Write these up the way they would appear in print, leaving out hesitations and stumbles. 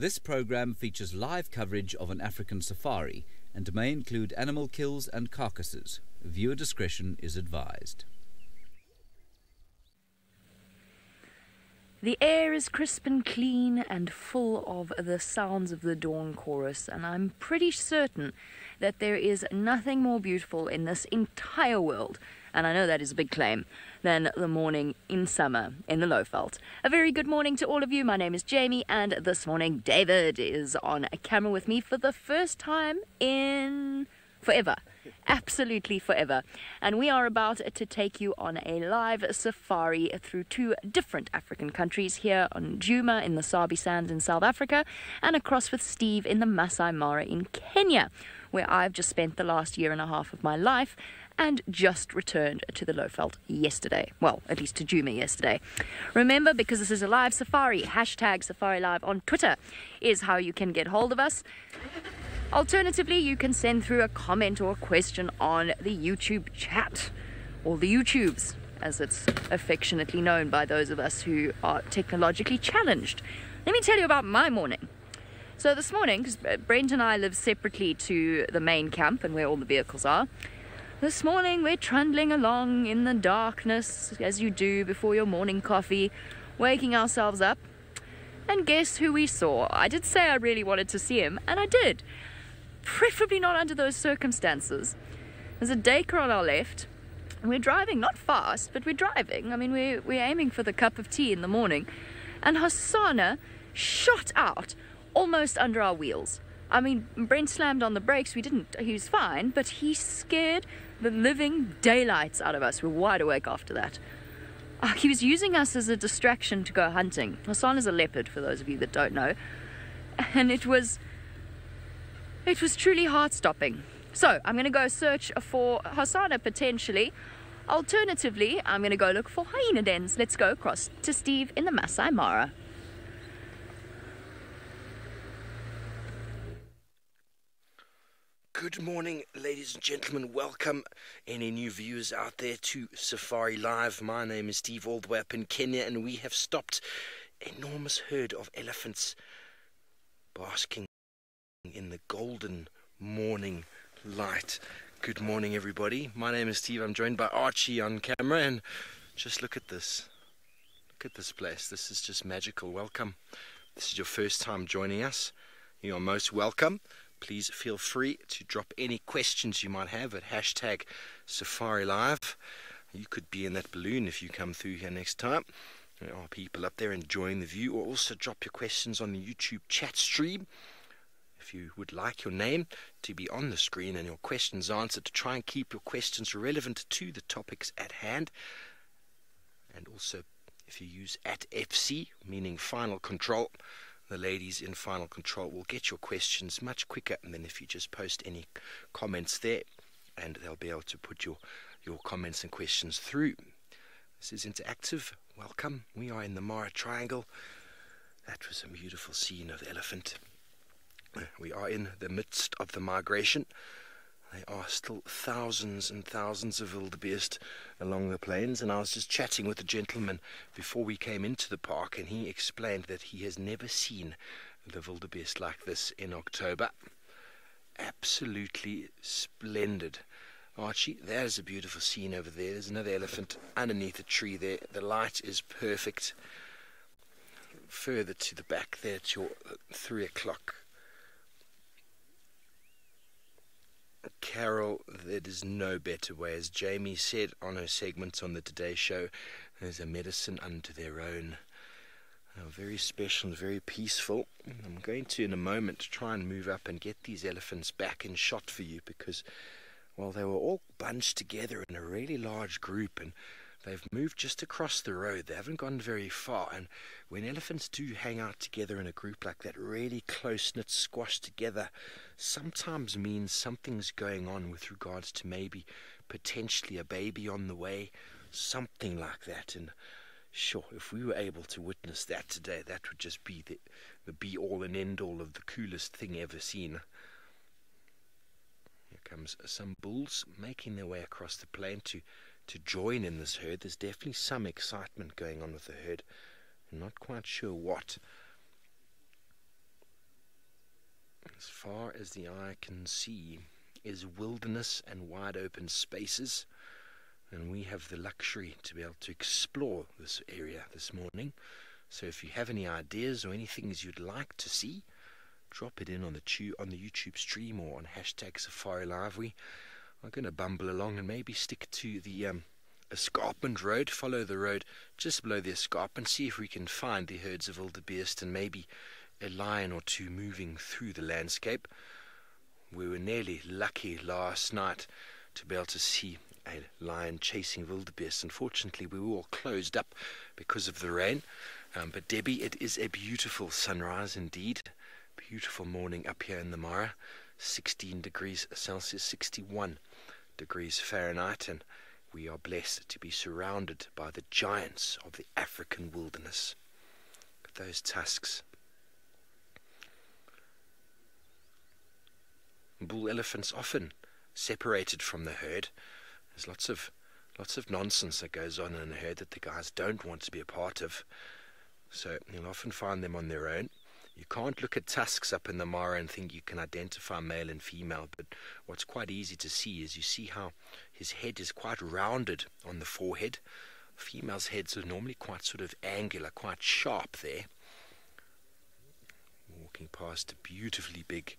This program features live coverage of an African safari and may include animal kills and carcasses. Viewer discretion is advised. The air is crisp and clean and full of the sounds of the dawn chorus, and I'm pretty certain that there is nothing more beautiful in this entire world, and I know that is a big claim, than the morning in summer in the Lowveld. A very good morning to all of you. My name is Jamie, and this morning David is on camera with me for the first time in forever. Absolutely forever. And we are about to take you on a live safari through two different African countries, here on Djuma in the Sabi Sands in South Africa, and across with Steve in the Masai Mara in Kenya, where I've just spent the last year and a half of my life and just returned to the Lowveld yesterday. Well, at least to Djuma yesterday. Remember, because this is a live safari, hashtag SafariLive on Twitter is how you can get hold of us. Alternatively, you can send through a comment or a question on the YouTube chat, or the YouTubes, as it's affectionately known by those of us who are technologically challenged. Let me tell you about my morning. So this morning, because Brent and I live separately to the main camp and where all the vehicles are, this morning we're trundling along in the darkness, as you do before your morning coffee, waking ourselves up. And guess who we saw? I did say I really wanted to see him, and I did. Preferably not under those circumstances. There's a Daker on our left. We're driving, not fast, but we're driving. I mean, we're aiming for the cup of tea in the morning. And Hosanna shot out almost under our wheels. I mean, Brent slammed on the brakes. He was fine, but he scared the living daylights out of us. We're wide awake after that. He was using us as a distraction to go hunting. Hosanna's a leopard, for those of you that don't know. And it was truly heart-stopping. So, I'm going to go search for Hosanna, potentially. Alternatively, I'm going to go look for hyena dens. Let's go across to Steve in the Masai Mara. Good morning, ladies and gentlemen. Welcome, any new viewers out there, to Safari Live. My name is Steve, all the way up in Kenya, and we have stopped an enormous herd of elephants basking in the golden morning light. Good morning, everybody. My name is Steve. I'm joined by Archie on camera, and just look at this. Look at this place. This is just magical. Welcome. This is your first time joining us. You are most welcome. Please feel free to drop any questions you might have at hashtag SafariLive. You could be in that balloon if you come through here next time. There are people up there enjoying the view. Or also drop your questions on the YouTube chat stream. If you would like your name to be on the screen and your questions answered, to try and keep your questions relevant to the topics at hand. And also, if you use @FC, meaning final control, the ladies in final control will get your questions much quicker, and then if you just post any comments there, and they'll be able to put your comments and questions through. This is interactive. Welcome. We are in the Mara Triangle. That was a beautiful scene of the elephant. We are in the midst of the migration. There are still thousands and thousands of wildebeest along the plains, and I was just chatting with a gentleman before we came into the park, and he explained that he has never seen the wildebeest like this in October. Absolutely splendid. Archie, there's a beautiful scene over there. There's another elephant underneath a tree there. The light is perfect. Further to the back there, it's your 3 o'clock. Carol, there is no better way. As Jamie said on her segment on the Today Show, there's a medicine unto their own. Very special and very peaceful. I'm going to, in a moment, try and move up and get these elephants back in shot for you, because, well, they were all bunched together in a really large group, and they've moved just across the road. They haven't gone very far, and when elephants do hang out together in a group like that, really close-knit, squashed together, sometimes means something's going on with regards to maybe potentially a baby on the way, something like that. And sure, if we were able to witness that today, that would just be the be-all and end-all of the coolest thing ever seen. Here comes some bulls making their way across the plain to join in this herd. There's definitely some excitement going on with the herd. I'm not quite sure what. far as the eye can see is wilderness and wide open spaces, and we have the luxury to be able to explore this area this morning. So if you have any ideas or any things you'd like to see, drop it in on the YouTube stream or on #SafariLive. We are going to bumble along and maybe stick to the escarpment road, follow the road just below the escarpment, see if we can find the herds of wildebeest and maybe a lion or two moving through the landscape. We were nearly lucky last night to be able to see a lion chasing wildebeest. Unfortunately, we were all closed up because of the rain. But Debbie, it is a beautiful sunrise indeed. Beautiful morning up here in the Mara. 16 degrees Celsius, 61 degrees Fahrenheit, and we are blessed to be surrounded by the giants of the African wilderness. Look at those tusks. Bull elephants often separated from the herd. There's lots of nonsense that goes on in a herd that the guys don't want to be a part of. So you'll often find them on their own. You can't look at tusks up in the Mara and think you can identify male and female, but what's quite easy to see is you see how his head is quite rounded on the forehead. Females' heads are normally quite sort of angular, quite sharp there. Walking past a beautifully big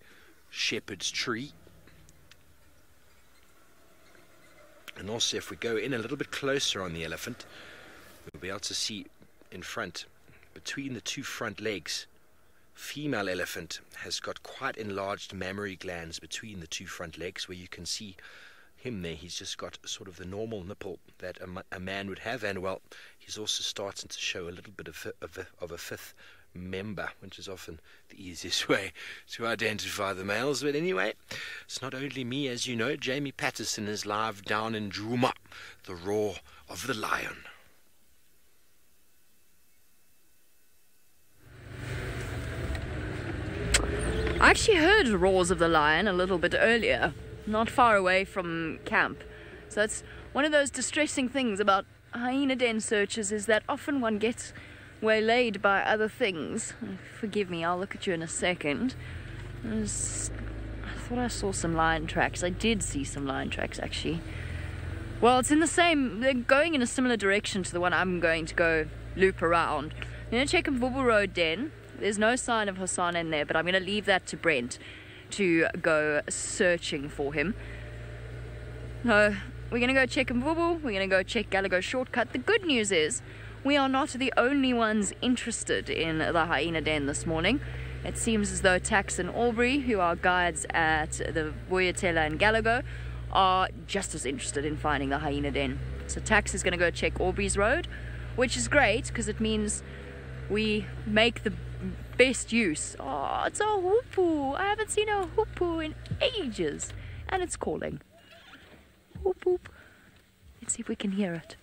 shepherd's tree. And also if we go in a little bit closer on the elephant, we'll be able to see in front, between the two front legs, female elephant has got quite enlarged mammary glands between the two front legs, where you can see him there. He's just got sort of the normal nipple that a man would have, and well, he's also starting to show a little bit of a fifth member, which is often the easiest way to identify the males. But anyway, it's not only me, as you know. Jamie Patterson is live down in Djuma, the roar of the lion. I actually heard roars of the lion a little bit earlier, not far away from camp. So it's one of those distressing things about hyena den searches, is that often one gets waylaid by other things. Forgive me, I'll look at you in a second. I thought I saw some lion tracks. I did see some lion tracks, actually. Well, it's in the same, they're going in a similar direction to the one I'm going to go loop around. I'm going to check Mvubu Road Den. There's no sign of Hassan in there, but I'm going to leave that to Brent to go searching for him. No, we're going to go check Mvubu, we're going to go check Gallagher Shortcut. The good news is, we are not the only ones interested in the hyena den this morning. It seems as though Tax and Aubrey, who are guides at the Boyatela and Gallagher, are just as interested in finding the hyena den. So Tax is going to go check Aubrey's road, which is great because it means we make the best use. Oh, it's a hoopoe. I haven't seen a hoopoe in ages. And it's calling. Whoop whoop. Let's see if we can hear it.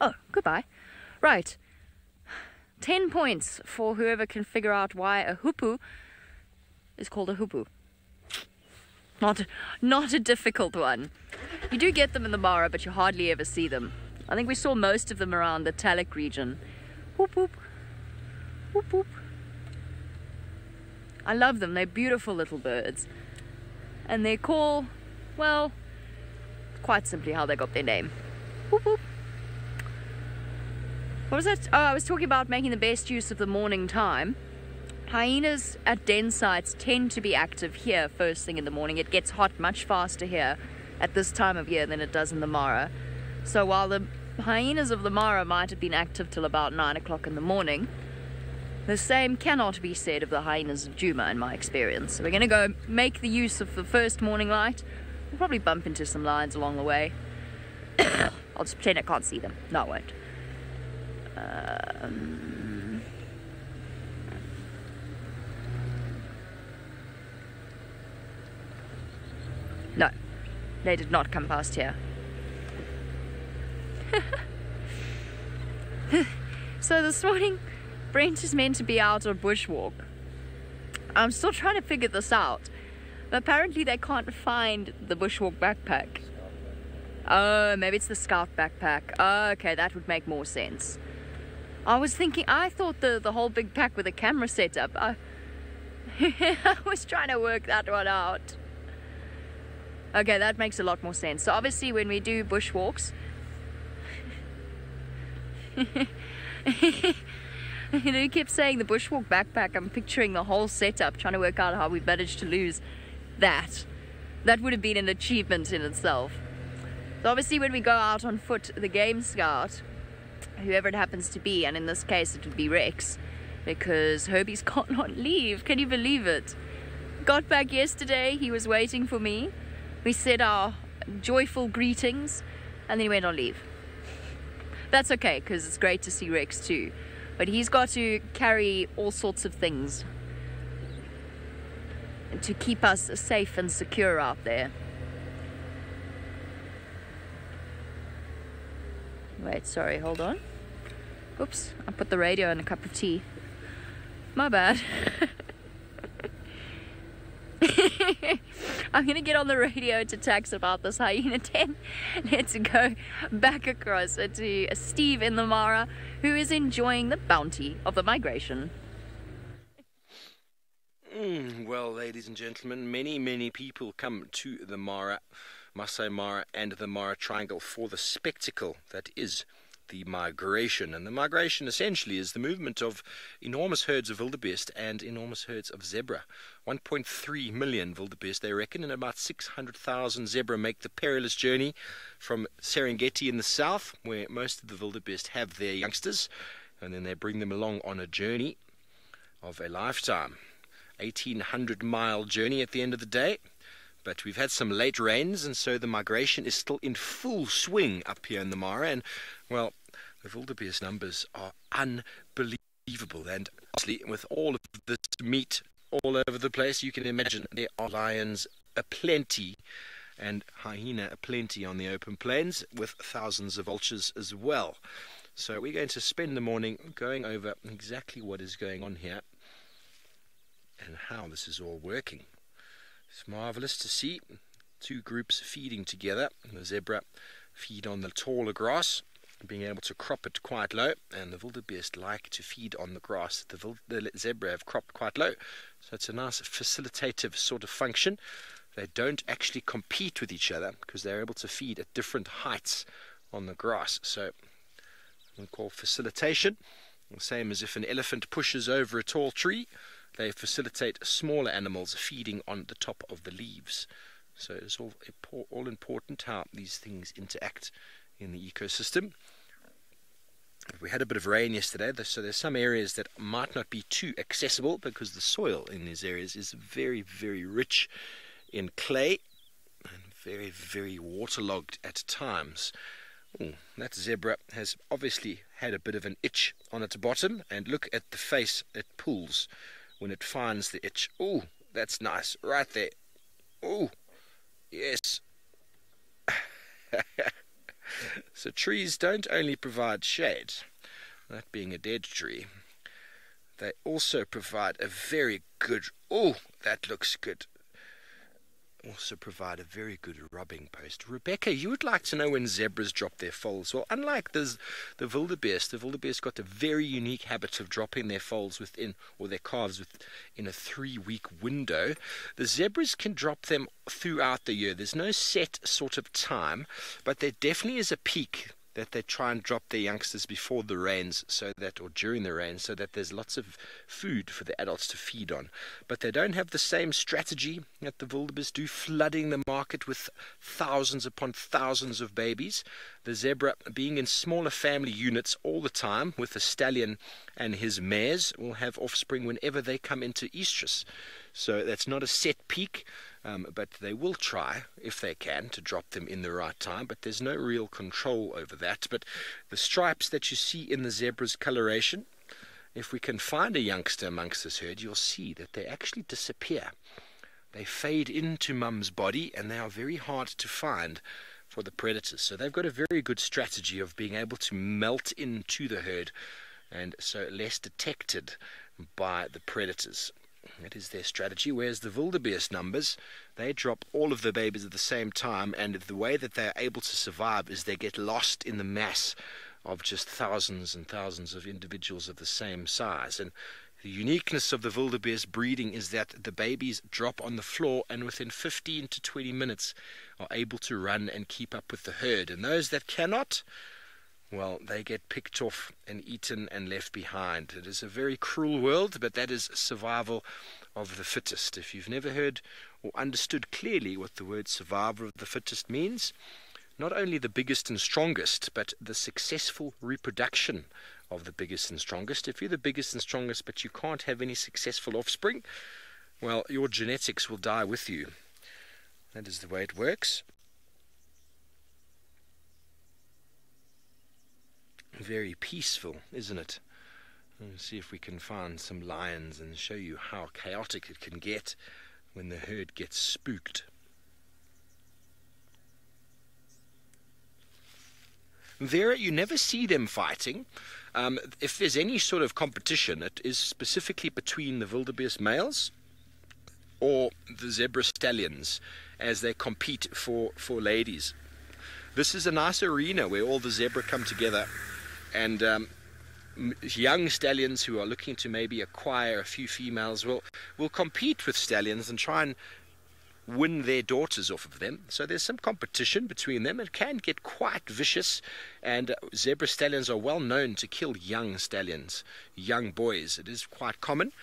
Oh, goodbye. Right. 10 points for whoever can figure out why a hoopoe is called a hoopoe. Not a difficult one. You do get them in the Mara, but you hardly ever see them. I think we saw most of them around the Talek region. Whoop whoop. Whoop whoop. I love them. They're beautiful little birds. And they call, well, quite simply how they got their name. Whoop whoop. What was that? Oh, I was talking about making the best use of the morning time. Hyenas at den sites tend to be active here first thing in the morning. It gets hot much faster here at this time of year than it does in the Mara. So while the hyenas of the Mara might have been active till about 9 o'clock in the morning, the same cannot be said of the hyenas of Djuma in my experience. So we're going to go make the use of the first morning light. We'll probably bump into some lions along the way. I'll just pretend I can't see them. No, I won't. No, they did not come past here. So this morning, Brent is meant to be out on bushwalk. I'm still trying to figure this out. Apparently they can't find the bushwalk backpack. Oh, maybe it's the scout backpack. Oh, okay, that would make more sense. I thought the whole big pack with a camera setup. I was trying to work that one out. Okay, that makes a lot more sense. So obviously when we do bushwalks, you kept saying the bushwalk backpack. I'm picturing the whole setup, trying to work out how we managed to lose that. That would have been an achievement in itself. So obviously when we go out on foot, the game scout, whoever it happens to be, and in this case it would be Rex, because Herbie's can't not leave. Can you believe it? Got back yesterday, he was waiting for me. We said our joyful greetings, and then he went on leave. That's okay, because it's great to see Rex too. But he's got to carry all sorts of things to keep us safe and secure out there. Wait, sorry, hold on. Oops, I put the radio in a cup of tea. My bad. I'm gonna get on the radio to Tax about this hyena 10. Let's go back across to Steve in the Mara, who is enjoying the bounty of the migration. Well, ladies and gentlemen, many people come to the Mara, Masai Mara and the Mara Triangle for the spectacle that is the migration. And the migration essentially is the movement of enormous herds of wildebeest and enormous herds of zebra. 1.3 million wildebeest, they reckon, and about 600,000 zebra make the perilous journey from Serengeti in the south, where most of the wildebeest have their youngsters, and then they bring them along on a journey of a lifetime. 1,800-mile journey at the end of the day. But we've had some late rains, and so the migration is still in full swing up here in the Mara. And, well, the wildebeest numbers are unbelievable. And honestly, with all of this meat all over the place, you can imagine there are lions aplenty and hyena aplenty on the open plains, with thousands of vultures as well. So we're going to spend the morning going over exactly what is going on here and how this is all working. It's marvelous to see two groups feeding together. The zebra feed on the taller grass, being able to crop it quite low, and the wildebeest like to feed on the grass that the zebra have cropped quite low. So it's a nice facilitative sort of function. They don't actually compete with each other because they're able to feed at different heights on the grass. So we call facilitation, the same as if an elephant pushes over a tall tree. They facilitate smaller animals feeding on the top of the leaves. So it's all important how these things interact in the ecosystem. We had a bit of rain yesterday, so there's some areas that might not be too accessible because the soil in these areas is very, very rich in clay and very, very waterlogged at times. That zebra has obviously had a bit of an itch on its bottom, and look at the face it pulls when it finds the itch. Oh, that's nice, right there. Oh, yes. So trees don't only provide shade, that being a dead tree, they also provide a very good, oh, that looks good, also provide a very good rubbing post. Rebecca, you would like to know when zebras drop their foals. Well, unlike the wildebeest got a very unique habit of dropping their foals within, or their calves within a 3-week window. The zebras can drop them throughout the year. There's no set sort of time, but there definitely is a peak that they try and drop their youngsters before the rains, or during the rains, so that there's lots of food for the adults to feed on. But they don't have the same strategy that the wildebeest do, flooding the market with thousands upon thousands of babies. The zebra, being in smaller family units all the time with the stallion and his mares, will have offspring whenever they come into estrus. So that's not a set peak, but they will try, if they can, to drop them in the right time, but there's no real control over that. But the stripes that you see in the zebra's coloration, if we can find a youngster amongst this herd, you'll see that they actually disappear. They fade into mum's body, and they are very hard to find for the predators. So they've got a very good strategy of being able to melt into the herd, and so less detected by the predators. That is their strategy, whereas the wildebeest numbers, they drop all of the babies at the same time, and the way that they are able to survive is they get lost in the mass of just thousands and thousands of individuals of the same size. And the uniqueness of the wildebeest breeding is that the babies drop on the floor and within 15 to 20 minutes are able to run and keep up with the herd. And those that cannot, well, they get picked off and eaten and left behind. It is a very cruel world, but that is survival of the fittest. If you've never heard or understood clearly what the word survival of the fittest means, not only the biggest and strongest, but the successful reproduction of the biggest and strongest. If you're the biggest and strongest, but you can't have any successful offspring, well, your genetics will die with you. That is the way it works. Very peaceful, isn't it? Let's see if we can find some lions and show you how chaotic it can get when the herd gets spooked. There, you never see them fighting. If there's any sort of competition, it is specifically between the wildebeest males or the zebra stallions as they compete for ladies. This is a nice arena where all the zebra come together, and young stallions who are looking to maybe acquire a few females will compete with stallions and try and win their daughters off of them. So there's some competition between them. It can get quite vicious, and zebra stallions are well known to kill young stallions, young boys. It is quite common,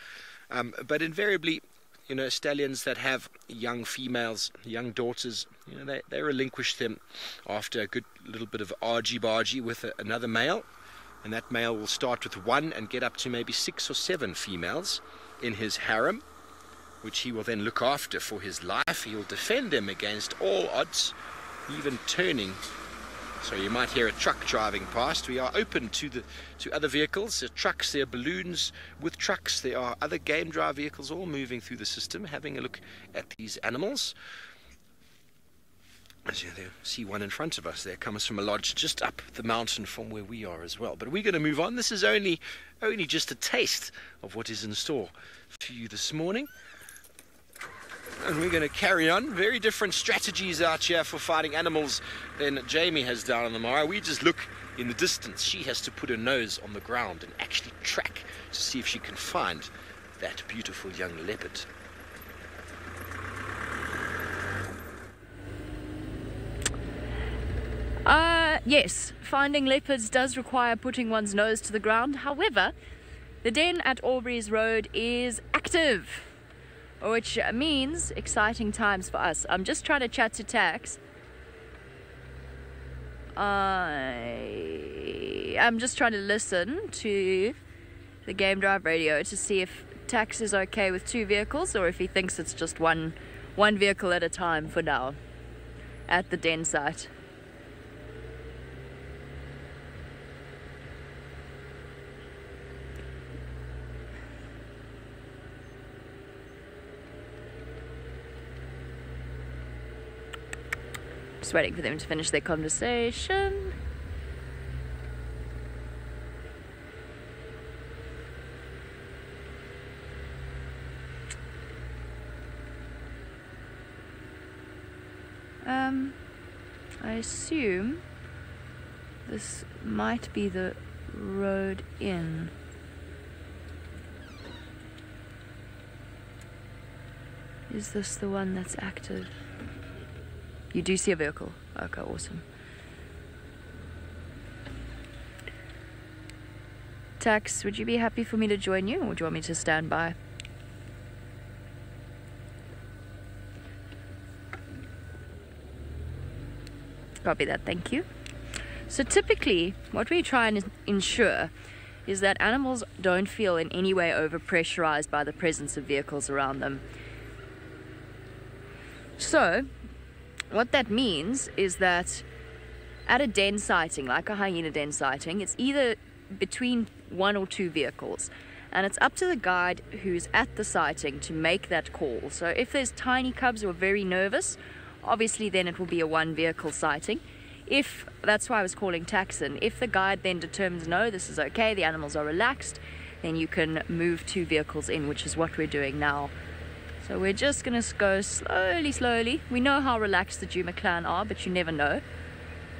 but invariably, you know, stallions that have young females, young daughters, you know, they relinquish them after a good little bit of argy-bargy with another male, and that male will start with one and get up to maybe 6 or 7 females in his harem, which he will then look after for his life. He will defend them against all odds, even turning. So you might hear a truck driving past. We are open to other vehicles. There are trucks, there are balloons with trucks, there are other game drive vehicles all moving through the system, having a look at these animals. As you see one in front of us there, comes from a lodge just up the mountain from where we are as well. But we're going to move on. This is only just a taste of what is in store for you this morning. And we're going to carry on. Very different strategies out here for fighting animals than Jamie has down on the Mara. We just look in the distance. She has to put her nose on the ground and actually track to see if she can find that beautiful young leopard. Yes, finding leopards does require putting one's nose to the ground. However, the den at Aubrey's Road is active, which means exciting times for us. I'm just trying to chat to Tax. I'm just trying to listen to the game drive radio to see if Tax is okay with 2 vehicles or if he thinks it's just one vehicle at a time for now at the den site. Just waiting for them to finish their conversation. I assume this might be the road in. Is this the one that's active? You do see a vehicle. Okay, awesome. Tax, would you be happy for me to join you, or do you want me to stand by? Copy that, thank you. So typically, what we try and ensure is that animals don't feel in any way overpressurized by the presence of vehicles around them. So, what that means is that at a den sighting, like a hyena den sighting, it's either between 1 or 2 vehicles. And it's up to the guide who's at the sighting to make that call. So if there's tiny cubs who are very nervous, obviously then it will be a 1 vehicle sighting. That's why I was calling Taxon. If the guide then determines, no, this is okay, the animals are relaxed, then you can move 2 vehicles in, which is what we're doing now. So we're just going to go slowly. We know how relaxed the Djuma clan are, but you never know.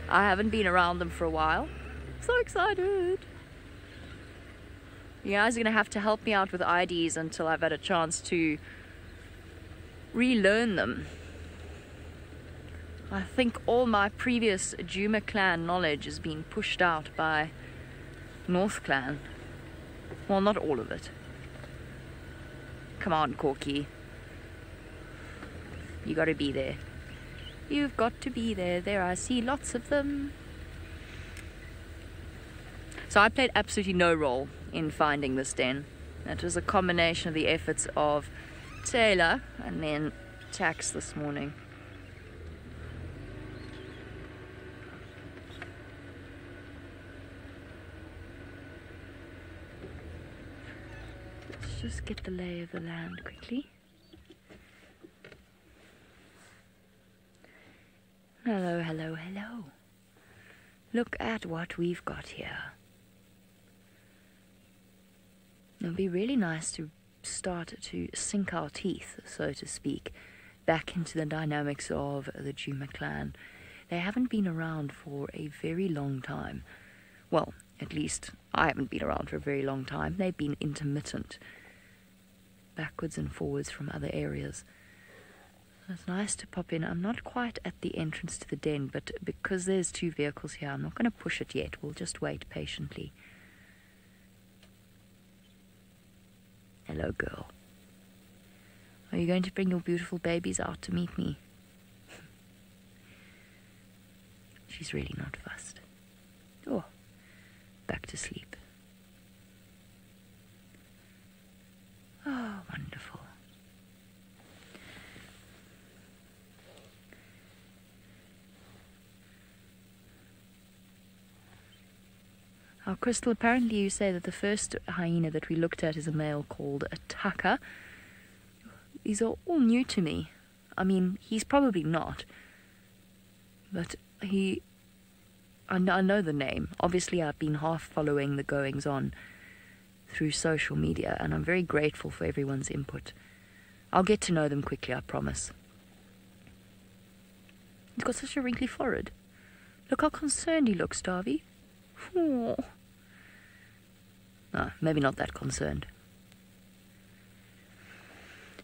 I haven't been around them for a while. So excited. You guys are going to have to help me out with IDs until I've had a chance to relearn them. I think all my previous Djuma clan knowledge has been pushed out by North clan. Well, not all of it. Come on, Corky. You got to be there. You've got to be there. There, I see lots of them. So I played absolutely no role in finding this den. It was a combination of the efforts of Taylor and then Tax this morning. Let's just get the lay of the land quickly. Hello, hello, hello. Look at what we've got here. It'll be really nice to start to sink our teeth, so to speak, back into the dynamics of the Djuma clan. They haven't been around for a very long time. Well, at least I haven't been around for a very long time. They've been intermittent, backwards and forwards from other areas. It's nice to pop in. I'm not quite at the entrance to the den, but because there's 2 vehicles here, I'm not going to push it yet. We'll just wait patiently. Hello, girl. Are you going to bring your beautiful babies out to meet me? She's really not fussed. Oh, back to sleep. Oh, wonderful. Crystal, apparently you say that the first hyena that we looked at is a male called a tucker. These are all new to me. I mean, he's probably not. But I know the name. Obviously, I've been half following the goings-on through social media, and I'm very grateful for everyone's input. I'll get to know them quickly, I promise. He's got such a wrinkly forehead. Look how concerned he looks, Davy. Oh. No, maybe not that concerned.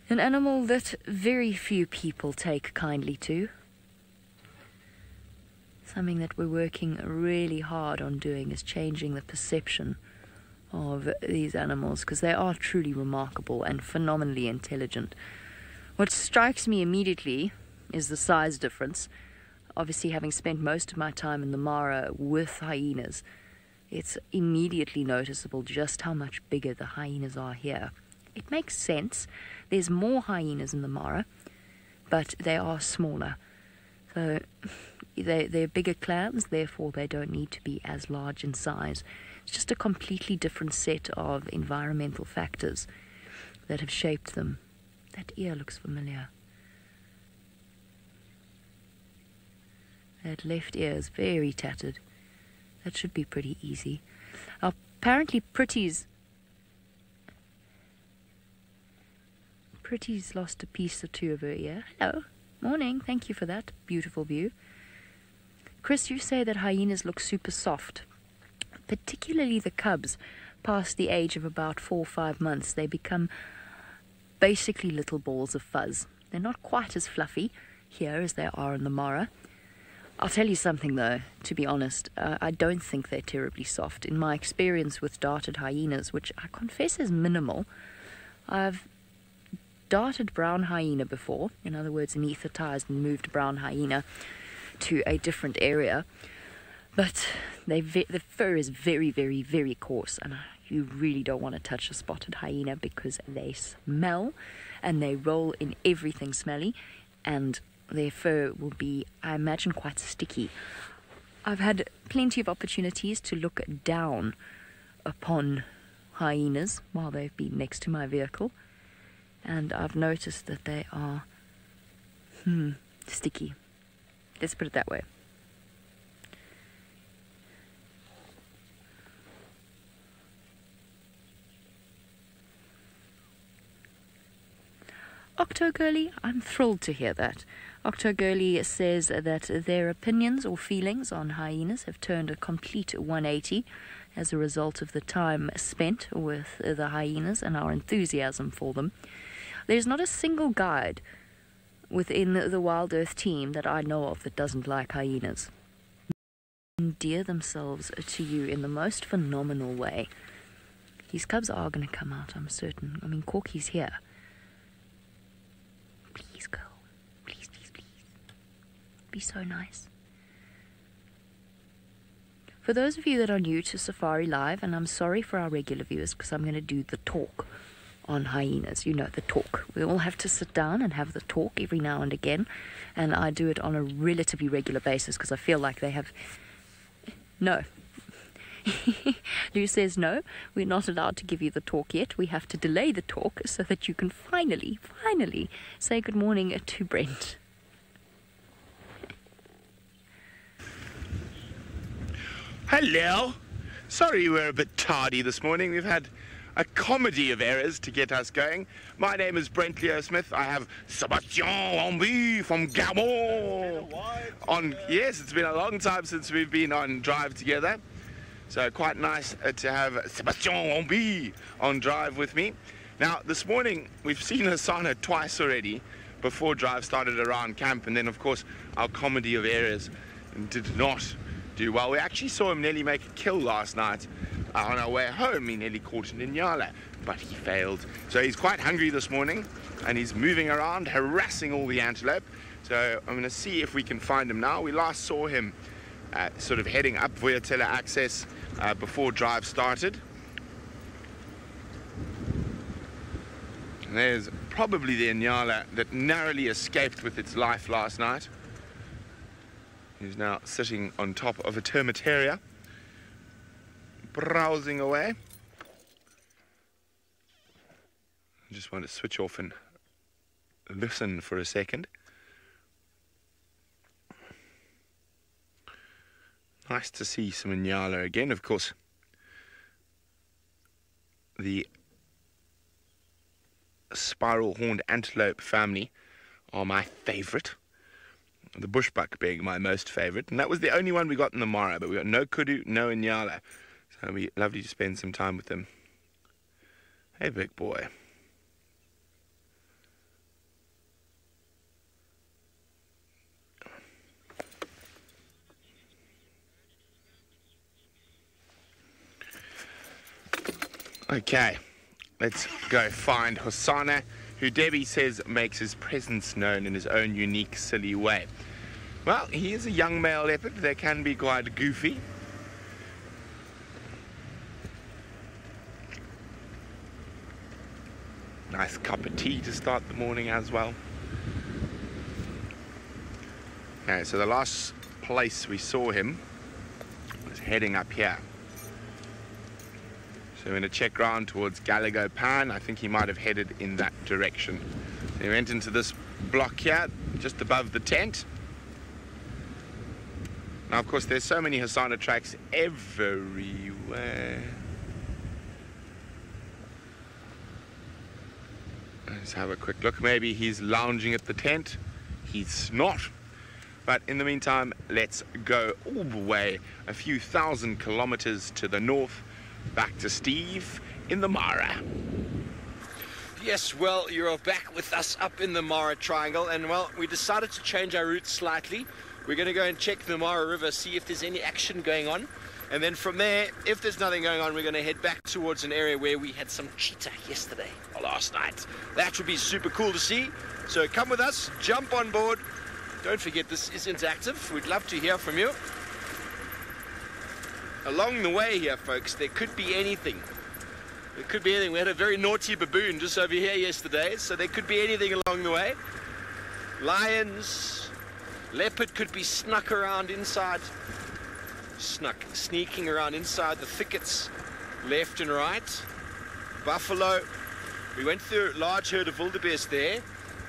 An animal that very few people take kindly to. Something that we're working really hard on doing is changing the perception of these animals, because they are truly remarkable and phenomenally intelligent. What strikes me immediately is the size difference. Obviously, having spent most of my time in the Mara with hyenas, it's immediately noticeable just how much bigger the hyenas are here. It makes sense. There's more hyenas in the Mara, but they are smaller. So they're bigger clans, therefore they don't need to be as large in size. It's just a completely different set of environmental factors that have shaped them. That ear looks familiar. That left ear is very tattered. That should be pretty easy. Apparently Pretty's lost a piece or 2 of her ear. Hello. Morning. Thank you for that beautiful view. Chris, you say that hyenas look super soft. Particularly the cubs, past the age of about 4 or 5 months, they become basically little balls of fuzz. They're not quite as fluffy here as they are in the Mara. I'll tell you something though, to be honest, I don't think they're terribly soft. In my experience with darted hyenas, which I confess is minimal, I've darted brown hyena before, in other words anesthetized and moved brown hyena to a different area, but the fur is very, very, very coarse, and you really don't want to touch a spotted hyena because they smell and they roll in everything smelly, and their fur will be, I imagine, quite sticky. I've had plenty of opportunities to look down upon hyenas while they've been next to my vehicle, and I've noticed that they are sticky. Let's put it that way. Octogirly, I'm thrilled to hear that. Octogirly says that their opinions or feelings on hyenas have turned a complete 180 as a result of the time spent with the hyenas and our enthusiasm for them. There's not a single guide within the Wild Earth team that I know of that doesn't like hyenas. Endear themselves to you in the most phenomenal way. These cubs are going to come out, I'm certain. I mean, Corky's here. Please, girl. Please, please, please. Be so nice. For those of you that are new to SafariLive, and I'm sorry for our regular viewers because I'm going to do the talk on hyenas. You know, the talk. We all have to sit down and have the talk every now and again, and I do it on a relatively regular basis because I feel like they have... No. Lou says no, we're not allowed to give you the talk yet. We have to delay the talk so that you can finally say good morning to Brent. Hello. Sorry we're a bit tardy this morning. We've had a comedy of errors to get us going. My name is Brent Leo Smith. I have Sebastian Ombi from Gabon. Yes, it's been a long time since we've been on Drive together. So quite nice to have Sebastian Ombi on Drive with me. Now, this morning, we've seen Hasana twice already before Drive started around camp, and then, of course, our comedy of errors did not do well. We actually saw him nearly make a kill last night. On our way home, he nearly caught an Inyala, but he failed. So he's quite hungry this morning, and he's moving around, harassing all the antelope. So I'm going to see if we can find him now. We last saw him sort of heading up Voyatella access before Drive started. And there's probably the Inyala that narrowly escaped with its life last night. He's now sitting on top of a termitaria, browsing away. I just want to switch off and listen for a second. Nice to see some Inyala again. Of course, the spiral-horned antelope family are my favourite. The bushbuck being my most favourite. And that was the only one we got in the Mara, but we got no kudu, no Inyala. So it'll be lovely to spend some time with them. Hey, big boy. Okay, let's go find Hosana, who Debbie says makes his presence known in his own unique, silly way. Well, he is a young male leopard. They can be quite goofy. Nice cup of tea to start the morning as well. Okay, so the last place we saw him was heading up here. So we're going to check round towards Gallagher Pan. I think he might have headed in that direction. So he went into this block here, just above the tent. Now, of course, there's so many Hosana tracks everywhere. Let's have a quick look. Maybe he's lounging at the tent. He's not. But in the meantime, let's go all the way a few thousand kilometers to the north, back to Steve in the Mara. Yes, well, you're back with us up in the Mara Triangle, and well, we decided to change our route slightly. We're going to go and check the Mara River, see if there's any action going on, and then from there, if there's nothing going on, we're going to head back towards an area where we had some cheetah yesterday or last night. That would be super cool to see. So come with us, jump on board. Don't forget, this is interactive. We'd love to hear from you. Along the way here, folks, there could be anything. There could be anything. We had a very naughty baboon just over here yesterday, so there could be anything along the way. Lions, leopard could be sneaking around inside the thickets, left and right. Buffalo. We went through a large herd of wildebeest there,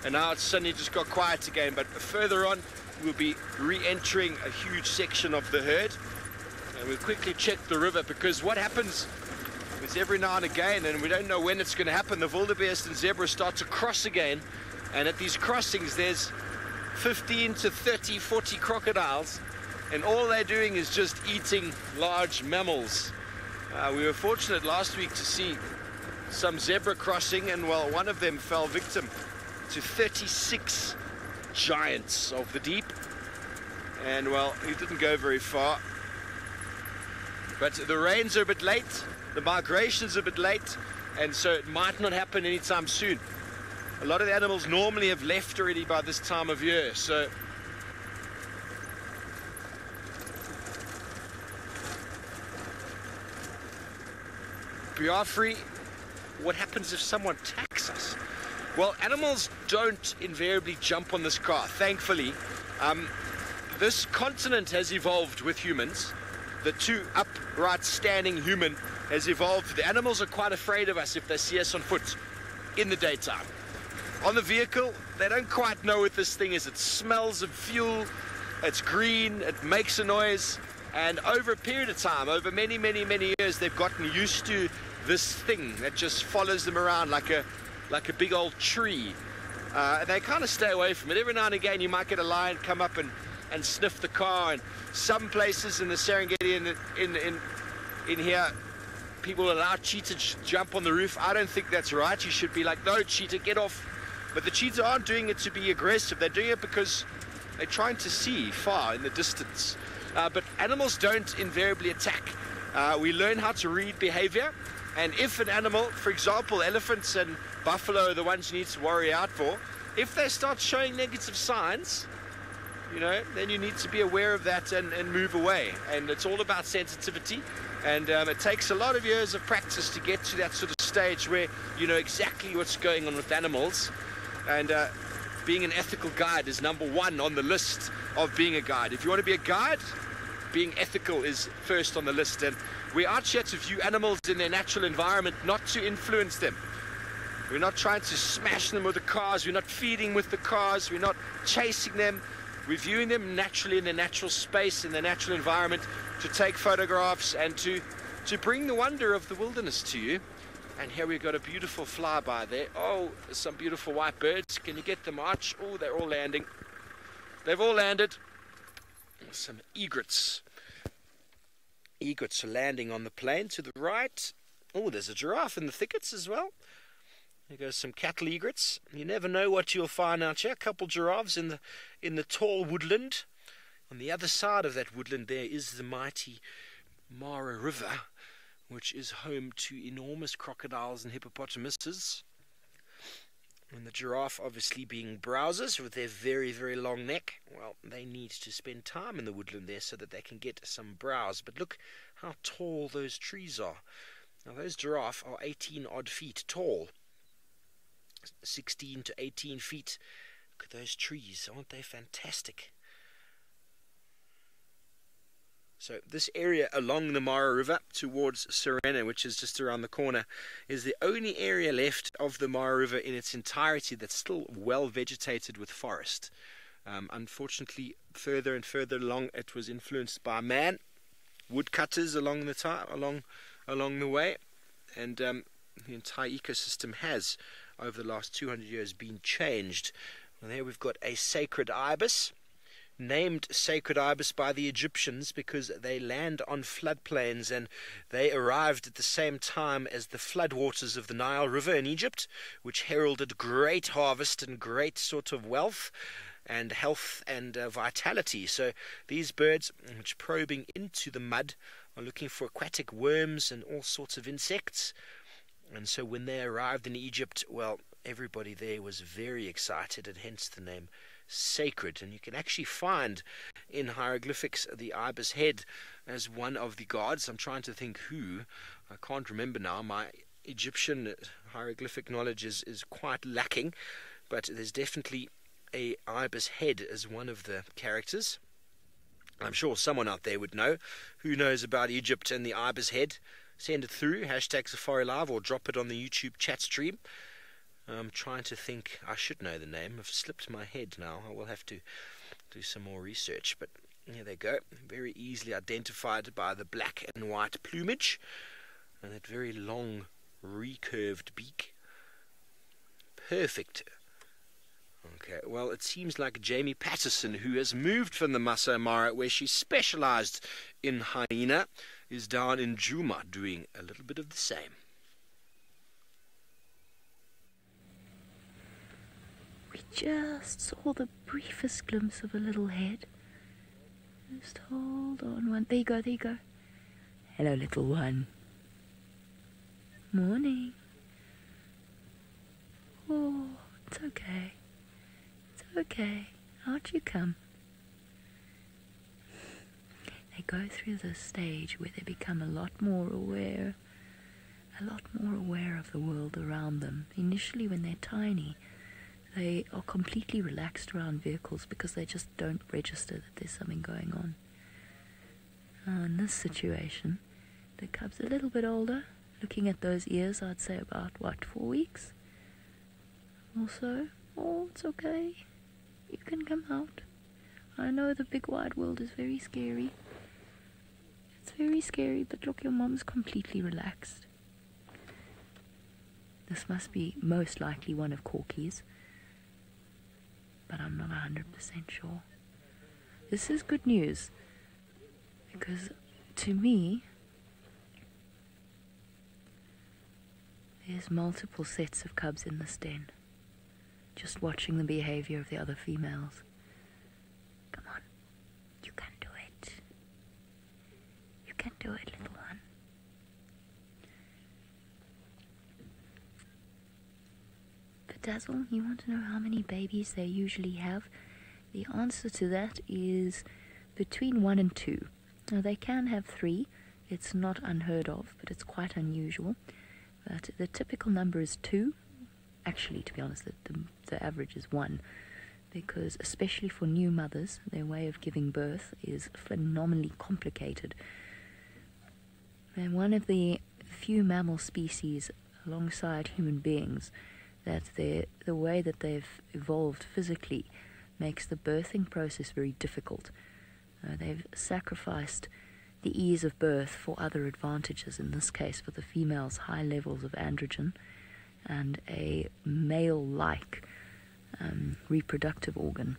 and now it's suddenly just got quiet again. But further on, we'll be re-entering a huge section of the herd. And we'll quickly check the river, because what happens is every now and again, and we don't know when it's going to happen, the wildebeest and zebra start to cross again, And at these crossings, there's 15 to 30, 40 crocodiles, and all they're doing is just eating large mammals. We were fortunate last week to see some zebra crossing, and well, one of them fell victim to 36 giants of the deep, and well, he didn't go very far. But the rains are a bit late, the migration's a bit late, and so it might not happen anytime soon. A lot of the animals normally have left already by this time of year, so Biafri, what happens if someone attacks us? Well, animals don't invariably jump on this car, thankfully. This continent has evolved with humans. The two upright standing human has evolved. The animals are quite afraid of us if they see us on foot in the daytime. On the vehicle, they don't quite know what this thing is. It smells of fuel, it's green, it makes a noise, and over a period of time, over many, many, many years, they've gotten used to this thing that just follows them around like a big old tree. They kind of stay away from it. Every now and again, you might get a lion come up and sniff the car, and some places in the Serengeti in here, people allow cheetah to jump on the roof. I don't think that's right. You should be like, no, cheetah, get off. But the cheetah aren't doing it to be aggressive. They're doing it because they're trying to see far in the distance. But animals don't invariably attack. We learn how to read behavior. And if an animal, for example, elephants and buffalo are the ones you need to worry out for, if they start showing negative signs, you know, then you need to be aware of that and move away. And it's all about sensitivity. And it takes a lot of years of practice to get to that sort of stage where you know exactly what's going on with animals. And being an ethical guide is number one on the list of being a guide. If you want to be a guide, being ethical is first on the list. And we're out here to view animals in their natural environment, not to influence them. We're not trying to smash them with the cars. We're not feeding with the cars. We're not chasing them. We're viewing them naturally in their natural space, in their natural environment, to take photographs and to bring the wonder of the wilderness to you. And here we've got a beautiful flyby there. Oh, some beautiful white birds. Can you get them, Arch? Oh, they're all landing. They've all landed. Some egrets. Egrets are landing on the plain to the right. Oh, there's a giraffe in the thickets as well. There goes some cattle egrets. You never know what you'll find out here. A couple giraffes in the tall woodland. On the other side of that woodland there is the mighty Mara River, which is home to enormous crocodiles and hippopotamuses. And the giraffe obviously being browsers with their very, very long neck, well, they need to spend time in the woodland there so that they can get some browse. But look how tall those trees are. Now those giraffe are 18 odd feet tall. 16 to 18 feet. Look at those trees, aren't they fantastic? So this area along the Mara River towards Serena, which is just around the corner, is the only area left of the Mara River in its entirety that's still well vegetated with forest. Unfortunately, further and further along, it was influenced by man, woodcutters along the way, and the entire ecosystem has, over the last 200 years, been changed. And there we've got a sacred ibis, named sacred ibis by the Egyptians because they land on floodplains, and they arrived at the same time as the floodwaters of the Nile River in Egypt, which heralded great harvest and great sort of wealth and health and vitality. So these birds, which probing into the mud, are looking for aquatic worms and all sorts of insects. And so when they arrived in Egypt, well, everybody there was very excited, and hence the name sacred. And you can actually find in hieroglyphics the ibis head as one of the gods. I'm trying to think who. I can't remember now. My Egyptian hieroglyphic knowledge is quite lacking, but there's definitely a ibis head as one of the characters. I'm sure someone out there would know. Who knows about Egypt and the ibis head? Send it through, #SafariLive, or drop it on the YouTube chat stream. I'm trying to think. I should know the name. I've slipped my head now. I will have to do some more research. But here they go. Very easily identified by the black and white plumage and that very long recurved beak. Perfect Okay, well, it seems like Jamie Patterson, who has moved from the Masai Mara, where she specialized in hyena, is down in Djuma doing a little bit of the same. We just saw the briefest glimpse of a little head. Just hold on one. There you go, there you go. Hello, little one. Morning. Oh, it's okay. It's okay. Out you come. They go through this stage where they become a lot more aware of the world around them. Initially, when they're tiny, they are completely relaxed around vehicles because they just don't register that there's something going on. In this situation, the cub's a little bit older. Looking at those ears, I'd say about, 4 weeks? Also, oh, it's okay. You can come out. I know the big wide world is very scary. It's very scary, but look, your mom's completely relaxed. This must be most likely one of Corky's, but I'm not 100% sure. This is good news, because to me, there's multiple sets of cubs in this den, just watching the behavior of the other females. Come on, you can do it. You can do it, little one. But Dazzle, you want to know how many babies they usually have? The answer to that is between 1 and 2. Now, they can have 3. It's not unheard of, but it's quite unusual. But the typical number is 2. Actually, to be honest, the average is 1, because especially for new mothers, their way of giving birth is phenomenally complicated. They're one of the few mammal species alongside human beings that the way that they've evolved physically makes the birthing process very difficult. They've sacrificed the ease of birth for other advantages, in this case for the females, high levels of androgen and a male-like reproductive organ.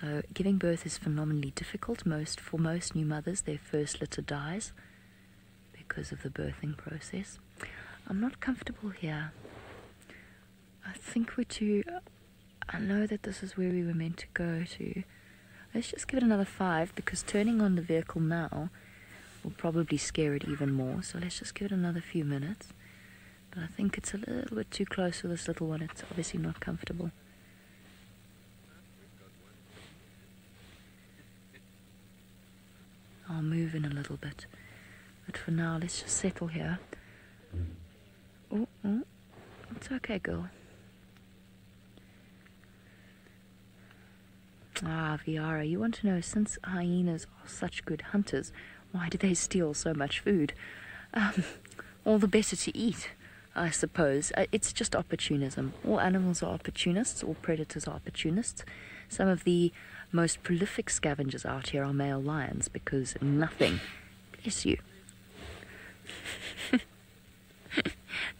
So giving birth is phenomenally difficult. For most new mothers, their first litter dies because of the birthing process. I'm not comfortable here. I think I know that this is where we were meant to go to. Let's just give it another 5, because turning on the vehicle now will probably scare it even more. So let's just give it another few minutes. But I think it's a little bit too close for this little one. It's obviously not comfortable. I'll move in a little bit. But for now, let's just settle here. Oh, it's okay, girl. Ah, Viara, you want to know, since hyenas are such good hunters, why do they steal so much food? All the better to eat, I suppose. It's just opportunism. All animals are opportunists, all predators are opportunists. Some of the most prolific scavengers out here are male lions, because nothing, bless you,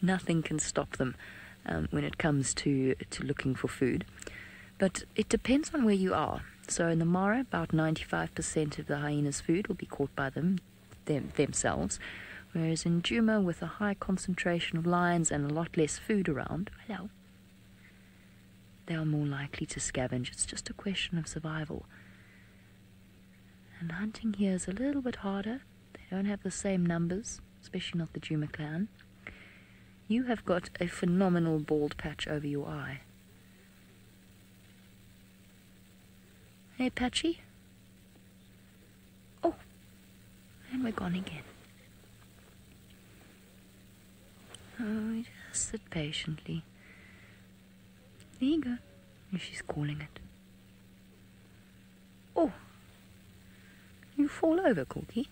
nothing can stop them when it comes to looking for food. But it depends on where you are. So in the Mara, about 95% of the hyena's food will be caught by themselves. Whereas in Djuma, with a high concentration of lions and a lot less food around, they are more likely to scavenge. It's just a question of survival. And hunting here is a little bit harder. They don't have the same numbers, especially not the Djuma clan. You have got a phenomenal bald patch over your eye. Hey, Patchy. Oh, and we're gone again. Oh, just sit patiently. There you go. She's calling it. Oh, you fall over, Corky.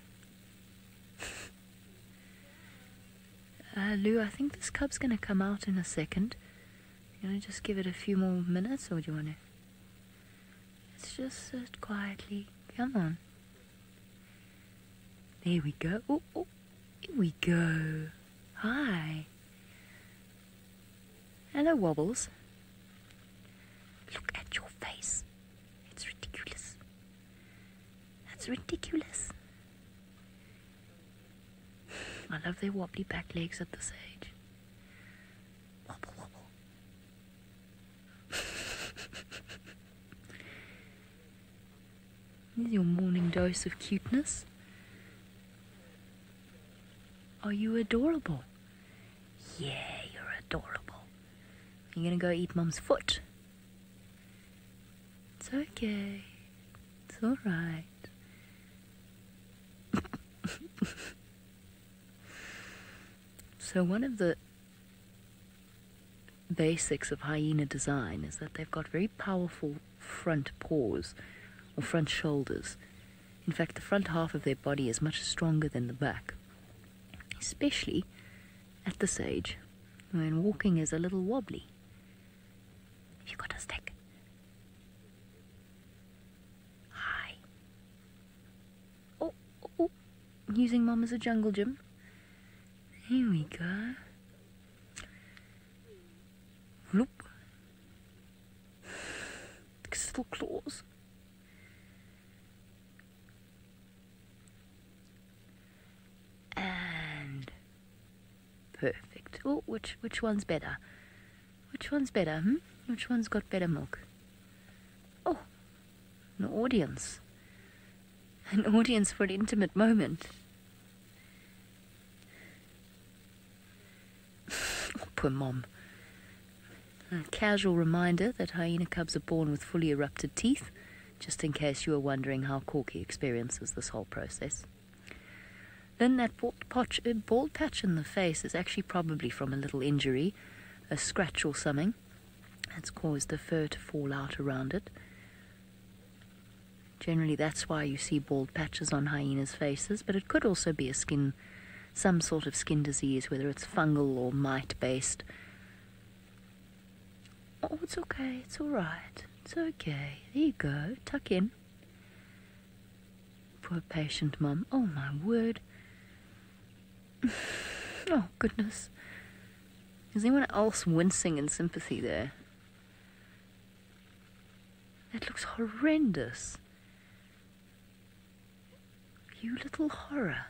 Lou, I think this cub's going to come out in a second. You want to just give it a few more minutes, or do you want to? Let's just sit quietly. Come on. There we go. Oh, here we go. Hi. Hello, Wobbles. Look at your face. It's ridiculous. That's ridiculous. I love their wobbly back legs at this age. Wobble, wobble. Here's your morning dose of cuteness. Are you adorable? Yeah, you're adorable. You're gonna go eat Mum's foot. It's okay. It's alright. So one of the basics of hyena design is that they've got very powerful front paws or front shoulders. In fact, the front half of their body is much stronger than the back, especially at this age when walking is a little wobbly. Have you got a stick? Hi. Oh, oh, oh. Using Mum as a jungle gym. Here we go. Loop. These little claws. And perfect. Oh, which one's better? Which one's better, Which one's got better milk? Oh, an audience. An audience for an intimate moment. Oh, poor Mom. A casual reminder that hyena cubs are born with fully erupted teeth, just in case you were wondering how Corky experiences this whole process. Then that bald patch in the face is actually probably from a little injury, a scratch or something. That's caused the fur to fall out around it. Generally, that's why you see bald patches on hyenas' faces, but it could also be some sort of skin disease, whether it's fungal or mite-based. Oh, it's okay. It's all right. It's okay. There you go. Tuck in. Poor patient Mum. Oh, my word. Oh, goodness. Is anyone else wincing in sympathy there? That looks horrendous. You little horror.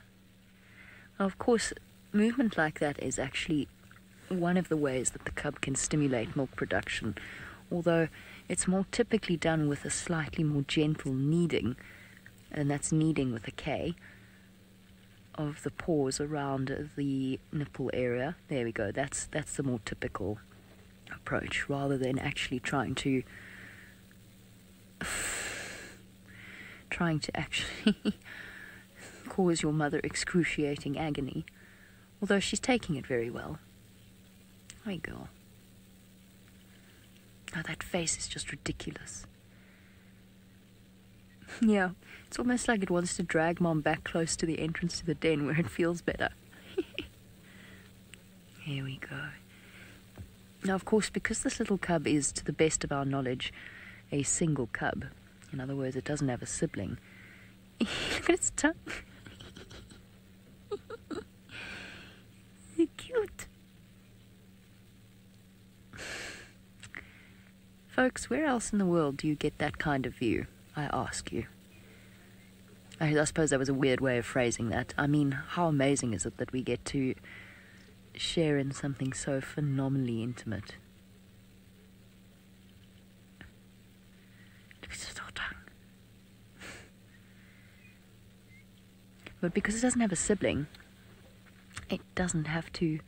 Now, of course, movement like that is actually one of the ways that the cub can stimulate milk production, although it's more typically done with a slightly more gentle kneading, and that's kneading with a K, of the paws around the nipple area. There we go. That's the more typical approach, rather than actually trying to actually cause your mother excruciating agony, although she's taking it very well. Hi, girl. Oh, that face is just ridiculous. Yeah, it's almost like it wants to drag Mom back close to the entrance to the den where it feels better. Here we go. Now, of course, because this little cub is, to the best of our knowledge, a single cub, in other words, it doesn't have a sibling. Look at its tongue. So cute. Folks, where else in the world do you get that kind of view? I ask you. I suppose that was a weird way of phrasing that. I mean, how amazing is it that we get to share in something so phenomenally intimate? Look at its little tongue. But because it doesn't have a sibling, it doesn't have to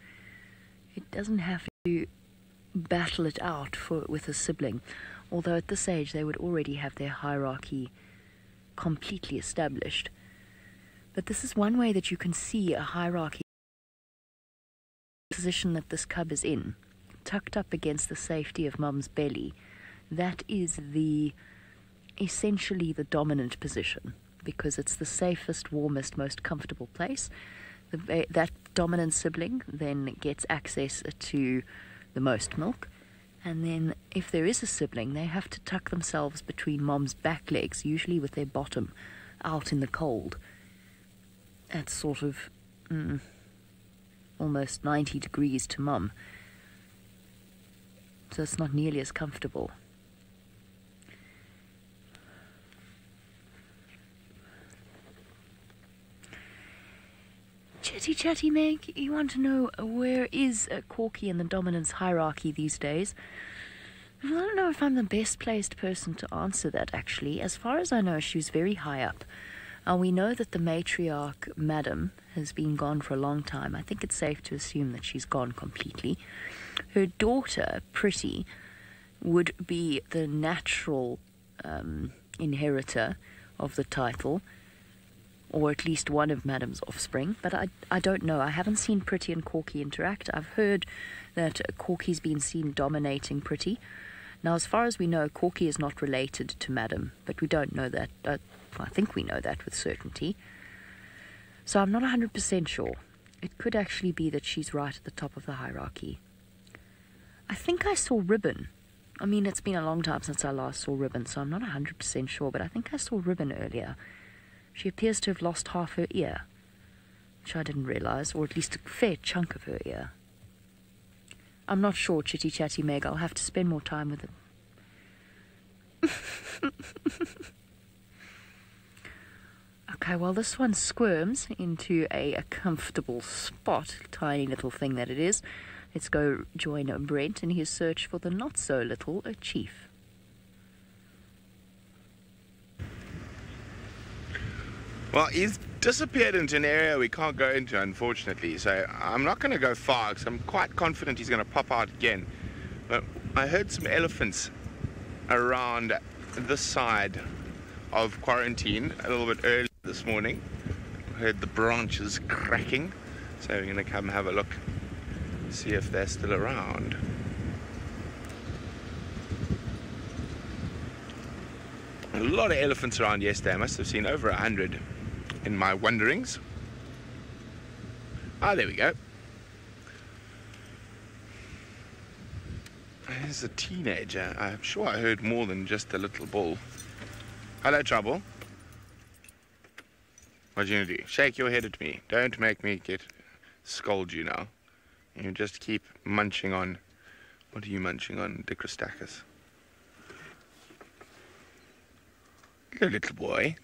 battle it out with a sibling. Although at this age they would already have their hierarchy completely established. But this is one way that you can see a hierarchy position that this cub is in, tucked up against the safety of Mum's belly. That is essentially the dominant position, because it's the safest, warmest, most comfortable place. That dominant sibling then gets access to the most milk. And then if there is a sibling, they have to tuck themselves between Mom's back legs, usually with their bottom out in the cold. At sort of almost 90 degrees to Mum. So it's not nearly as comfortable. Chitty Chatty Meg, you want to know where is Corky in the dominance hierarchy these days? Well, I don't know if I'm the best placed person to answer that, actually. As far as I know, she was very high up. We know that the matriarch, Madam, has been gone for a long time. I think it's safe to assume that she's gone completely. Her daughter, Pretty, would be the natural inheritor of the title, or at least one of Madam's offspring, but I don't know. I haven't seen Pretty and Corky interact. I've heard that Corky's been seen dominating Pretty. Now, as far as we know, Corky is not related to Madam, but we don't know that. I think we know that with certainty. So I'm not 100% sure. It could actually be that she's right at the top of the hierarchy. I think I saw Ribbon. I mean, it's been a long time since I last saw Ribbon, so I'm not 100% sure, but I think I saw Ribbon earlier. She appears to have lost half her ear, which I didn't realise, or at least a fair chunk of her ear. I'm not sure, Chitty Chatty Meg. I'll have to spend more time with him. Okay, well, this one squirms into a comfortable spot, tiny little thing that it is. Let's go join Brent in his search for the not-so-little chief. Well, he's disappeared into an area we can't go into, unfortunately, so I'm not going to go far because I'm quite confident he's going to pop out again. But I heard some elephants around this side of quarantine a little bit early this morning. I heard the branches cracking, so we're going to come have a look, see if they're still around. A lot of elephants around yesterday. I must have seen over 100 in my wanderings. Ah, there we go. There's a teenager. I'm sure I heard more than just a little bull. Hello, Trouble. What are you gonna do? Shake your head at me. Don't make me scold you now. You just keep munching on. What are you munching on, Dicrostachus? Hello, little boy.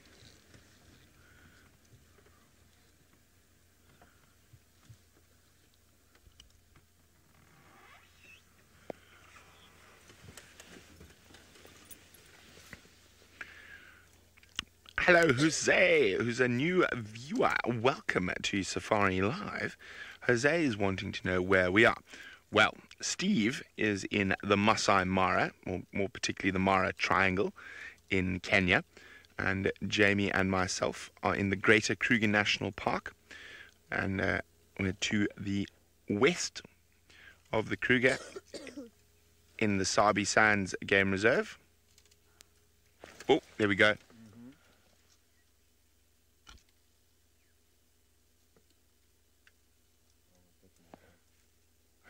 Hello, Jose, who's a new viewer. Welcome to Safari Live. Jose is wanting to know where we are. Well, Steve is in the Masai Mara, or more particularly the Mara Triangle in Kenya. And Jamie and myself are in the Greater Kruger National Park. And we're to the west of the Kruger in the Sabi Sands Game Reserve. Oh, there we go.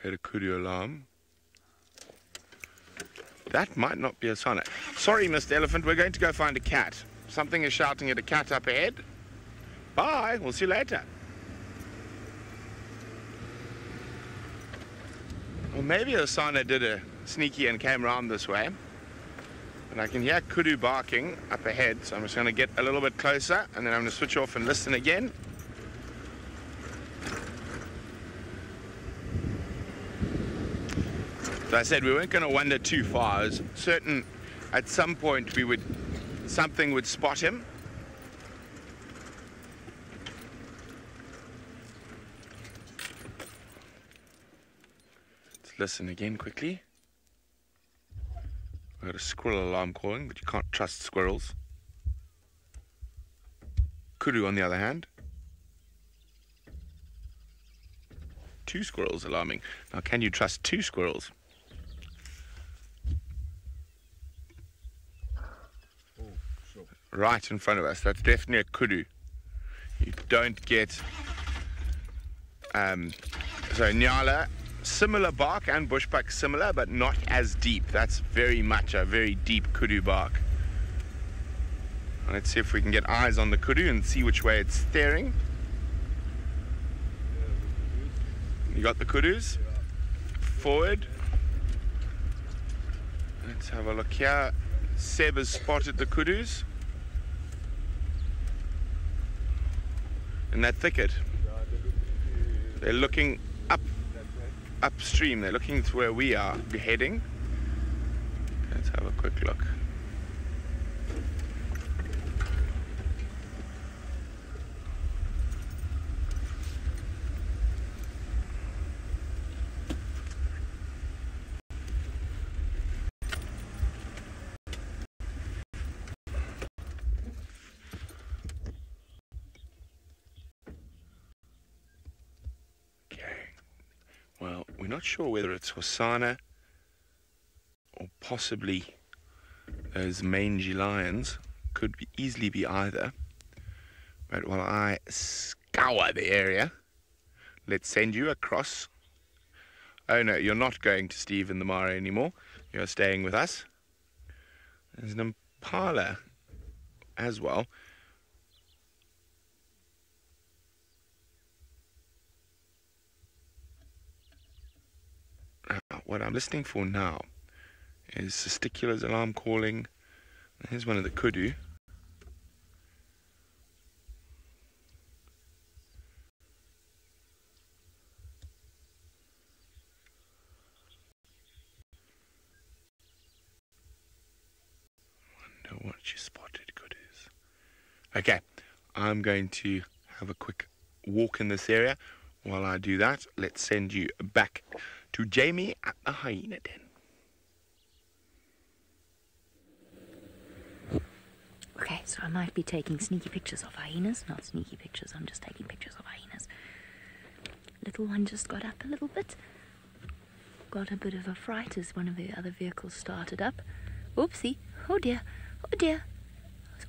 Heard a kudu alarm. That might not be a sign. Sorry, Mr. Elephant, we're going to go find a cat. Something is shouting at a cat up ahead. Bye, we'll see you later. Well, maybe Osana did a sneaky and came around this way. And I can hear kudu barking up ahead, so I'm just going to get a little bit closer, and then I'm going to switch off and listen again. So I said we weren't going to wander too far. I was certain at some point something would spot him. Let's listen again quickly. I got a squirrel alarm calling, but you can't trust squirrels. Kudu, on the other hand. 2 squirrels alarming. Now, can you trust 2 squirrels? Right in front of us. That's definitely a kudu. You don't get so Nyala, similar bark, and bushbuck similar, but not as deep. That's very much a very deep kudu bark. Let's see if we can get eyes on the kudu and see which way it's staring. You got the kudus? Forward. Let's have a look here. Seb has spotted the kudus. In that thicket. They're looking upstream. They're looking to where we are heading. Let's have a quick look. Well, we're not sure whether it's Hosanna or possibly those mangy lions. Could easily be either. But while I scour the area, let's send you across. Oh no, you're not going to Steve and the Mara anymore. You're staying with us. There's an impala as well. What I'm listening for now is Sesticula's alarm calling. Here's one of the kudu. Wonder what she spotted kudus. Okay, I'm going to have a quick walk in this area. While I do that, let's send you back to Jamie at the hyena den. Okay, so I might be taking sneaky pictures of hyenas. Not sneaky pictures, I'm just taking pictures of hyenas. Little one just got up a little bit. Got a bit of a fright as one of the other vehicles started up. Oopsie. Oh dear. Oh dear.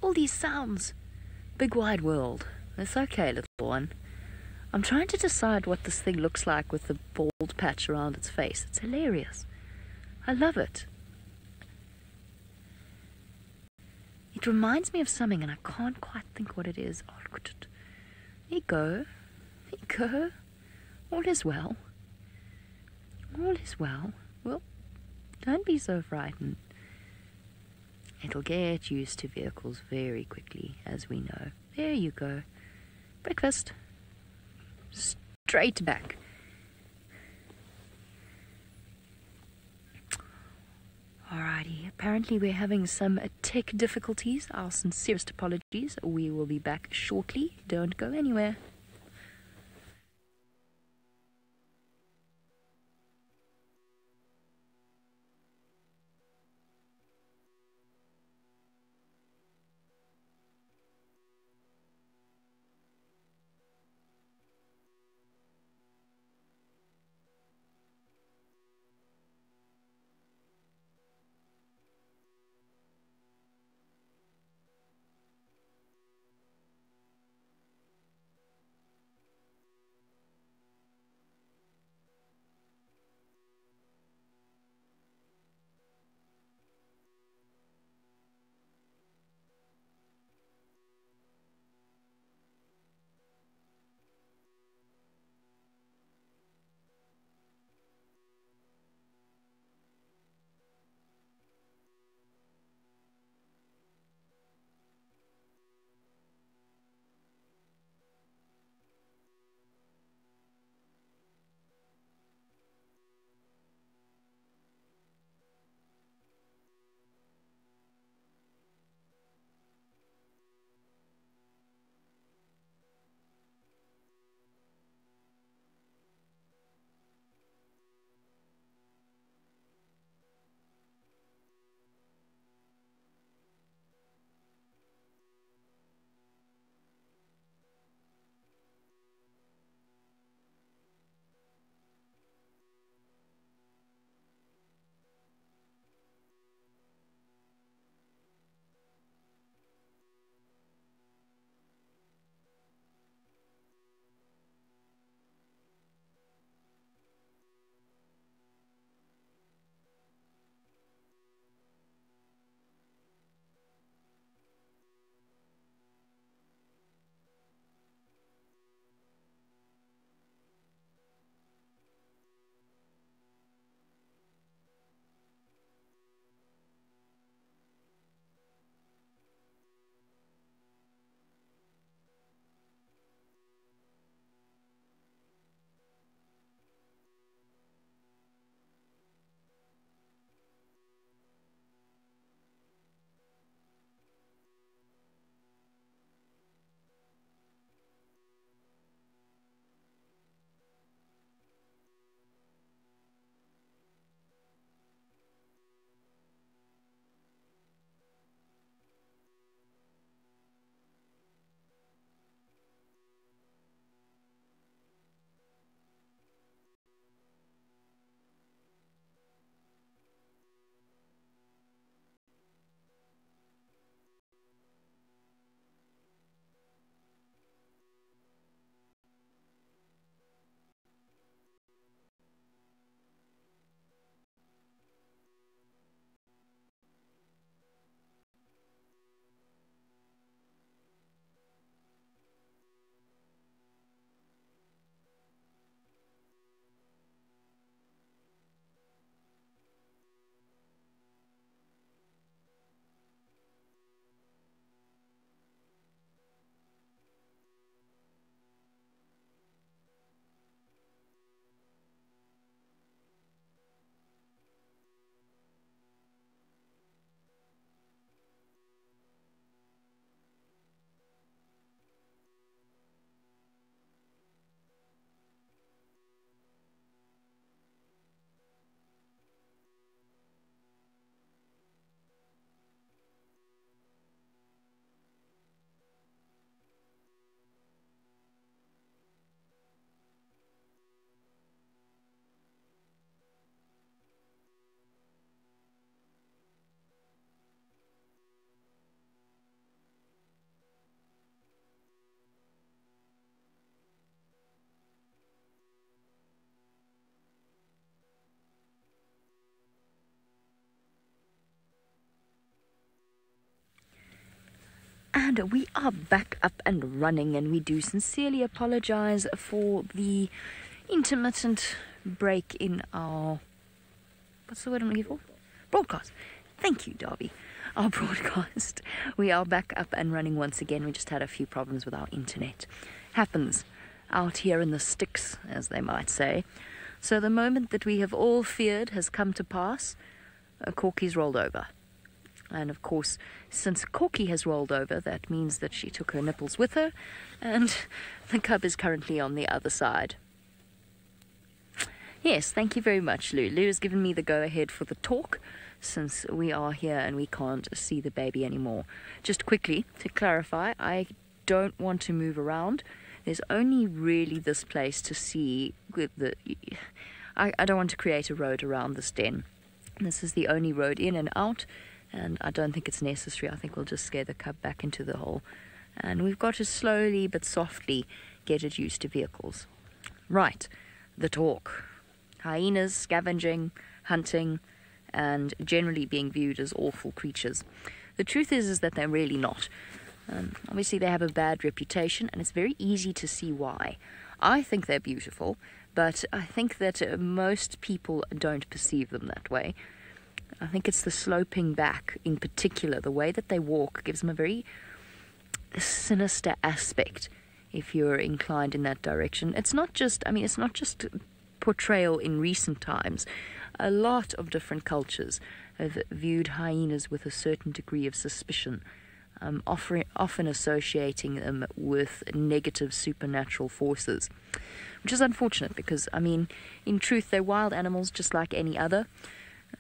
All these sounds. Big wide world. It's okay, little one. I'm trying to decide what this thing looks like with the bald patch around its face. It's hilarious. I love it. It reminds me of something and I can't quite think what it is. Oh, look at it. There you go. There you go. All is well. All is well. Well, don't be so frightened. It'll get used to vehicles very quickly, as we know. There you go. Breakfast. Straight back. Alrighty, apparently we're having some tech difficulties. Our sincerest apologies. We will be back shortly. Don't go anywhere. And we are back up and running, and we do sincerely apologize for the intermittent break in our... What's the word I'm looking for? Broadcast. Thank you, Darby. Our broadcast. We are back up and running once again. We just had a few problems with our internet. Happens out here in the sticks, as they might say. So the moment that we have all feared has come to pass. Corky's rolled over. And of course, since Corky has rolled over, that means that she took her nipples with her, and the cub is currently on the other side. Yes, thank you very much, Lou. Lou has given me the go-ahead for the talk, since we are here and we can't see the baby anymore. Just quickly, to clarify, I don't want to move around. There's only really this place to see. I don't want to create a road around this den. This is the only road in and out, and I don't think it's necessary. I think we'll just scare the cub back into the hole. And we've got to slowly but softly get it used to vehicles. Right, the talk. Hyenas scavenging, hunting, and generally being viewed as awful creatures. The truth is that they're really not. Obviously they have a bad reputation, and it's very easy to see why. I think they're beautiful, but I think that most people don't perceive them that way. I think it's the sloping back in particular. The way that they walk gives them a very sinister aspect if you're inclined in that direction. It's not just portrayal in recent times. A lot of different cultures have viewed hyenas with a certain degree of suspicion, often associating them with negative supernatural forces, which is unfortunate because, in truth, they're wild animals just like any other.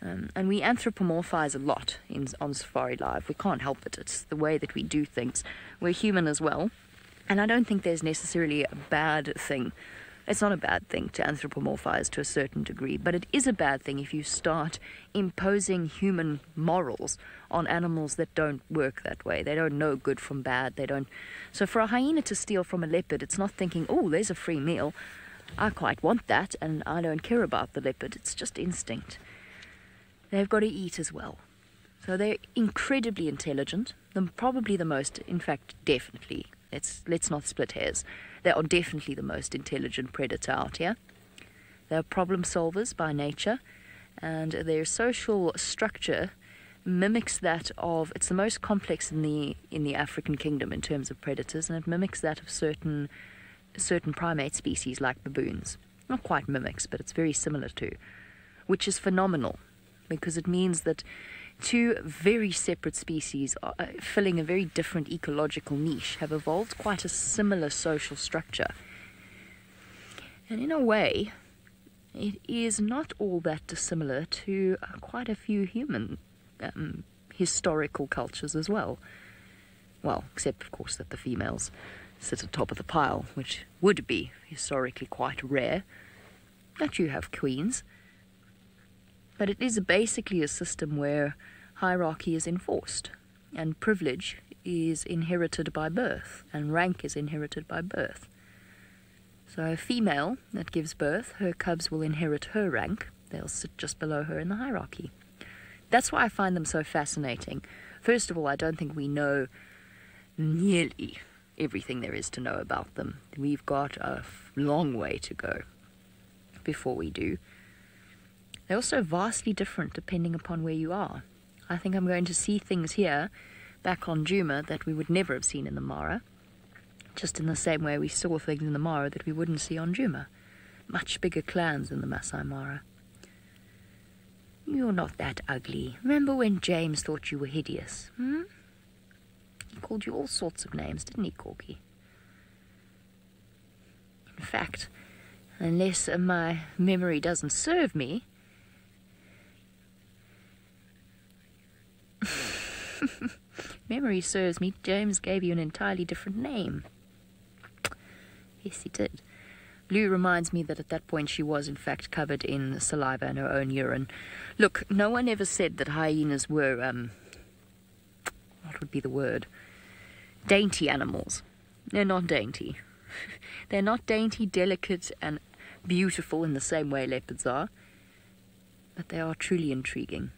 And we anthropomorphize a lot on SafariLive. We can't help it. It's the way that we do things. We're human as well. And I don't think there's necessarily a bad thing. It's not a bad thing to anthropomorphize to a certain degree, but it is a bad thing if you start imposing human morals on animals that don't work that way. They don't know good from bad. So for a hyena to steal from a leopard, it's not thinking, oh, there's a free meal. I quite want that, and I don't care about the leopard. It's just instinct. They've got to eat as well. So they're incredibly intelligent. They're probably the most, in fact, definitely, let's not split hairs. They are definitely the most intelligent predator out here. They're problem solvers by nature, and their social structure mimics that of, it's the most complex in the African kingdom in terms of predators, and it mimics that of certain primate species like baboons. Not quite mimics, but it's very similar to, which is phenomenal, because it means that two very separate species filling a very different ecological niche have evolved quite a similar social structure. And in a way, it is not all that dissimilar to quite a few human historical cultures as well. Well, except of course that the females sit at the top of the pile, which would be historically quite rare. But you have queens. But it is basically a system where hierarchy is enforced, and privilege is inherited by birth, and rank is inherited by birth. So a female that gives birth, her cubs will inherit her rank. They'll sit just below her in the hierarchy. That's why I find them so fascinating. First of all, I don't think we know nearly everything there is to know about them. We've got a long way to go before we do. They're also vastly different depending upon where you are. I think I'm going to see things here back on Djuma that we would never have seen in the Mara, just in the same way we saw things in the Mara that we wouldn't see on Djuma. Much bigger clans in the Masai Mara. You're not that ugly. Remember when James thought you were hideous? He called you all sorts of names, didn't he, Corky? In fact, unless my memory doesn't serve me, memory serves me, James gave you an entirely different name. Yes, he did. Blue reminds me that at that point she was in fact covered in saliva and her own urine. Look, no one ever said that hyenas were, what would be the word? Dainty animals. They're not dainty. They're not dainty, delicate, and beautiful in the same way leopards are, but they are truly intriguing.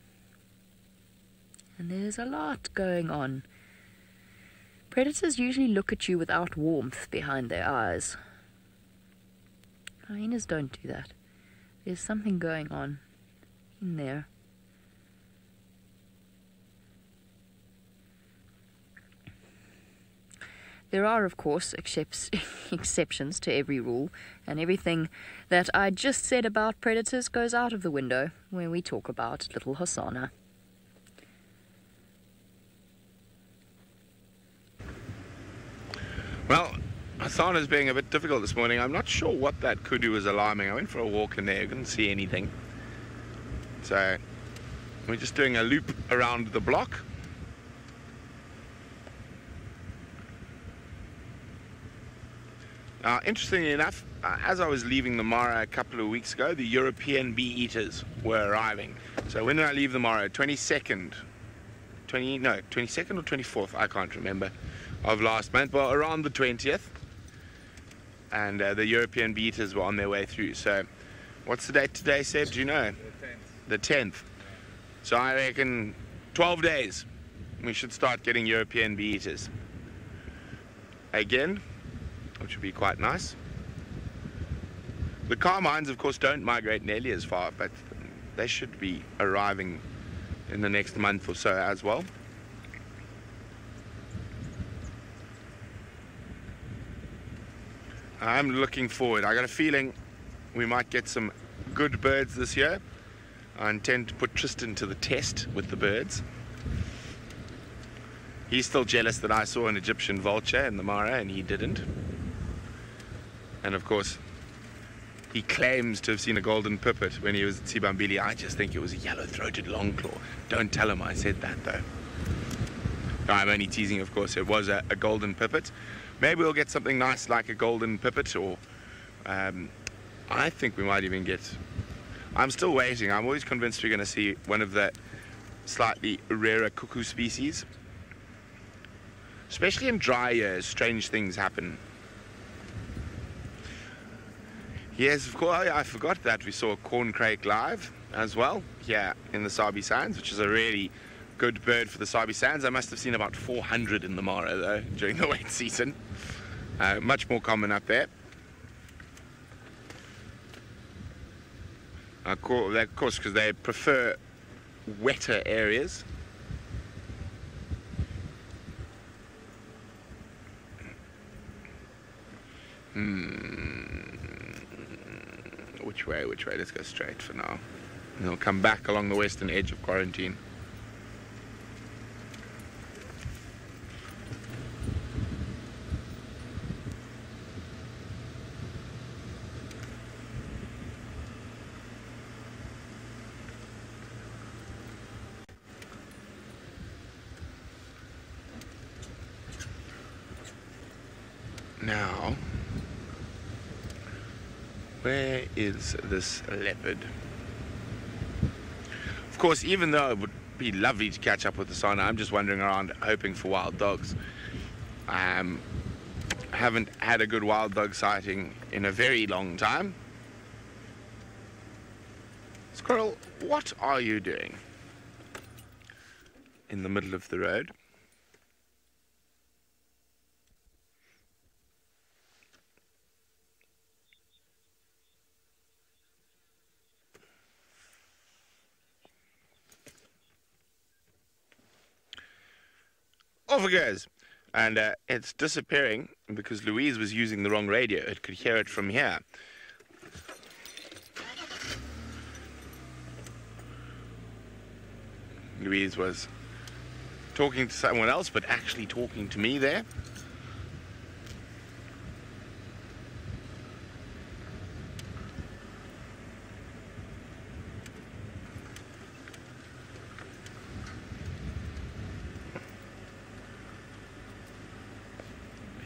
And there's a lot going on. Predators usually look at you without warmth behind their eyes. Hyenas don't do that. There's something going on in there. There are, of course, exceptions to every rule, and everything that I just said about predators goes out of the window when we talk about little Hosanna. Well, Hosanna's being a bit difficult this morning. I'm not sure what that kudu was alarming. I went for a walk in there, couldn't see anything. So, we're just doing a loop around the block. Interestingly enough, as I was leaving the Mara a couple of weeks ago, the European bee-eaters were arriving. So when did I leave the Mara? 22nd or 24th, I can't remember, of last month. Well, around the 20th. And the European bee-eaters were on their way through. So what's the date today, Seb? Do you know? The 10th. So I reckon 12 days we should start getting European bee-eaters again, which would be quite nice. The carmines, of course, don't migrate nearly as far, but they should be arriving in the next month or so as well. I'm looking forward. I got a feeling we might get some good birds this year. I intend to put Tristan to the test with the birds. He's still jealous that I saw an Egyptian vulture in the Mara and he didn't. And of course, he claims to have seen a golden pipit when he was at Sibambili. I just think it was a yellow-throated longclaw. Don't tell him I said that, though. No, I'm only teasing, of course. It was a golden pipit. Maybe we'll get something nice like a golden pipit, or I think we might even get... I'm still waiting. I'm always convinced we're going to see one of the slightly rarer cuckoo species. Especially in dry years, strange things happen. Yes, of course, I forgot that we saw corncrake live as well here in the Sabi Sands, which is a really good bird for the Sabi Sands. I must have seen about 400 in the Mara, though, during the wet season. Much more common up there. Of course, because they prefer wetter areas. Which way? Which way? Let's go straight for now. And they'll come back along the western edge of quarantine. Now, where is this leopard? Of course, even though it would be lovely to catch up with the Hosanna, I'm just wandering around hoping for wild dogs. I haven't had a good wild dog sighting in a very long time. Squirrel, what are you doing in the middle of the road? Off it goes. And it's disappearing because Louise was using the wrong radio. It could hear it from here. Louise was talking to someone else, but actually talking to me there.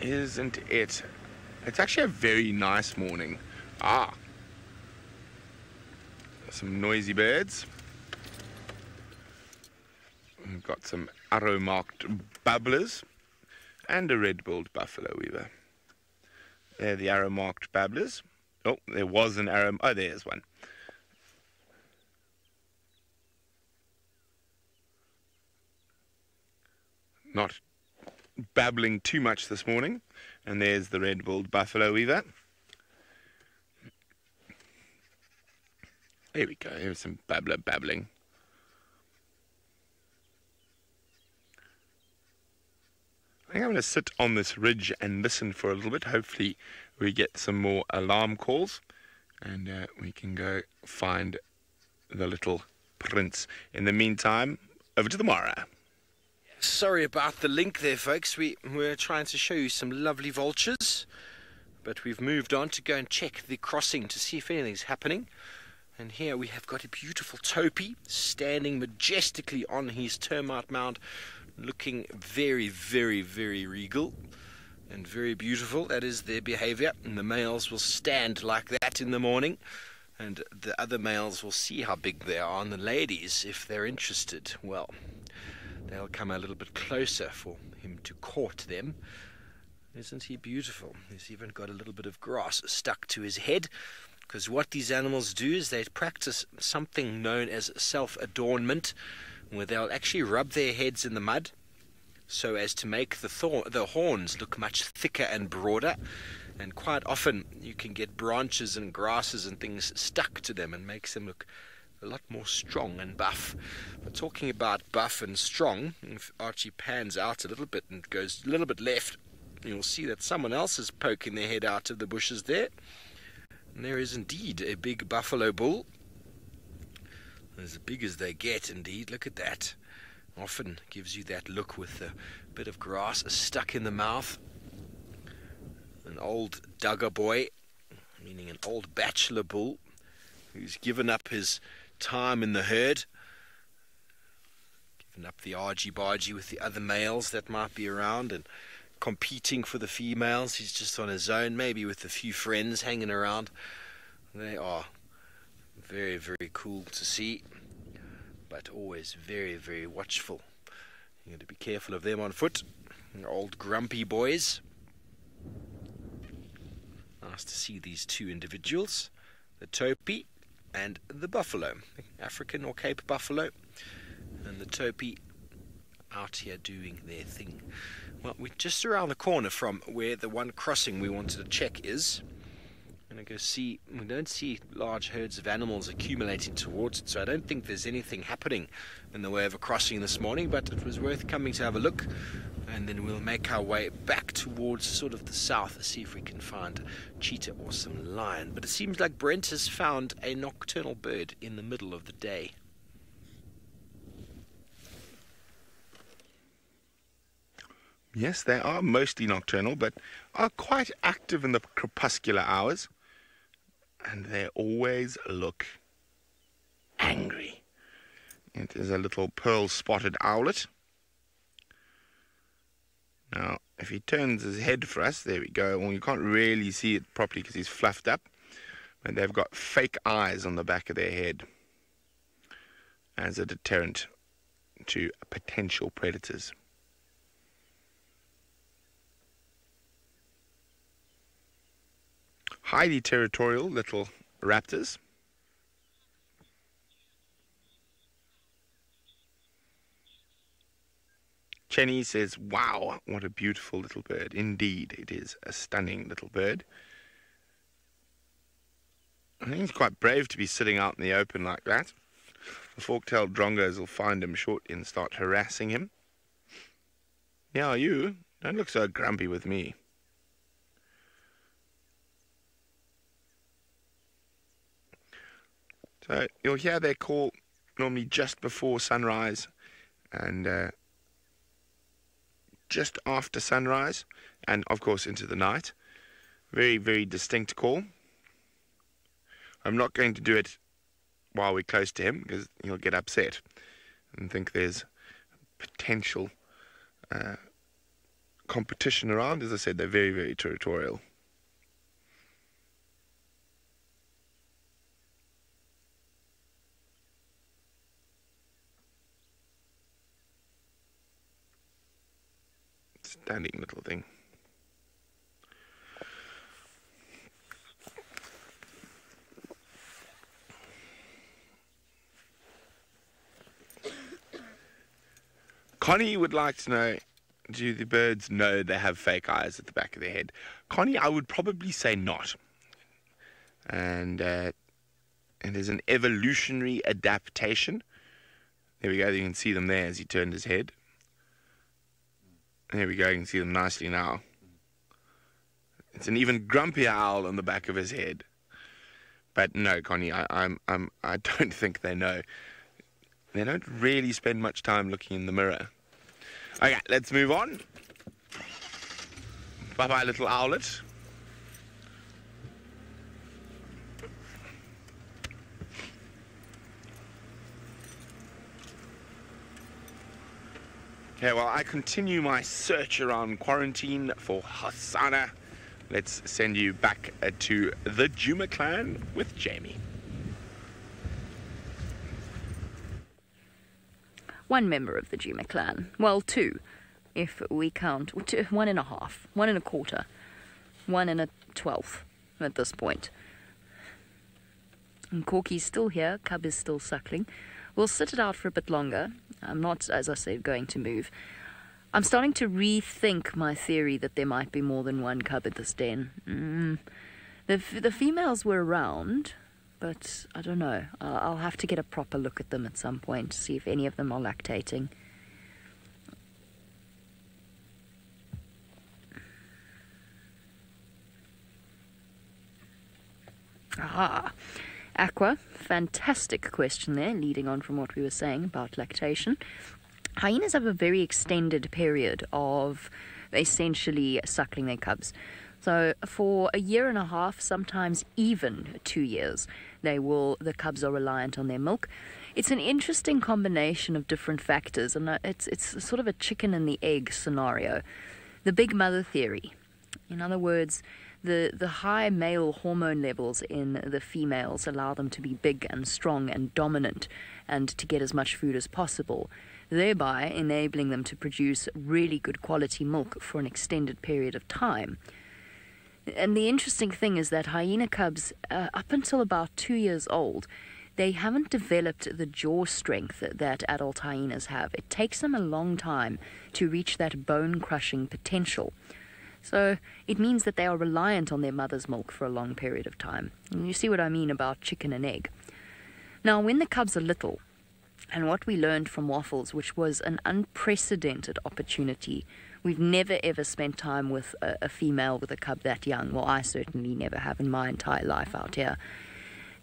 Isn't it? It's actually a very nice morning. Some noisy birds. We've got some arrow-marked babblers and a red-billed buffalo weaver. They're the arrow-marked babblers. Oh, there was an arrow... Oh, there's one. Not babbling too much this morning. And there's the red-billed buffalo weaver. There we go, here's some babbling. I think I'm going to sit on this ridge and listen for a little bit. Hopefully we get some more alarm calls and we can go find the little prince. In the meantime, over to the Mara. Sorry about the link there, folks. We're trying to show you some lovely vultures, but we've moved on to go and check the crossing to see if anything's happening. And here we have got a beautiful topi standing majestically on his termite mound, looking very, very, very regal and very beautiful. That is their behavior, and the males will stand like that in the morning, and the other males will see how big they are, and the ladies, if they're interested, well, they'll come a little bit closer for him to court them. Isn't he beautiful? He's even got a little bit of grass stuck to his head, because what these animals do is they practice something known as self-adornment, where they'll actually rub their heads in the mud so as to make the horns look much thicker and broader. And quite often you can get branches and grasses and things stuck to them and makes them look a lot more strong and buff. But talking about buff and strong, if Archie pans out a little bit and goes a little bit left, you'll see that someone else is poking their head out of the bushes there. And there is indeed a big buffalo bull. As big as they get, indeed. Look at that. Often gives you that look with a bit of grass stuck in the mouth. An old Duggar boy, meaning an old bachelor bull, who's given up his time in the herd, given up the argy-bargy with the other males that might be around and competing for the females. He's just on his own, maybe with a few friends hanging around. They are very, very cool to see, but always very, very watchful. You got to be careful of them on foot. Old grumpy boys. Nice to see these two individuals, the topi and the buffalo, African or Cape buffalo, and the topi out here doing their thing. Well, we're just around the corner from where the one crossing we wanted to check is. I'm going to go see. We don't see large herds of animals accumulating towards it, so I don't think there's anything happening in the way of a crossing this morning, but it was worth coming to have a look, and then we'll make our way back towards sort of the south to see if we can find a cheetah or some lion. But it seems like Brent has found a nocturnal bird in the middle of the day. Yes, they are mostly nocturnal, but are quite active in the crepuscular hours. And they always look angry. It is a little pearl-spotted owlet. Now, if he turns his head for us, there we go. Well, you can't really see it properly because he's fluffed up. And they've got fake eyes on the back of their head as a deterrent to potential predators. Highly territorial little raptors. Chenny says, wow, what a beautiful little bird. Indeed, it is a stunning little bird. I think he's quite brave to be sitting out in the open like that. The fork-tailed drongos will find him shortly and start harassing him. Now you, don't look so grumpy with me. So you'll hear their call normally just before sunrise and just after sunrise, and of course into the night. Very, very distinct call. I'm not going to do it while we're close to him because he'll get upset and think there's potential competition around. As I said, they're very, very territorial. Stunning little thing. Connie would like to know, Do the birds know they have fake eyes at the back of their head? Connie, I would probably say not. And there's an evolutionary adaptation. There we go, you can see them there as he turned his head. There we go, you can see them nicely now. It's an even grumpier owl on the back of his head. But no, Connie, I don't think they know. They don't really spend much time looking in the mirror. Okay, let's move on. Bye-bye, little owlet. Okay, well, I continue my search around quarantine for Hassana. Let's send you back to the Juma clan with Jamie. One member of the Juma clan. Well, two, if we count. Two, 1.5, 1.25, 1.12 at this point. And Corky's still here, Cub is still suckling. We'll sit it out for a bit longer. I'm not, as I said, going to move. I'm starting to rethink my theory that there might be more than one cub at this den. The females were around, but I don't know. I'll have to get a proper look at them at some point to see if any of them are lactating. Aha! Aqua, fantastic question there, leading on from what we were saying about lactation. Hyenas have a very extended period of essentially suckling their cubs. So for 1.5 years, sometimes even 2 years, the cubs are reliant on their milk. It's an interesting combination of different factors, and it's sort of a chicken and the egg scenario. The big mother theory. In other words, the high male hormone levels in the females allow them to be big and strong and dominant and to get as much food as possible, thereby enabling them to produce really good quality milk for an extended period of time. And the interesting thing is that hyena cubs, up until about 2 years old, they haven't developed the jaw strength that adult hyenas have. It takes them a long time to reach that bone-crushing potential. So it means that they are reliant on their mother's milk for a long period of time. And you see what I mean about chicken and egg. Now, when the cubs are little, and what we learned from Waffles, which was an unprecedented opportunity, we've never ever spent time with a female with a cub that young. Well, I certainly never have in my entire life out here.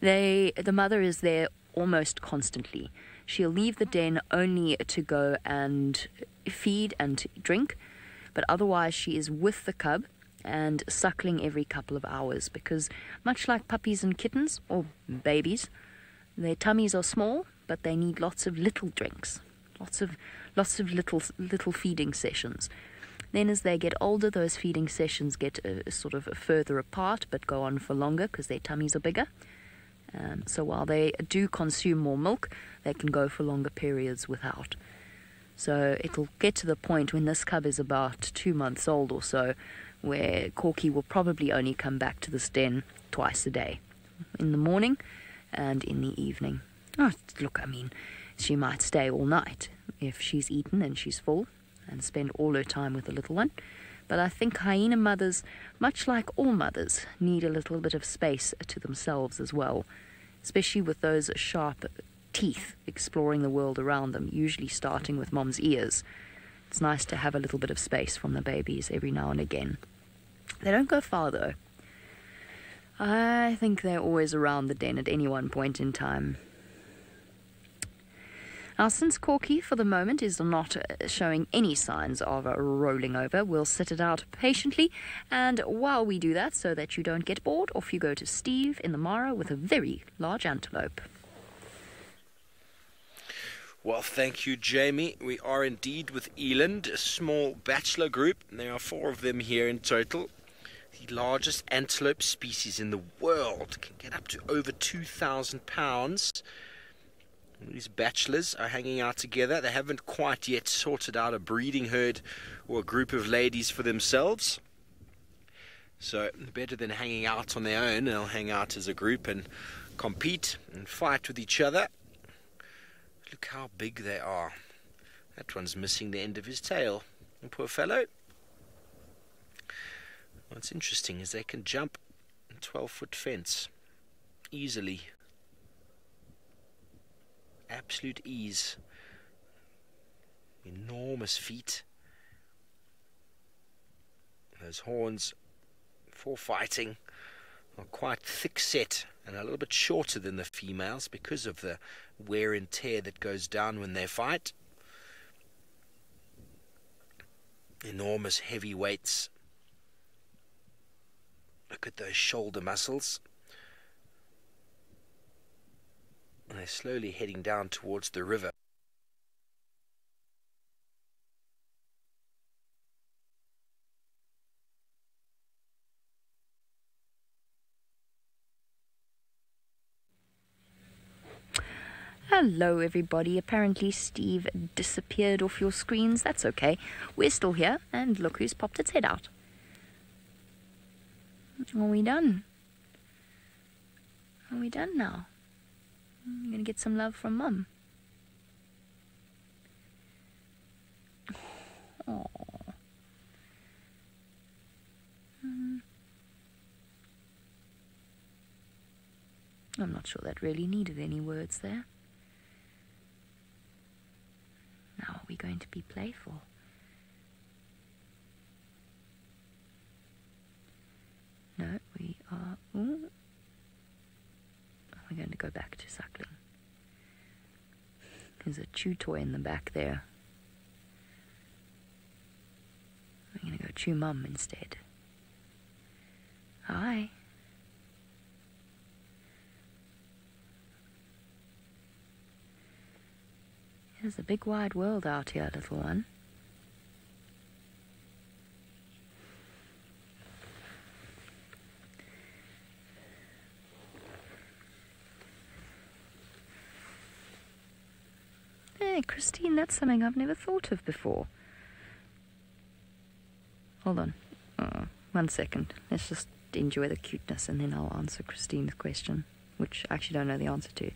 The mother is there almost constantly. She'll leave the den only to go and feed and drink, but otherwise she is with the cub and suckling every couple of hours, because much like puppies and kittens, or babies, their tummies are small, but they need lots of little drinks, lots of little feeding sessions. Then as they get older, those feeding sessions get sort of further apart, but go on for longer because their tummies are bigger. So while they do consume more milk, they can go for longer periods without. So it'll get to the point when this cub is about 2 months old or so, where Corky will probably only come back to this den twice a day, in the morning and in the evening. Oh, look, I mean, she might stay all night if she's eaten and she's full, and spend all her time with the little one. But I think hyena mothers, much like all mothers, need a little bit of space to themselves as well, especially with those sharp teeth exploring the world around them, usually starting with mom's ears. It's nice to have a little bit of space from the babies every now and again. They don't go far, though. I think they're always around the den at any one point in time. Now, since Corky, for the moment, is not showing any signs of rolling over, we'll sit it out patiently. And while we do that, so that you don't get bored, off you go to Steve in the Mara with a very large antelope. Well, thank you, Jamie. We are indeed with Eland, a small bachelor group. There are 4 of them here in total. The largest antelope species in the world can get up to over 2,000 pounds. These bachelors are hanging out together. They haven't quite yet sorted out a breeding herd or a group of ladies for themselves. So better than hanging out on their own, they'll hang out as a group and compete and fight with each other. Look how big they are. That one's missing the end of his tail. The poor fellow. What's interesting is they can jump a 12-foot fence easily. Absolute ease. Enormous feet. Those horns for fighting are quite thick set and a little bit shorter than the females because of the wear and tear that goes down when they fight. Enormous heavy weights. Look at those shoulder muscles. And they're slowly heading down towards the river. Hello everybody, apparently Steve disappeared off your screens. That's okay, we're still here, and look who's popped its head out. Are we done? Are we done now? You're gonna get some love from Mum. Oh. I'm not sure that really needed any words there. Now are we going to be playful? No, we are... Ooh. We're going to go back to suckling. There's a chew toy in the back there. We're going to go chew Mum instead. Hi. There's a big wide world out here, little one. Hey, Christine, that's something I've never thought of before. Hold on. 1 second. Let's just enjoy the cuteness and then I'll answer Christine's question, which I actually don't know the answer to.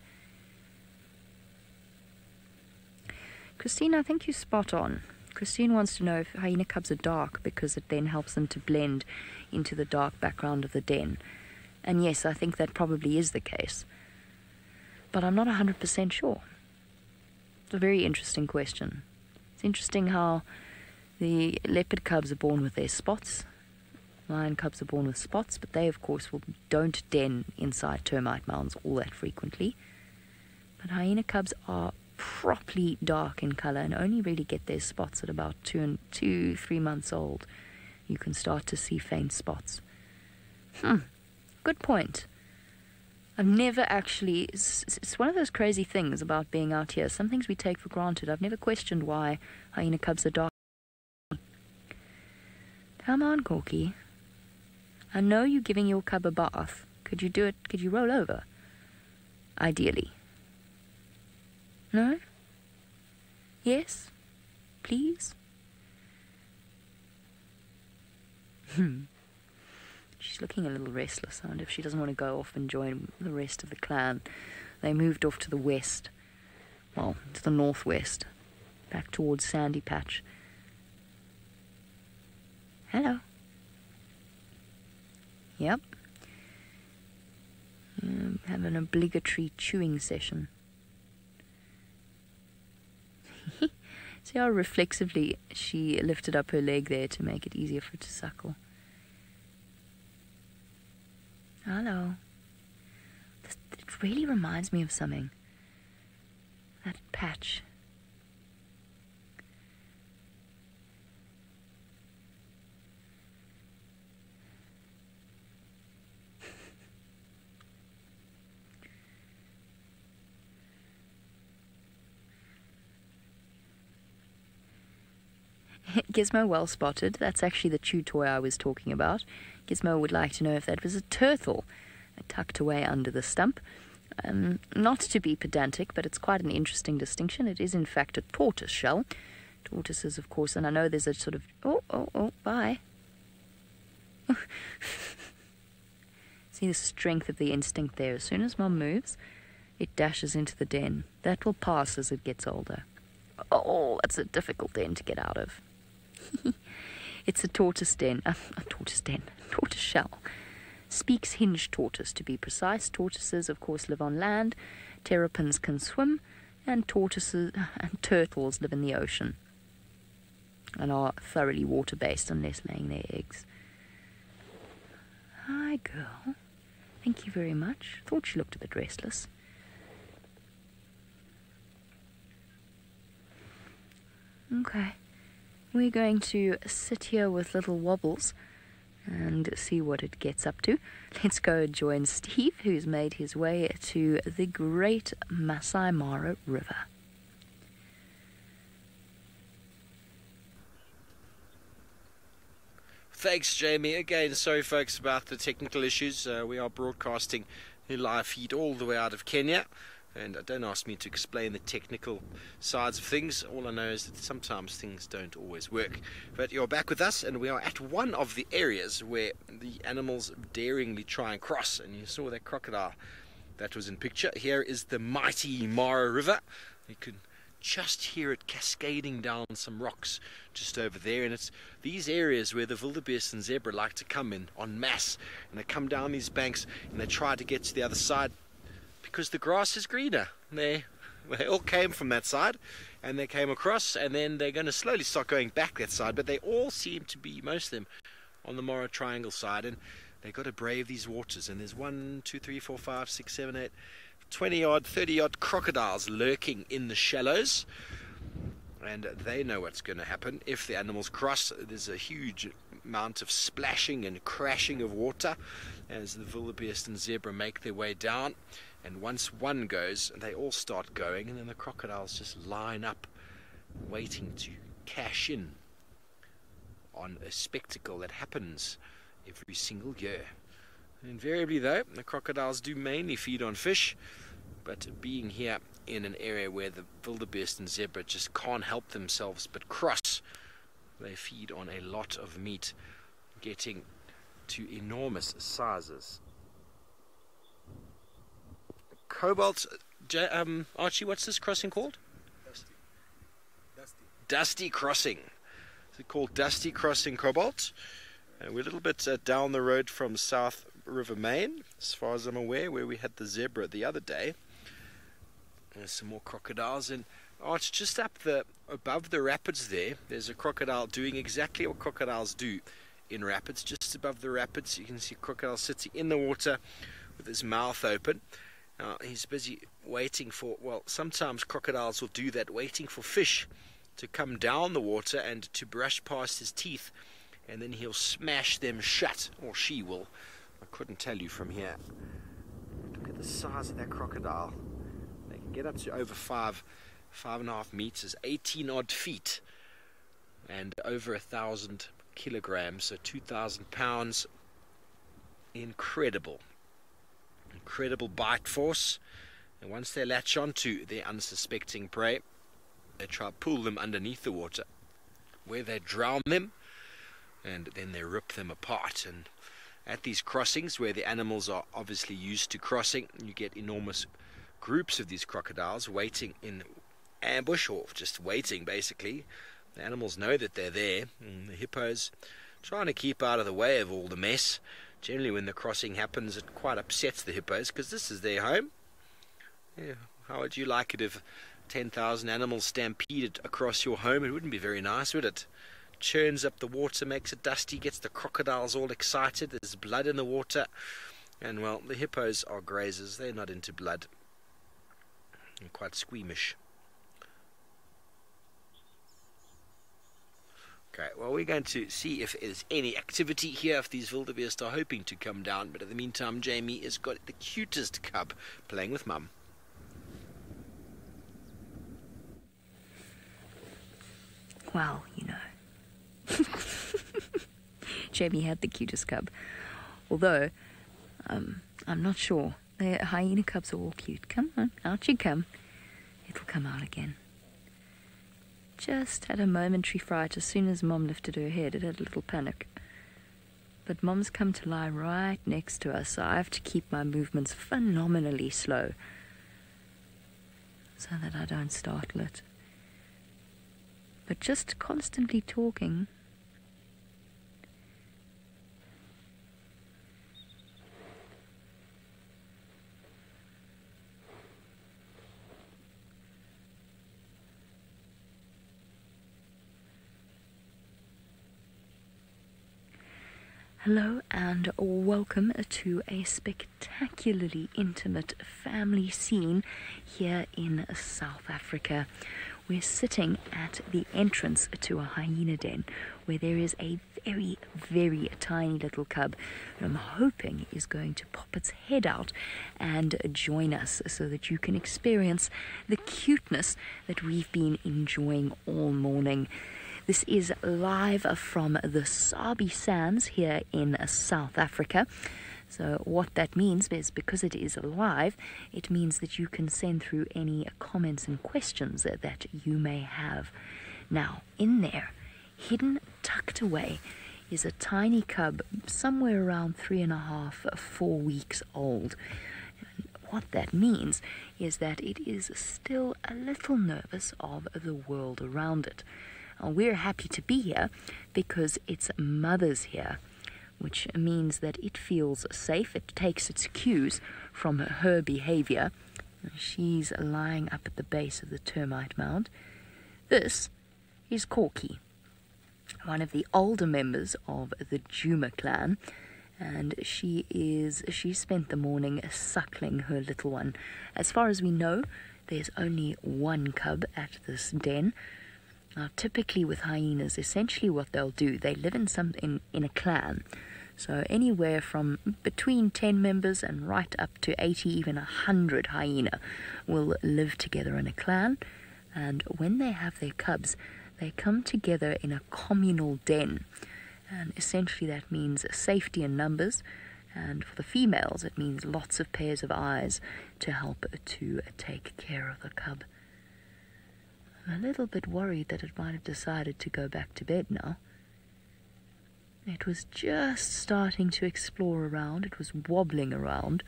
Christine, I think you're spot on. Christine wants to know if hyena cubs are dark because it then helps them to blend into the dark background of the den. And yes, I think that probably is the case. But I'm not 100% sure. It's a very interesting question. It's interesting how the leopard cubs are born with their spots. Lion cubs are born with spots, but they, of course, don't den inside termite mounds all that frequently. But hyena cubs are properly dark in colour and only really get their spots at about 3 months old. You can start to see faint spots. Good point. I've never actually... It's one of those crazy things about being out here. Some things we take for granted. I've never questioned why hyena cubs are dark. Come on, Corky. I know you're giving your cub a bath. Could you do it? Could you roll over? Ideally. No? Yes? Please? She's looking a little restless. I wonder if she doesn't want to go off and join the rest of the clan. They moved off to the west. Well, to the northwest. Back towards Sandy Patch. Hello. Yep. Have an obligatory chewing session. See how reflexively she lifted up her leg there to make it easier for it to suckle. Hello. It really reminds me of something. That patch. Gizmo, well spotted. That's actually the chew toy I was talking about. Gizmo would like to know if that was a turtle tucked away under the stump. Not to be pedantic, but it's quite an interesting distinction. It is, in fact, a tortoise shell. Tortoises, of course, and I know there's a sort of... Oh, bye. See the strength of the instinct there. As soon as Mum moves, it dashes into the den. That will pass as it gets older. Oh, that's a difficult den to get out of. It's a tortoise-den, tortoise-shell. Speaks hinge tortoise, to be precise. Tortoises, of course, live on land. Terrapins can swim, and tortoises and turtles live in the ocean and are thoroughly water-based unless laying their eggs. Hi, girl. Thank you very much. Thought she looked a bit restless. Okay. We're going to sit here with little Wobbles and see what it gets up to. Let's go join Steve, who's made his way to the great Masai Mara River. Thanks, Jamie. Again, sorry, folks, about the technical issues. We are broadcasting a live feed all the way out of Kenya. And don't ask me to explain the technical sides of things. All I know is that sometimes things don't always work. But you're back with us, and we are at one of the areas where the animals daringly try and cross. And you saw that crocodile that was in picture. Here is the mighty Mara River. You can just hear it cascading down some rocks just over there. And it's these areas where the wildebeest and zebra like to come in en masse. And they come down these banks and they try to get to the other side, because the grass is greener. They all came from that side and they came across, and then they're going to slowly start going back that side, but they all seem to be, most of them, on the Mara Triangle side, and they've got to brave these waters. And there's 1, 2, 3, 4, 5, 6, 7, 8, 20 odd, 30 odd crocodiles lurking in the shallows, and they know what's going to happen if the animals cross. There's a huge amount of splashing and crashing of water as the wildebeest and zebra make their way down. And once one goes, they all start going, and then the crocodiles just line up, waiting to cash in on a spectacle that happens every single year. Invariably, though, the crocodiles do mainly feed on fish, but being here in an area where the wildebeest and zebra just can't help themselves but cross, they feed on a lot of meat, getting to enormous sizes. Cobalt, Archie, what's this crossing called? Dusty Crossing. It's called Dusty Crossing, Cobalt. We're a little bit down the road from South River, Main, as far as I'm aware, where we had the zebra the other day. There's some more crocodiles, and Arch, just up above the rapids there's a crocodile doing exactly what crocodiles do in rapids. Just above the rapids, you can see a crocodile sitting in the water with his mouth open. He's busy waiting for, well, sometimes crocodiles will do that, waiting for fish to come down the water and to brush past his teeth, and then he'll smash them shut, or she will. I couldn't tell you from here. Look at the size of that crocodile. They can get up to over 5.5 meters, 18 odd feet, and over 1,000 kilograms, so 2,000 pounds. Incredible bite force. And once they latch onto their unsuspecting prey, they try to pull them underneath the water, where they drown them, and then they rip them apart. And at these crossings, where the animals are obviously used to crossing, you get enormous groups of these crocodiles waiting in ambush, or just waiting basically. The animals know that they're there, and the hippos trying to keep out of the way of all the mess. Generally, when the crossing happens, it quite upsets the hippos, because this is their home. Yeah, how would you like it if 10,000 animals stampeded across your home? It wouldn't be very nice, would it? Churns up the water, makes it dusty, gets the crocodiles all excited. There's blood in the water. And, well, the hippos are grazers. They're not into blood. They're quite squeamish. Okay, well, we're going to see if there's any activity here, if these wildebeest are hoping to come down. But in the meantime, Jamie has got the cutest cub playing with Mum. Well, you know. Jamie had the cutest cub. Although, I'm not sure. The hyena cubs are all cute. Come on, out you come. It'll come out again. Just had a momentary fright as soon as Mom lifted her head. It had a little panic. But Mom's come to lie right next to us, so I have to keep my movements phenomenally slow so that I don't startle it. But just constantly talking Hello and welcome to a spectacularly intimate family scene here in South Africa. We're sitting at the entrance to a hyena den where there is a very, very tiny little cub that I'm hoping is going to pop its head out and join us so that you can experience the cuteness that we've been enjoying all morning. This is live from the Sabi Sands here in South Africa. So what that means is, because it is live, it means that you can send through any comments and questions that you may have. Now, in there, hidden, tucked away, is a tiny cub somewhere around 3.5, 4 weeks old. And what that means is that it is still a little nervous of the world around it. We're happy to be here because its mother's here, which means that it feels safe. It takes its cues from her behavior. She's lying up at the base of the termite mound. This is Corky, one of the older members of the Juma clan, and she spent the morning suckling her little one. As far as we know, there's only one cub at this den. Now, typically with hyenas, essentially what they'll do, they live in a clan. So anywhere from between 10 members and right up to 80, even 100 hyena will live together in a clan. And when they have their cubs, they come together in a communal den. And essentially that means safety in numbers. And for the females, it means lots of pairs of eyes to help to take care of the cub. I'm a little bit worried that it might have decided to go back to bed now. It was just starting to explore around. It was wobbling around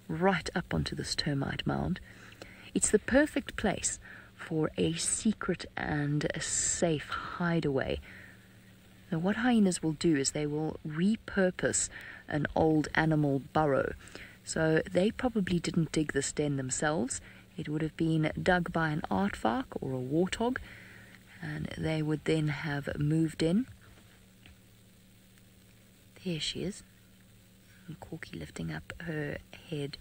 right up onto this termite mound. It's the perfect place for a secret and a safe hideaway. Now, what hyenas will do is they will repurpose an old animal burrow. So they probably didn't dig this den themselves. It would have been dug by an aardvark or a warthog, and they would then have moved in. There she is, and Corky lifting up her head.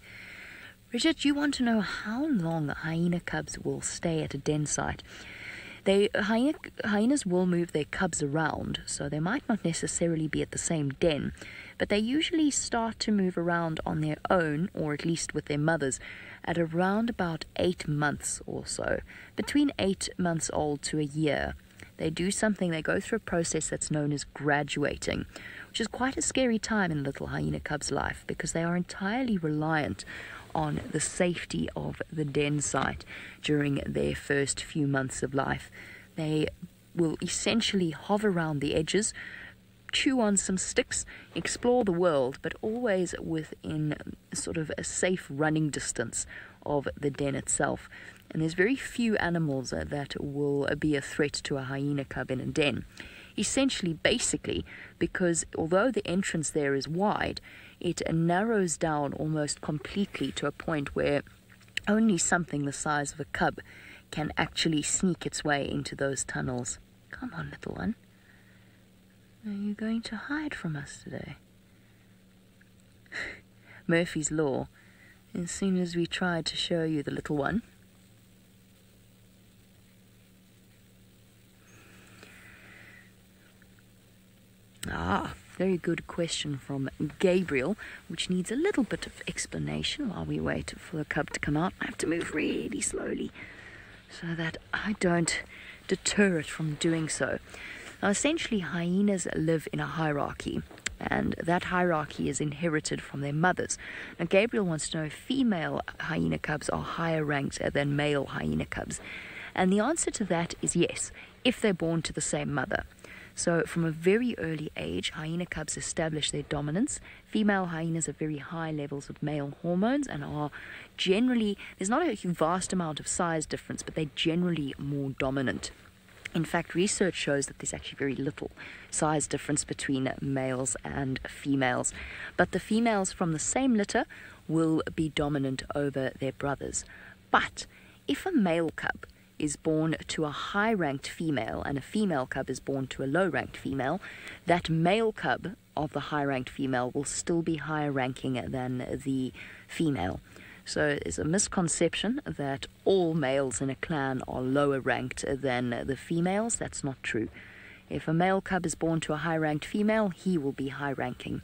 Richard, do you want to know how long hyena cubs will stay at a den site? Hyenas will move their cubs around, so they might not necessarily be at the same den, but they usually start to move around on their own, or at least with their mothers, at around about 8 months or so, between 8 months old to a year. They do something, they go through a process that's known as graduating, which is quite a scary time in a little hyena cub's life because they are entirely reliant on the safety of the den site during their first few months of life. They will essentially hover around the edges, chew on some sticks, explore the world, but always within sort of a safe running distance of the den itself. And there's very few animals that will be a threat to a hyena cub in a den. Essentially, basically, because although the entrance there is wide, it narrows down almost completely to a point where only something the size of a cub can actually sneak its way into those tunnels. Come on, little one. Are you going to hide from us today? Murphy's Law. As soon as we tried to show you the little one, very good question from Gabriel, which needs a little bit of explanation while we wait for the cub to come out. I have to move really slowly so that I don't deter it from doing so. Now, essentially, hyenas live in a hierarchy, and that hierarchy is inherited from their mothers. Now, Gabriel wants to know if female hyena cubs are higher ranked than male hyena cubs. And the answer to that is yes, if they're born to the same mother. So from a very early age, hyena cubs establish their dominance. Female hyenas have very high levels of male hormones and are generally, there's not a vast amount of size difference, but they're generally more dominant. In fact, research shows that there's actually very little size difference between males and females. But the females from the same litter will be dominant over their brothers. But if a male cub is born to a high-ranked female and a female cub is born to a low-ranked female, that male cub of the high-ranked female will still be higher ranking than the female. So there's a misconception that all males in a clan are lower ranked than the females. That's not true. If a male cub is born to a high-ranked female, he will be high-ranking.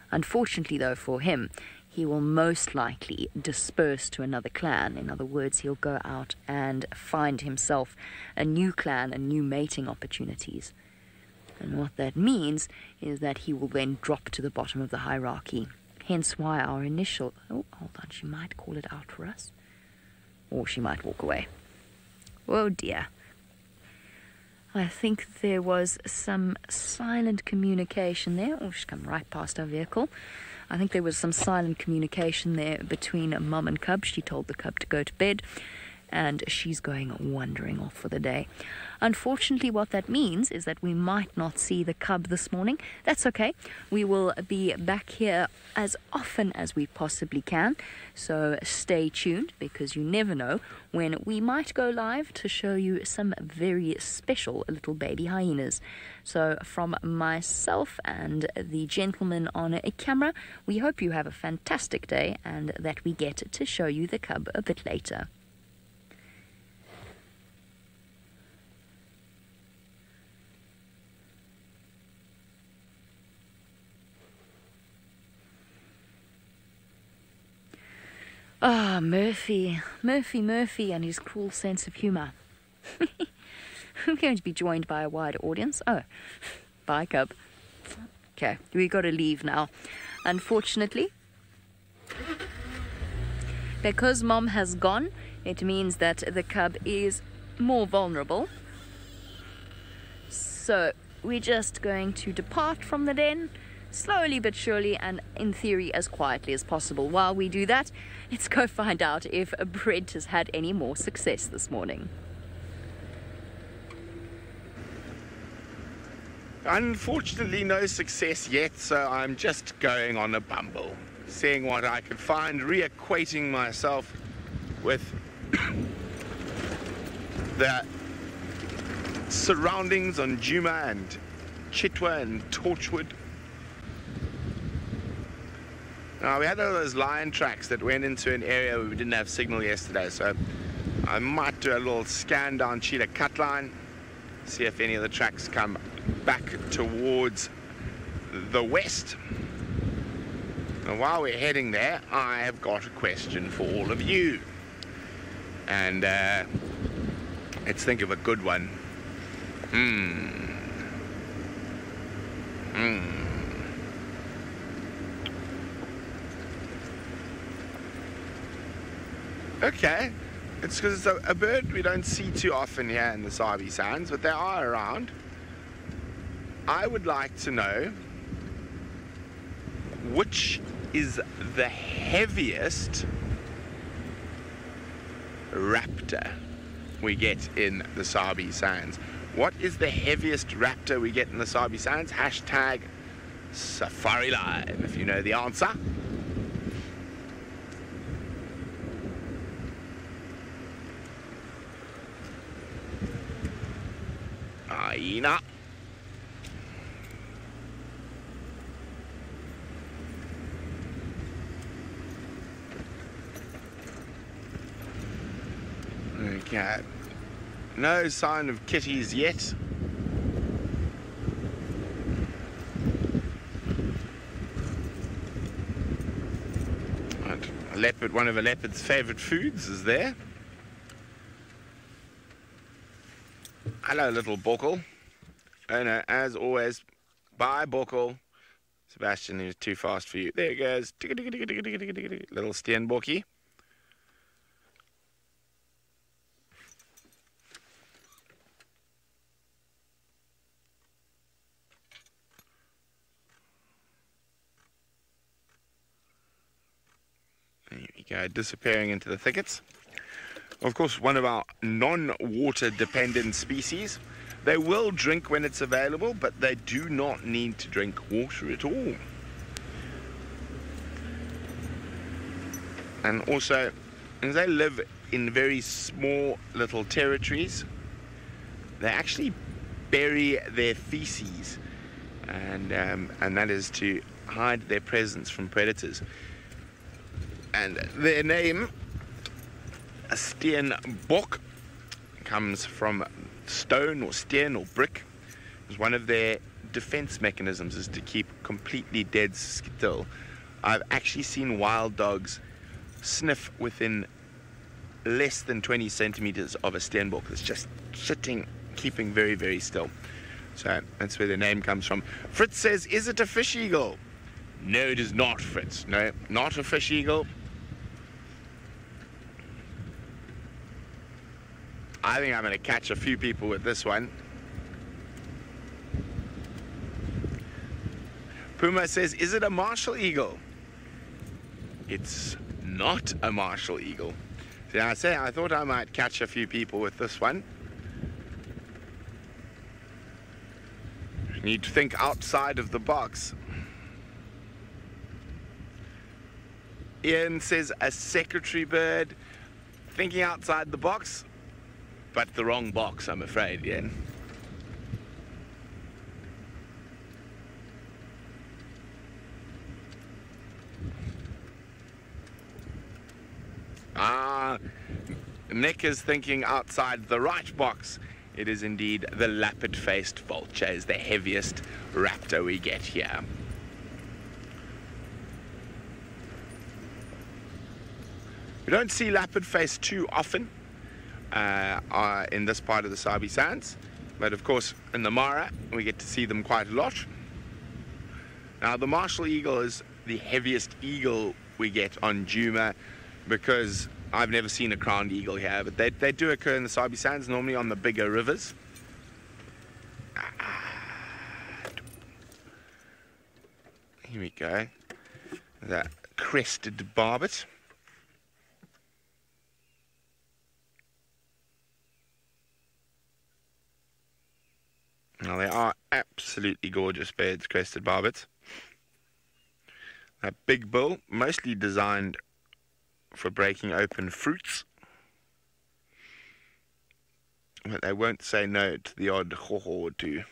Unfortunately, though, for him, he will most likely disperse to another clan. In other words, he'll go out and find himself a new clan and new mating opportunities. And what that means is that he will then drop to the bottom of the hierarchy. Hence why our initial... Oh, hold on, she might call it out for us. Or she might walk away. Oh dear. I think there was some silent communication there. Oh, she's come right past our vehicle. I think there was some silent communication there between mum and cub. She told the cub to go to bed, and she's going wandering off for the day. Unfortunately, what that means is that we might not see the cub this morning. That's okay. We will be back here as often as we possibly can. So stay tuned, because you never know when we might go live to show you some very special little baby hyenas. So from myself and the gentleman on a camera, we hope you have a fantastic day and that we get to show you the cub a bit later. Ah, Murphy and his cruel sense of humour. I'm going to be joined by a wide audience. Oh, bye, cub. Okay, we got to leave now. Unfortunately, because mom has gone, it means that the cub is more vulnerable. So we're just going to depart from the den, slowly but surely, and in theory as quietly as possible. While we do that, let's go find out if Brent has had any more success this morning. Unfortunately, no success yet, so I'm just going on a bumble, seeing what I could find, reacquainting myself with the surroundings on Juma and Chitwa and Torchwood. Now, we had all those lion tracks that went into an area where we didn't have signal yesterday, so I might do a little scan down Cheetah Cut Line, see if any of the tracks come back towards the west. And while we're heading there, I have got a question for all of you. And let's think of a good one. Okay, it's because it's a bird we don't see too often here in the Sabi Sands, but they are around. I would like to know which is the heaviest raptor we get in the Sabi Sands. What is the heaviest raptor we get in the Sabi Sands? Hashtag SafariLive if you know the answer. Hyena. Okay. No sign of kitties yet. And a leopard, one of a leopard's favourite foods is there. Hello, little Buckle. Oh no, as always, bye, Buckle. Sebastian, he was too fast for you. There he goes. Little Steenbokkie. There we go, disappearing into the thickets. Of course, one of our non-water dependent species. They will drink when it's available, but they do not need to drink water at all. And also, as they live in very small little territories. They actually bury their feces, and that is to hide their presence from predators. And their name, Steenbok, comes from stone or steen or brick. It's one of their defense mechanisms is to keep completely dead still. I've actually seen wild dogs sniff within less than 20 centimeters of a steenbok that's just sitting, keeping very, very still. So that's where the name comes from. Fritz says, is it a fish eagle? No, it is not, Fritz. No, not a fish eagle. I think I'm going to catch a few people with this one. Puma says, is it a martial eagle? It's not a martial eagle. See, I thought I might catch a few people with this one. You need to think outside of the box. Ian says, a secretary bird. Thinking outside the box, but the wrong box, I'm afraid, Ian. Nick is thinking outside the right box. It is indeed the lappet-faced vulture, is the heaviest raptor we get here. We don't see lappet-face too often in this part of the Sabi Sands, but of course in the Mara we get to see them quite a lot. Now the martial eagle is the heaviest eagle we get on Djuma, because I've never seen a crowned eagle here, but they do occur in the Sabi Sands, normally on the bigger rivers. Here we go. That crested barbet. Now they are absolutely gorgeous birds, crested barbets. That big bill, mostly designed for breaking open fruits, but they won't say no to the odd ho-ho or two.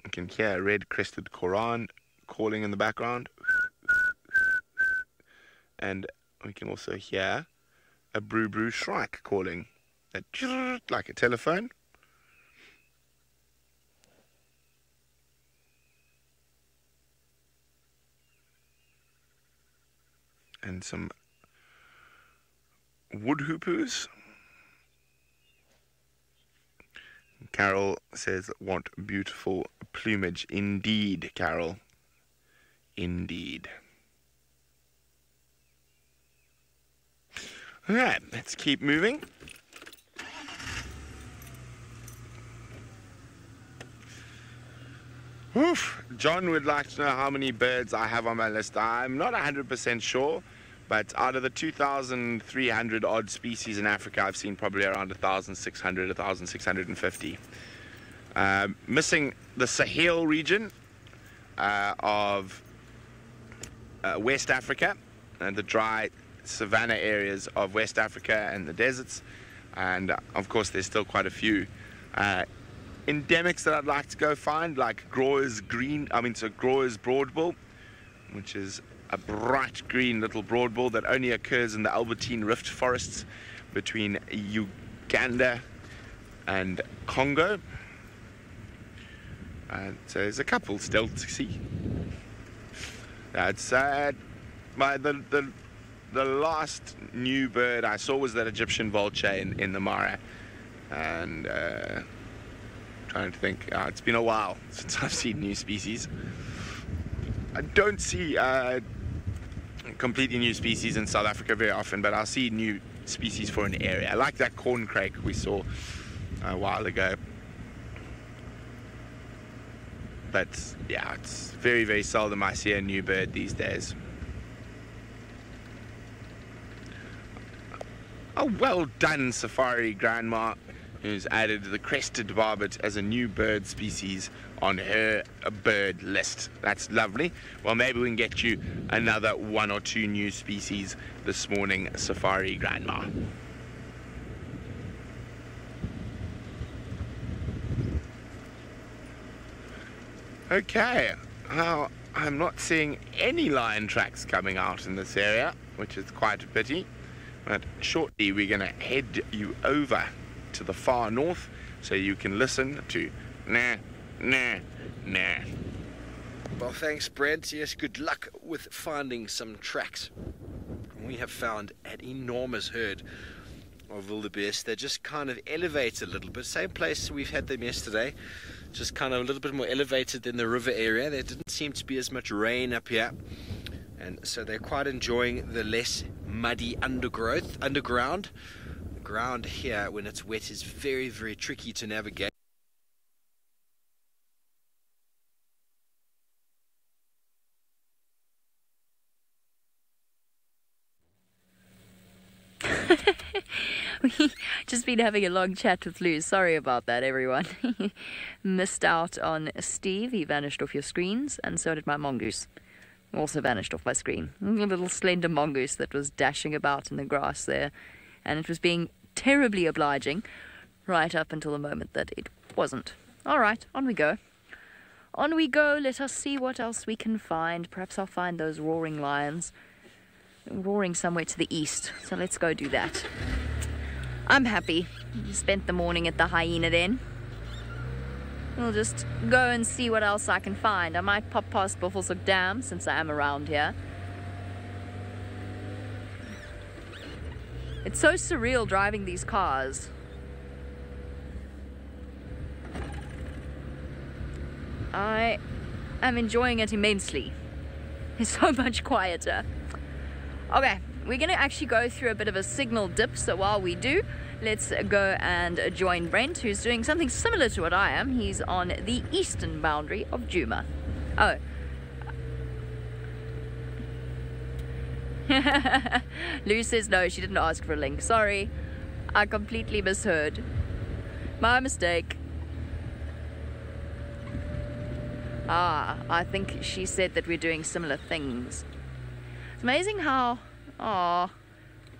You can hear a red-crested koran calling in the background, and we can also hear a brew shrike calling, like a telephone. And some wood hoopers. Carol says, want beautiful plumage. Indeed, Carol. Indeed. Alright, let's keep moving. Oof. John would like to know how many birds I have on my list. I'm not 100% sure, but out of the 2,300 odd species in Africa, I've seen probably around 1,600, 1,650. Missing the Sahel region of West Africa, and the dry savanna areas of West Africa and the deserts, and of course there's still quite a few endemics that I'd like to go find, like Grower's broadbill, which is a bright green little broadbill that only occurs in the Albertine Rift forests between Uganda and Congo. So there's a couple still to see. That's the last new bird I saw was that Egyptian vulture in the Mara, and trying to think. It's been a while since I've seen new species. I don't see completely new species in South Africa very often, but I'll see new species for an area. I like that corncrake we saw a while ago. But yeah, it's very, very seldom I see a new bird these days. Oh, well done, Safari Grandma. who's added the crested barbet as a new bird species on her bird list. That's lovely. Well, maybe we can get you another 1 or 2 new species this morning, Safari Grandma. Okay, well, I'm not seeing any lion tracks coming out in this area, which is quite a pity. But shortly we're going to head you over to the far north so you can listen to nah, nah, nah. Well, thanks, Brent. Yes, good luck with finding some tracks. We have found an enormous herd of wildebeest. They're just kind of elevated a little bit. Same place we've had them yesterday, just kind of a little bit more elevated than the river area. There didn't seem to be as much rain up here, and so they're quite enjoying the less muddy underground. The ground here when it's wet is very, very tricky to navigate. We've just been having a long chat with Lou. Sorry about that, everyone. Missed out on Steve. He vanished off your screens, and so did my mongoose. Also vanished off my screen. A little slender mongoose that was dashing about in the grass there, and it was being terribly obliging right up until the moment that it wasn't. All right, on we go. On we go. Let us see what else we can find. Perhaps I'll find those roaring lions. Roaring somewhere to the east, so let's go do that. I'm happy. Spent the morning at the hyena then. We'll just go and see what else I can find. I might pop past Buffelshoek Dam since I am around here. It's so surreal driving these cars. I am enjoying it immensely. It's so much quieter. Okay, we're going to actually go through a bit of a signal dip, so while we do, let's go and join Brent, who's doing something similar to what I am. He's on the eastern boundary of Djuma. Oh. Lou says no, she didn't ask for a link. Sorry, I completely misheard. My mistake. Ah, I think she said that we're doing similar things. It's amazing how, I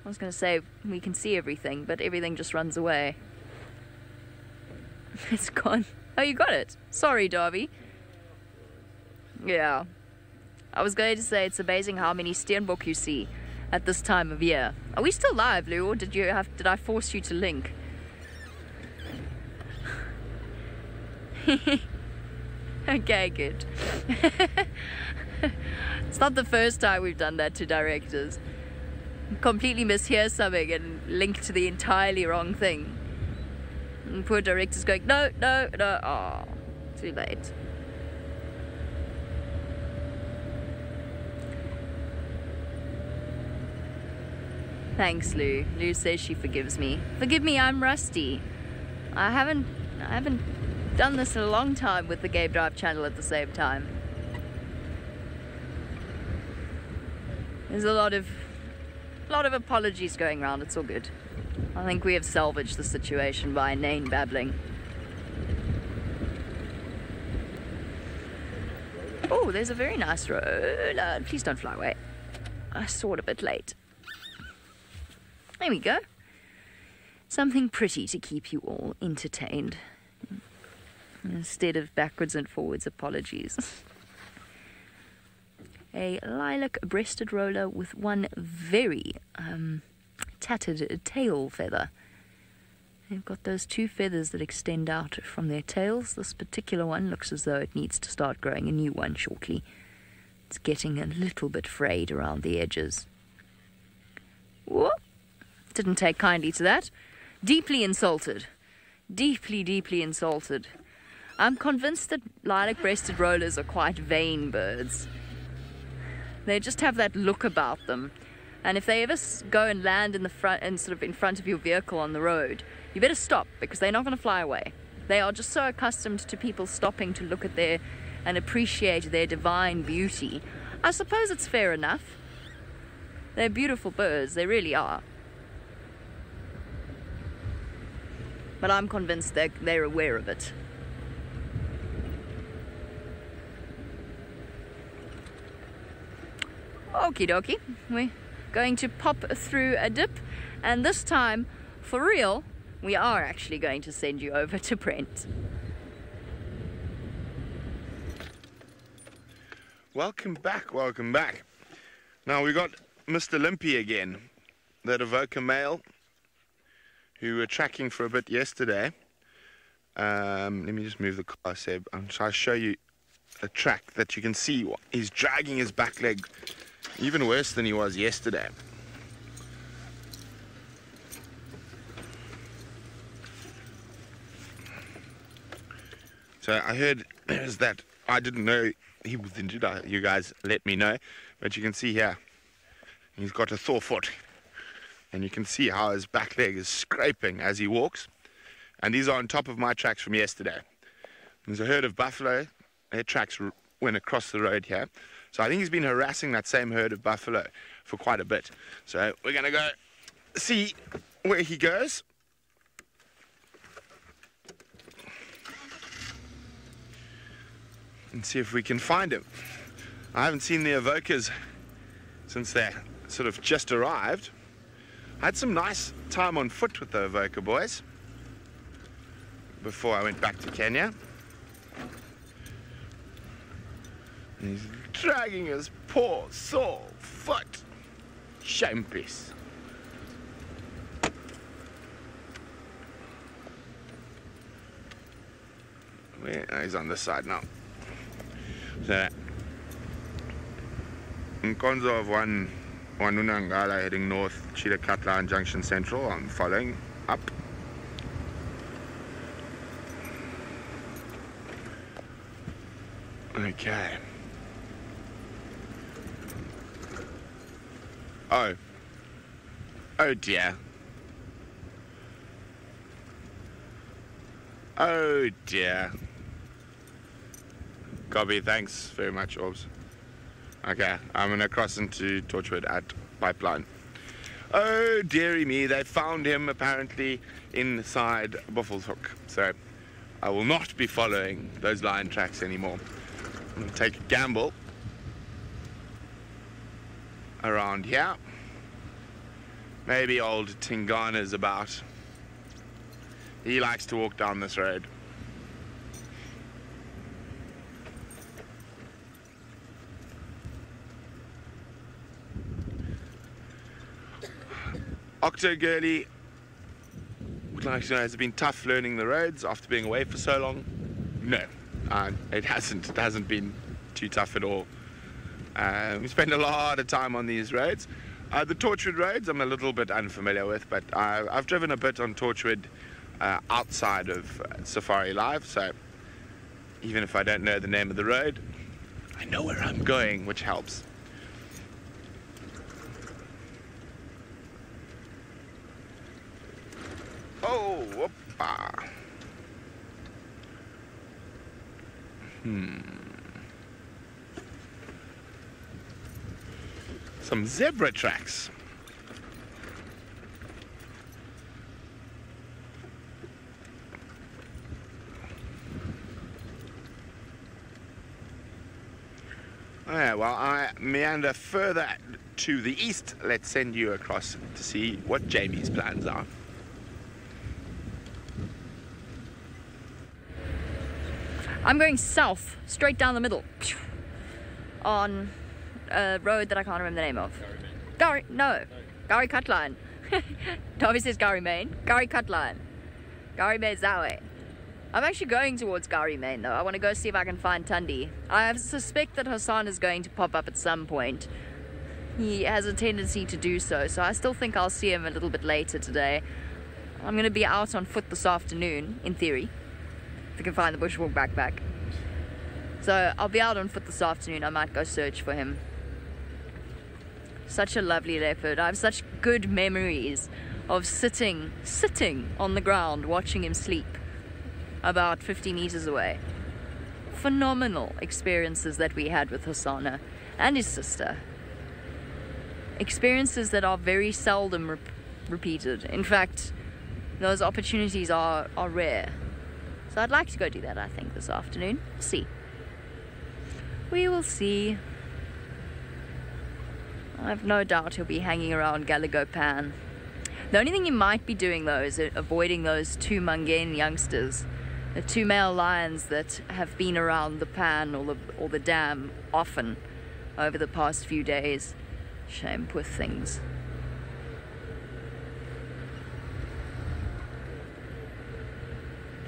was going to say we can see everything, but everything just runs away. It's gone. Oh, you got it. Sorry, Darby. Yeah. I was going to say it's amazing how many steenbok you see at this time of year. Are we still live, Lou, or did I force you to link? Okay, good. It's not the first time we've done that to directors. Completely mishear something and link to the entirely wrong thing. And poor director's going, no, no, no. Oh, too late. Thanks, Lou. Lou says she forgives me. Forgive me, I'm rusty. I haven't done this in a long time with the Game Drive channel at the same time. There's a lot of apologies going around. It's all good. I think we have salvaged the situation by inane babbling. Oh, there's a very nice roller. Please don't fly away. I saw it a bit late. There we go. Something pretty to keep you all entertained, instead of backwards and forwards apologies. A lilac-breasted roller with one very tattered tail feather. They've got those 2 feathers that extend out from their tails. This particular one looks as though it needs to start growing a new one shortly. It's getting a little bit frayed around the edges. Whoop! Didn't take kindly to that. Deeply insulted. Deeply, deeply insulted. I'm convinced that lilac-breasted rollers are quite vain birds. They just have that look about them, and if they ever go and land in the front and sort of in front of your vehicle on the road, you better stop, because they're not going to fly away. They are just so accustomed to people stopping to look at and appreciate their divine beauty. I suppose it's fair enough. They're beautiful birds, they really are. but I'm convinced that they're aware of it. Okie dokie, we're going to pop through a dip, and this time, for real, we are actually going to send you over to Brent. Welcome back, welcome back. Now we got Mr. Limpy again, that Avoca male, who were tracking for a bit yesterday. Let me just move the car, Seb. I'm trying to show you a track that you can see. He's dragging his back leg even worse than he was yesterday. So I heard there's that, I didn't know he was injured, you guys let me know, but you can see here, he's got a sore foot, and you can see how his back leg is scraping as he walks, and these are on top of my tracks from yesterday. There's a herd of buffalo, their tracks went across the road here, so I think he's been harassing that same herd of buffalo for quite a bit. So we're going to go see where he goes. And see if we can find him. I haven't seen the Avocas since they sort of just arrived. I had some nice time on foot with the Avoca boys before I went back to Kenya. And he's dragging his poor sore foot. Shame piece. He's on this side now. So, in Konzo of Wanunangala heading north, Chitakatla and Junction Central, I'm following up. Okay. Oh dear. Oh dear. Copy, thanks very much, Orbs. Okay, I'm gonna cross into Torchwood at Pipeline. Oh dearie me, they found him apparently inside Buffelshoek. So I will not be following those lion tracks anymore. I'm gonna take a gamble around here. Maybe old Tingana's about. He likes to walk down this road. Octo Girly would like to know, has it been tough learning the roads after being away for so long? No, it hasn't. It hasn't been too tough at all. We spend a lot of time on these roads. The Torchwood roads I'm a little bit unfamiliar with, but I've driven a bit on Torchwood outside of SafariLive, so even if I don't know the name of the road, I know where I'm going, which helps. Oh, whoopa. Some zebra tracks. Yeah, well, I meander further to the east. Let's send you across to see what Jamie's plans are. I'm going south, straight down the middle, on a road that I can't remember the name of. Gari Cut Line. Darby says Gari Main. Gari Cut Line. Gari Main's that way. I'm actually going towards Gari Main though. I want to go see if I can find Tundi. I suspect that Hassan is going to pop up at some point. He has a tendency to do so, so I still think I'll see him a little bit later today. I'm going to be out on foot this afternoon, in theory. If I can find the bushwalk backpack. So I'll be out on foot this afternoon. I might go search for him. Such a lovely leopard. I have such good memories of sitting on the ground watching him sleep about 50 meters away. Phenomenal experiences that we had with Hosanna and his sister. Experiences that are very seldom repeated. In fact, those opportunities are rare. So I'd like to go do that, I think, this afternoon. We'll see. We will see. I have no doubt he'll be hanging around Galago Pan. The only thing he might be doing, though, is avoiding those 2 Mangane youngsters, the 2 male lions that have been around the pan or the dam often over the past few days. Shame, poor things.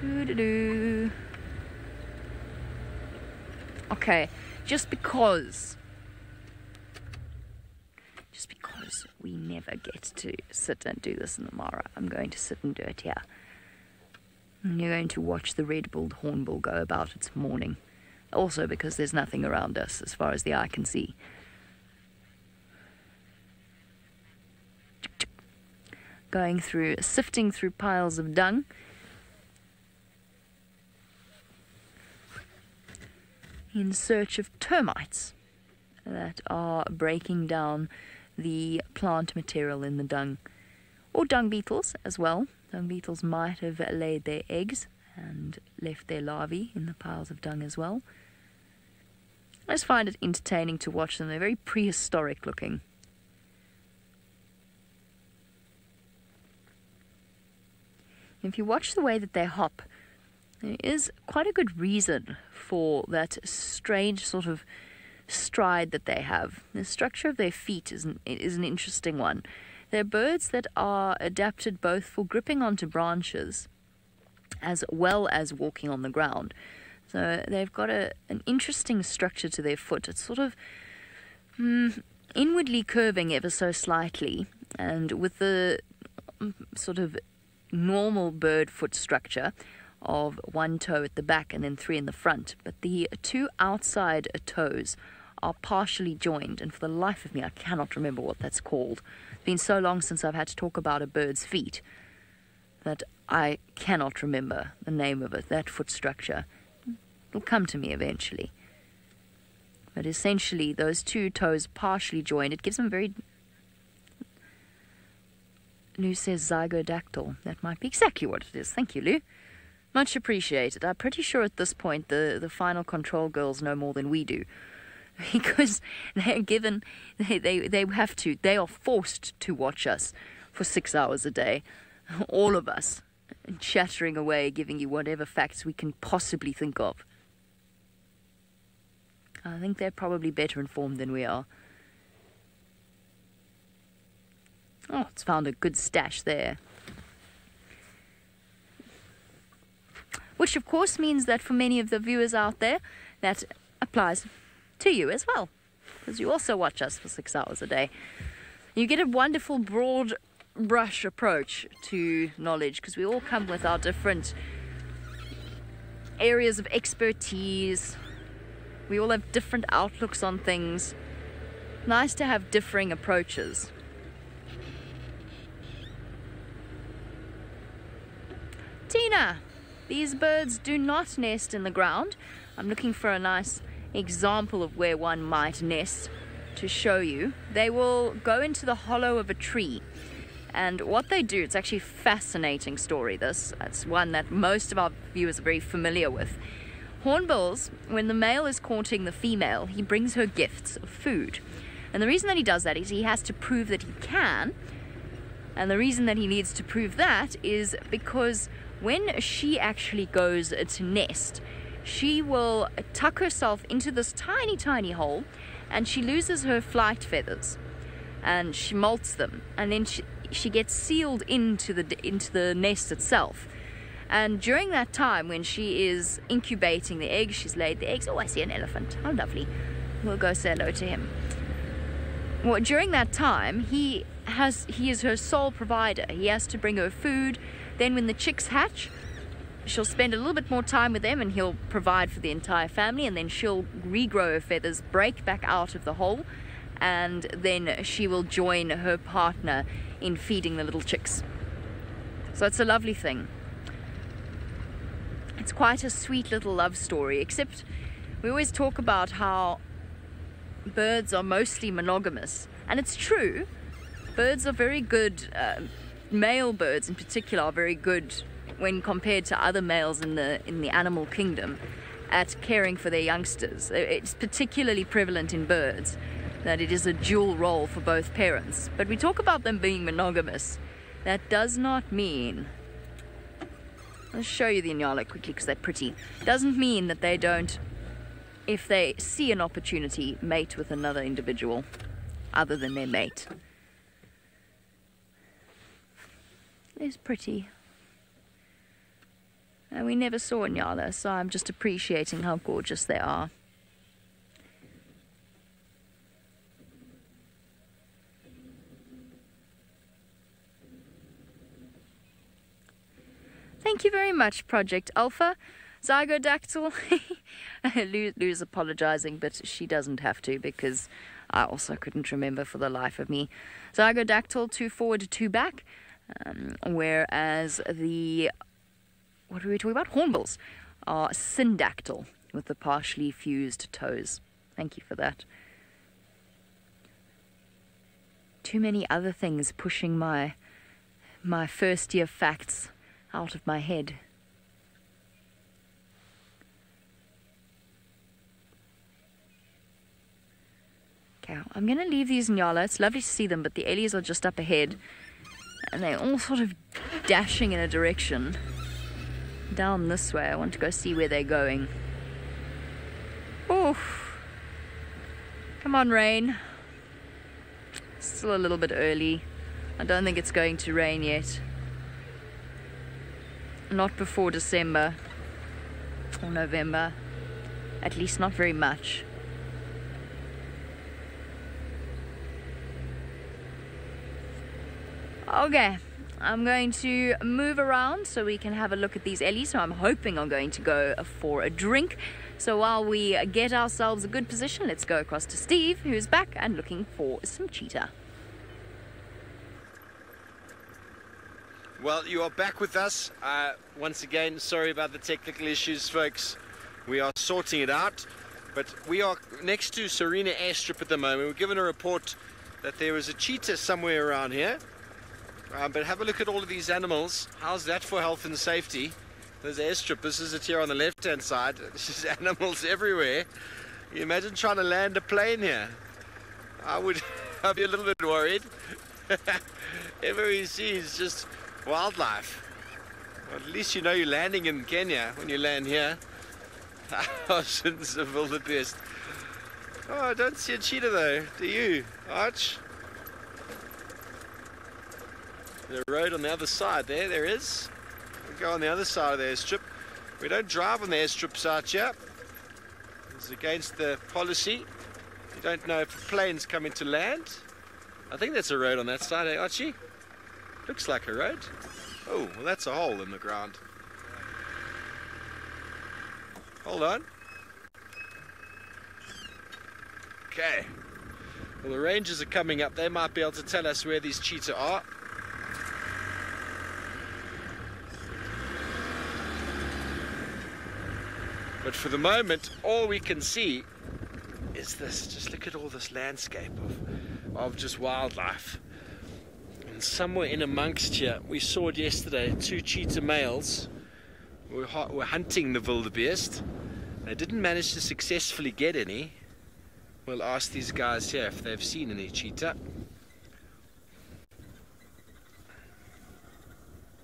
Doo-doo-doo. Okay, just because we never get to sit and do this in the Mara, I'm going to sit and do it here. And you're going to watch the red-billed hornbill go about its morning. Also because there's nothing around us as far as the eye can see. Sifting through piles of dung. In search of termites that are breaking down the plant material in the dung. Or dung beetles as well. Dung beetles might have laid their eggs and left their larvae in the piles of dung as well. I just find it entertaining to watch them. They're very prehistoric looking. If you watch the way that they hop, there is quite a good reason for that strange sort of stride that they have. The structure of their feet is an interesting one. They're birds that are adapted both for gripping onto branches as well as walking on the ground. So they've got an interesting structure to their foot. It's sort of inwardly curving ever so slightly, and with the sort of normal bird foot structure of 1 toe at the back and then 3 in the front. But the 2 outside toes are partially joined, and for the life of me I cannot remember what that's called. It's been so long since I've had to talk about a bird's feet that I cannot remember the name of it, that foot structure. It'll come to me eventually. But essentially those 2 toes partially joined, it gives them very... Lou says zygodactyl. That might be exactly what it is. Thank you, Lou. Much appreciated. I'm pretty sure at this point the final control girls know more than we do. Because they're given, they have to, they are forced to watch us for 6 hours a day. All of us. Chattering away, giving you whatever facts we can possibly think of. I think they're probably better informed than we are. Oh, it's found a good stash there. Which of course means that for many of the viewers out there, that applies to you as well. Because you also watch us for 6 hours a day. You get a wonderful broad brush approach to knowledge, because we all come with our different areas of expertise. We all have different outlooks on things. Nice to have differing approaches. Tina, these birds do not nest in the ground. I'm looking for a nice example of where one might nest to show you. They will go into the hollow of a tree, and what they do, it's actually a fascinating story. It's one that most of our viewers are very familiar with. Hornbills, when the male is courting the female, he brings her gifts of food, and the reason that he does that is he has to prove that he can, and the reason that he needs to prove that is because when she actually goes to nest, she will tuck herself into this tiny, tiny hole, and she loses her flight feathers, and she molts them, and then she gets sealed into the nest itself. And during that time, when she is incubating the eggs, she's laid the eggs. Oh, I see an elephant. How lovely. We'll go say hello to him. Well, during that time, he is her sole provider. He has to bring her food. Then when the chicks hatch, she'll spend a little bit more time with them, and he'll provide for the entire family, and then she'll regrow her feathers, break back out of the hole, and then she will join her partner in feeding the little chicks. So it's a lovely thing. It's quite a sweet little love story, except we always talk about how birds are mostly monogamous, and it's true. Birds are very good male birds in particular are very good when compared to other males in the animal kingdom at caring for their youngsters. It's particularly prevalent in birds that it is a dual role for both parents. But we talk about them being monogamous. That does not mean, let's show you the Inyala quickly because they're pretty, doesn't mean that they don't, if they see an opportunity, mate with another individual other than their mate. It's pretty. And we never saw Inyala, so I'm just appreciating how gorgeous they are. Thank you very much, Project Alpha. Zygodactyl. Lou's apologizing, but she doesn't have to because I also couldn't remember for the life of me. Zygodactyl, 2 forward, 2 back. Whereas the, what are we talking about? Hornbills are syndactyl with the partially fused toes. Thank you for that. Too many other things pushing my first year facts out of my head. Okay, I'm going to leave these Nyala. It's lovely to see them, but the Ellies are just up ahead. And they're all sort of dashing in a direction. Down this way. I want to go see where they're going. Oof. Come on, rain. Still a little bit early. I don't think it's going to rain yet. Not before December or November. At least not very much. Okay, I'm going to move around so we can have a look at these Ellies. So I'm hoping I'm going to go for a drink. So while we get ourselves a good position, let's go across to Steve, who's back and looking for some cheetah. Well, you are back with us. Once again, sorry about the technical issues, folks. We are sorting it out. But we are next to Serena Airstrip at the moment. We're given a report that there is a cheetah somewhere around here. But have a look at all of these animals. How's that for health and safety? There's airstrip. This is it here on the left-hand side. There's just animals everywhere. Can you imagine trying to land a plane here? I'd be a little bit worried. Everything you see is just wildlife. Well, at least you know you're landing in Kenya when you land here. Thousands of wildebeest. Oh, I don't see a cheetah though. Do you, Arch? The road on the other side there is. We go on the other side of the airstrip. We don't drive on the airstrips out here. It's against the policy. You don't know if planes come into land. I think that's a road on that side, eh, Archie? Looks like a road. Oh, well, that's a hole in the ground. Hold on. Okay. Well, the rangers are coming up. They might be able to tell us where these cheetah are. But for the moment, all we can see is this. Just look at all this landscape of just wildlife. And somewhere in amongst here, we saw it yesterday, 2 cheetah males were hunting the wildebeest. They didn't manage to successfully get any. We'll ask these guys here if they've seen any cheetah.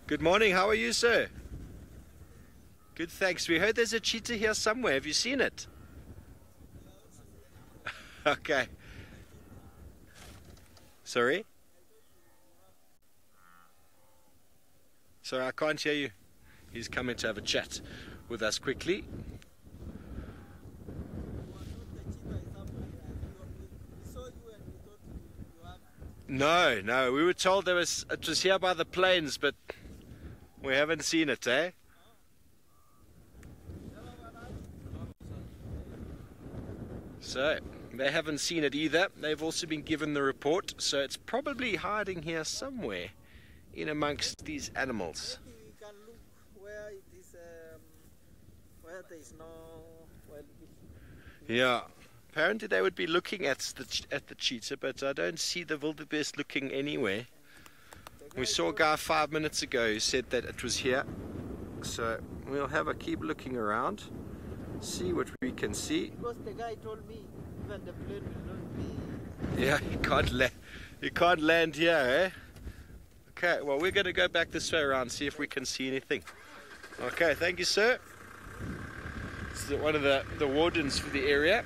Good morning, how are you, sir? Good, thanks. We heard there's a cheetah here somewhere. Have you seen it? Okay. Sorry? Sorry, I can't hear you. He's coming to have a chat with us quickly. No, we were told it was here by the plains, but we haven't seen it, eh? So, they haven't seen it either. They've also been given the report, so it's probably hiding here somewhere in amongst these animals. Maybe we can look where it is, where there is no wildebeest. Yeah, apparently they would be looking at the cheetah, but I don't see the wildebeest looking anywhere. We saw a guy 5 minutes ago who said that it was here. So we'll have a keep looking around, see what we can see. Because the guy told me even the plane will not be. Yeah, you can't land here, eh? Okay, well we're going to go back this way around, see if we can see anything. Okay, thank you, sir. This is one of the wardens for the area.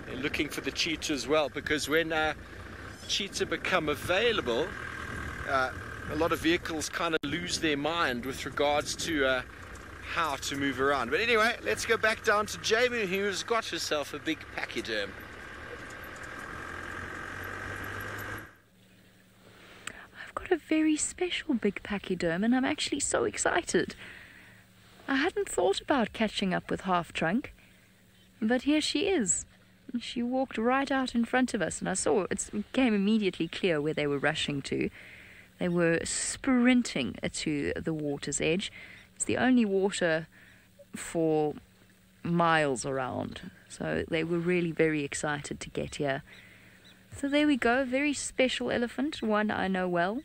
They're looking for the cheetah as well, because when cheetah become available, a lot of vehicles kind of lose their mind with regards to how to move around. But anyway, let's go back down to Jamie, who's got herself a big pachyderm. I've got a very special big pachyderm, and I'm actually so excited. I hadn't thought about catching up with Half Trunk, but here she is. She walked right out in front of us, and I saw it became immediately clear where they were rushing to. They were sprinting to the water's edge. It's the only water for miles around, so they were really very excited to get here. So there we go, a very special elephant, one I know well.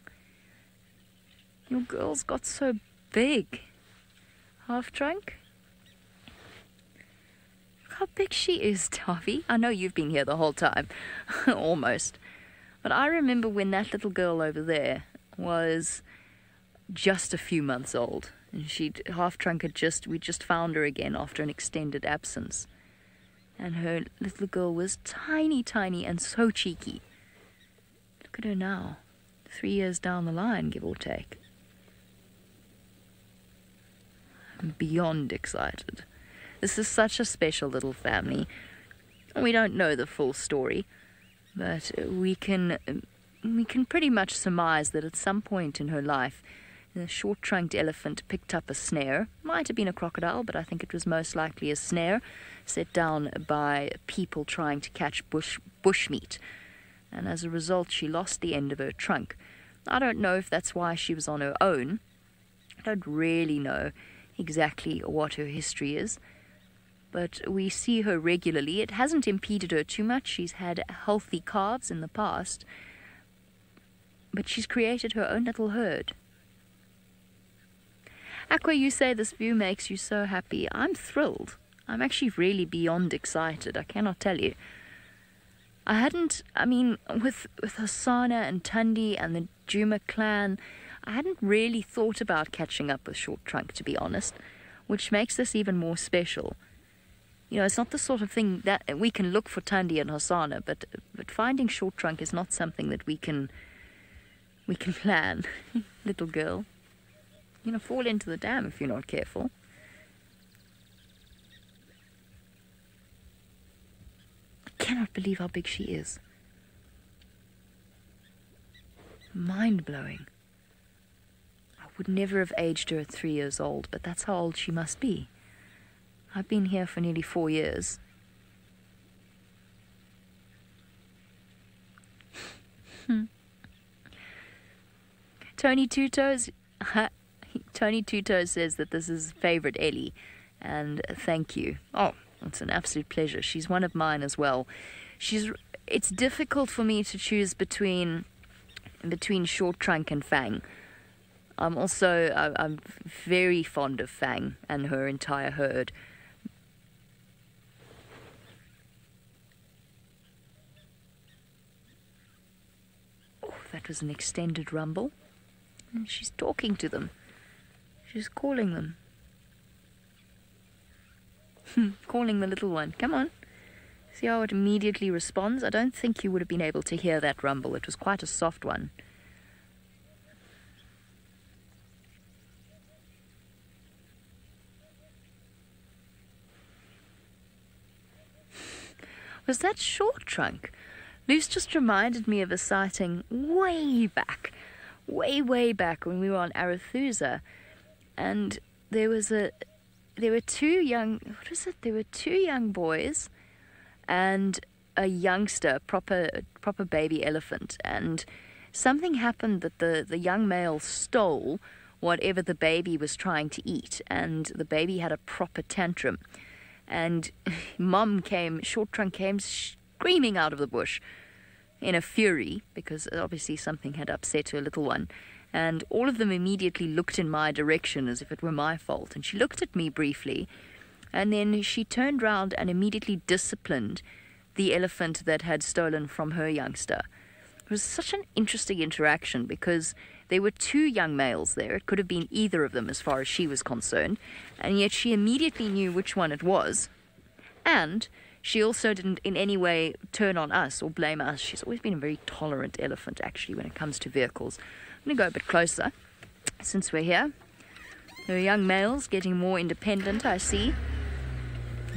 Your girl's got so big. Half Trunk? Look how big she is, Tavi. I know you've been here the whole time, almost. But I remember when that little girl over there was just a few months old, and Half Trunk we just found her again after an extended absence, and her little girl was tiny, tiny, and so cheeky. Look at her now, 3 years down the line, give or take. I'm beyond excited. This is such a special little family. We don't know the full story, but we can pretty much surmise that at some point in her life, the short-trunked elephant picked up a snare. Might have been a crocodile, but I think it was most likely a snare set down by people trying to catch bushmeat. And as a result, she lost the end of her trunk. I don't know if that's why she was on her own. I don't really know exactly what her history is, but we see her regularly. It hasn't impeded her too much. She's had healthy calves in the past, but she's created her own little herd. Aqua, you say this view makes you so happy. I'm thrilled. I'm actually really beyond excited. I cannot tell you. With Hasana and Tundi and the Juma clan, I hadn't really thought about catching up with Short Trunk, to be honest, which makes this even more special. You know, it's not the sort of thing that we can look for Tundi and Hasana, but finding Short Trunk is not something that we can plan. Little girl, you're gonna fall into the dam if you're not careful. I cannot believe how big she is. Mind-blowing. I would never have aged her at 3 years old, but that's how old she must be. I've been here for nearly 4 years. Tony Tuto says that this is favorite Ellie, and thank you. Oh, it's an absolute pleasure. She's one of mine as well. It's difficult for me to choose between Short Trunk and Fang. I'm very fond of Fang and her entire herd. Oh, that was an extended rumble. And she's talking to them. She's calling them. Calling the little one. Come on. See how it immediately responds? I don't think you would have been able to hear that rumble. It was quite a soft one. Was that Short Trunk? Luce just reminded me of a sighting way back when we were on Arathusa, and there were two young boys and a youngster, proper baby elephant, and something happened that the young male stole whatever the baby was trying to eat, and the baby had a proper tantrum, and Short Trunk came screaming out of the bush. in a fury, because obviously something had upset her little one. And all of them immediately looked in my direction as if it were my fault. And she looked at me briefly, and then she turned round and immediately disciplined the elephant that had stolen from her youngster. It was such an interesting interaction because there were two young males there. It could have been either of them as far as she was concerned, and yet she immediately knew which one it was. And she also didn't in any way turn on us or blame us. She's always been a very tolerant elephant, actually, when it comes to vehicles. I'm going to go a bit closer since we're here. Her young male's getting more independent, I see.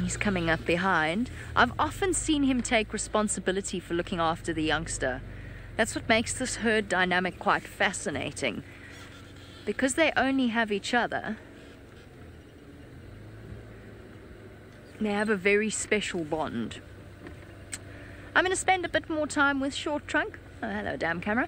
He's coming up behind. I've often seen him take responsibility for looking after the youngster. That's what makes this herd dynamic quite fascinating. Because they only have each other, they have a very special bond. I'm going to spend a bit more time with Short Trunk. Oh, hello, damn camera.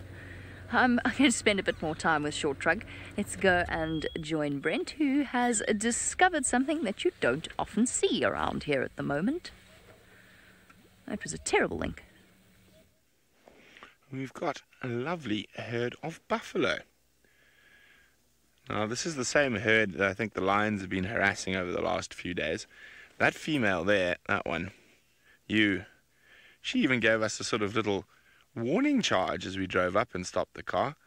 I'm going to spend a bit more time with Short Trunk. Let's go and join Brent, who has discovered something that you don't often see around here at the moment. That was a terrible link. We've got a lovely herd of buffalo. Now, this is the same herd that I think the lions have been harassing over the last few days. That female there, that one, she even gave us a sort of little warning charge as we drove up and stopped the car.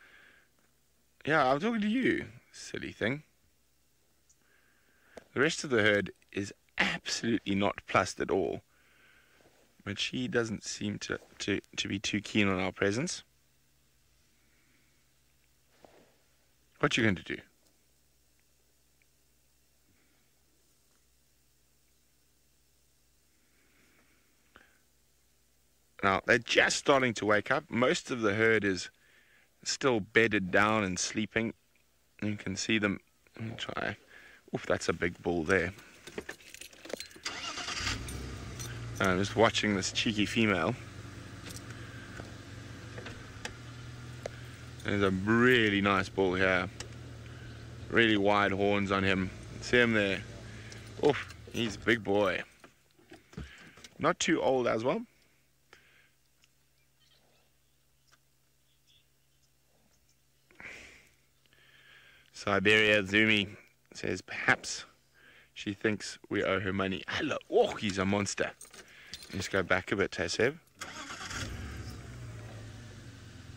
Yeah, I'm talking to you, silly thing. The rest of the herd is absolutely not plussed at all, but she doesn't seem to be too keen on our presence. What you going to do? Now, they're just starting to wake up. Most of the herd is still bedded down and sleeping. You can see them. Let me try. Oof, that's a big bull there. I'm just watching this cheeky female. There's a really nice bull here. Really wide horns on him. See him there. Oof, he's a big boy. Not too old as well. Siberia Zumi says perhaps she thinks we owe her money. Hello. Oh, he's a monster. Let's go back a bit, Taseb.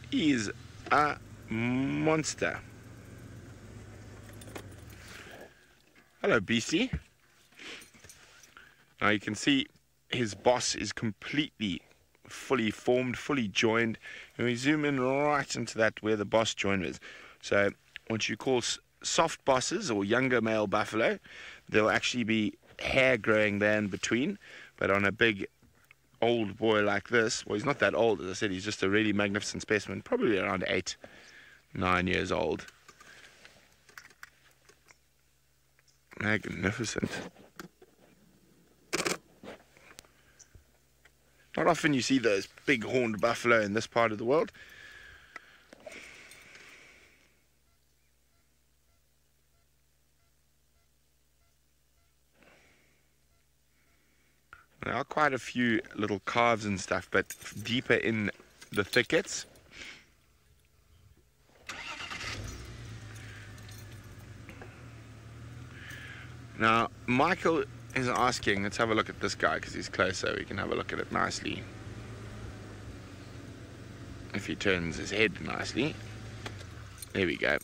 He's a monster. Hello, beastie. Now you can see his boss is completely fully formed, fully joined. And we zoom in right into that where the boss joined is. So what you call soft bosses or younger male buffalo, there'll actually be hair growing there in between, but on a big old boy like this, well, he's not that old, as I said, he's just a really magnificent specimen, probably around 8, 9 years old. Magnificent. Not often you see those big horned buffalo in this part of the world. There are quite a few little calves and stuff, but deeper in the thickets. Now, Michael is asking, let's have a look at this guy because he's close so we can have a look at it nicely. If he turns his head nicely. There we go.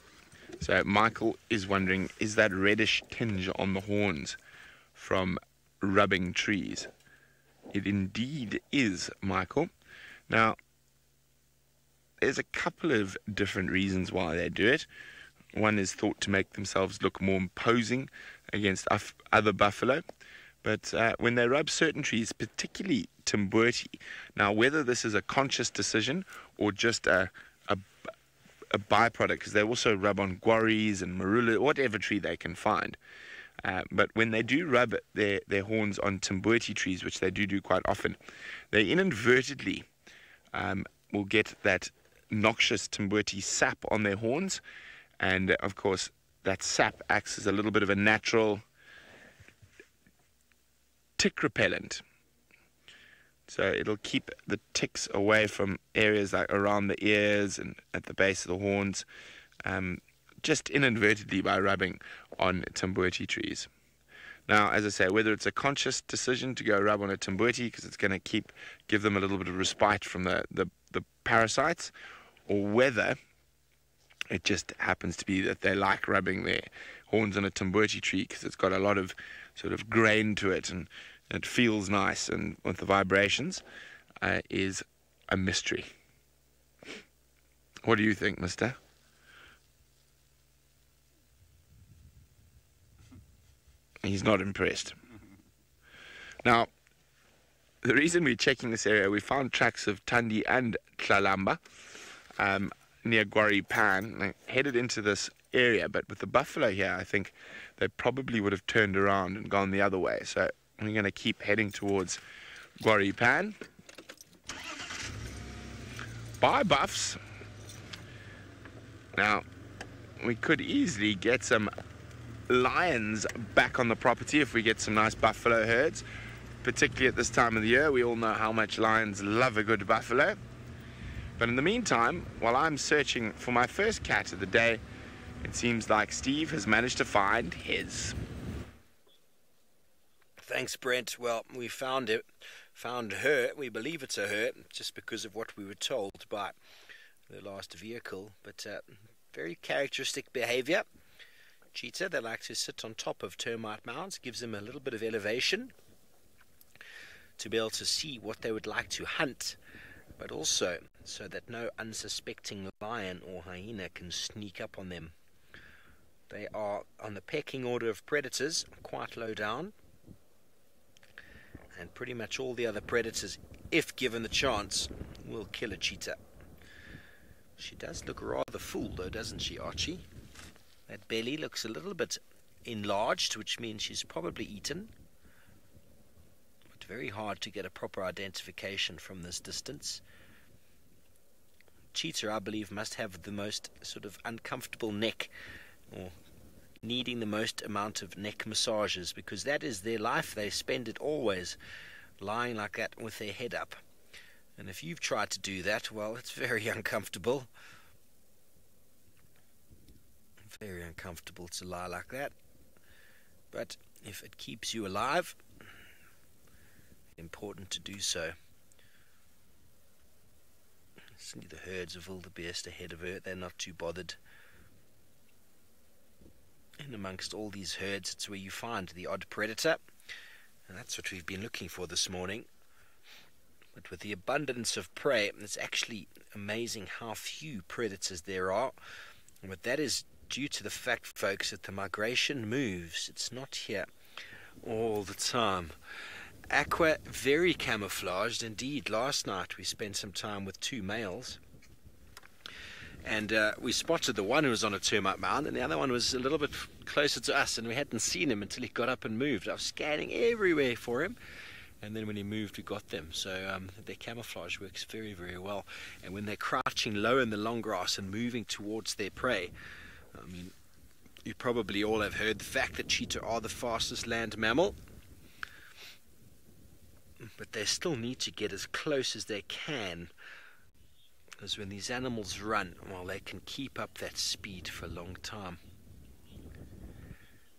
So Michael is wondering, is that reddish tinge on the horns from rubbing trees? It indeed is, Michael. Now, there's a couple of different reasons why they do it. One is thought to make themselves look more imposing against other buffalo. But when they rub certain trees, particularly Timbuti, now whether this is a conscious decision or just a byproduct, because they also rub on guarris and marula, whatever tree they can find. But when they do rub their horns on Timbuti trees, which they do quite often, they inadvertently will get that noxious Timbuti sap on their horns. And, of course, that sap acts as a little bit of a natural tick repellent. So it'll keep the ticks away from areas like around the ears and at the base of the horns, just inadvertently by rubbing on Timbuti trees. Now, as I say, whether it's a conscious decision to go rub on a Timbuti because it's going to give them a little bit of respite from the parasites, or whether it just happens to be that they like rubbing their horns on a Timbuti tree because it's got a lot of sort of grain to it and it feels nice, and with the vibrations, is a mystery. What do you think, mister? He's not impressed. Now, the reason we're checking this area, we found tracks of Tandi and Tlalamba near Gwari Pan. They headed into this area, but with the buffalo here, I think they probably would have turned around and gone the other way. So we're going to keep heading towards Gwari Pan. Bye, buffs. Now, we could easily get some lions back on the property if we get some nice buffalo herds, particularly at this time of the year. We all know how much lions love a good buffalo. But in the meantime, while I'm searching for my first cat of the day, it seems like Steve has managed to find his. Thanks, Brent. Well, we found her. We believe it's a her, just because of what we were told by the last vehicle. But very characteristic behavior. Cheetah, they like to sit on top of termite mounds, gives them a little bit of elevation to be able to see what they would like to hunt, but also so that no unsuspecting lion or hyena can sneak up on them. They are on the pecking order of predators, quite low down, and pretty much all the other predators, if given the chance, will kill a cheetah. She does look rather full though, doesn't she, Archie? That belly looks a little bit enlarged, which means she's probably eaten. But very hard to get a proper identification from this distance. Cheetah, I believe, must have the most sort of uncomfortable neck, or needing the most amount of neck massages, because that is their life. They spend it always lying like that with their head up. And if you've tried to do that, well, it's very uncomfortable. Very uncomfortable to lie like that. But if it keeps you alive, important to do so. See the herds of wildebeest ahead of her. They're not too bothered. And amongst all these herds, it's where you find the odd predator. And that's what we've been looking for this morning. But with the abundance of prey, it's actually amazing how few predators there are. But that is due to the fact, folks, that the migration moves. It's not here all the time. Aqua, very camouflaged indeed. Last night we spent some time with two males, and we spotted the one who was on a termite mound, and the other one was a little bit closer to us, and we hadn't seen him until he got up and moved. I was scanning everywhere for him, and then when he moved, we got them. So their camouflage works very, very well. And when they're crouching low in the long grass and moving towards their prey, I mean, you probably all have heard the fact that cheetah are the fastest land mammal. But they still need to get as close as they can, because when these animals run, well, they can keep up that speed for a long time.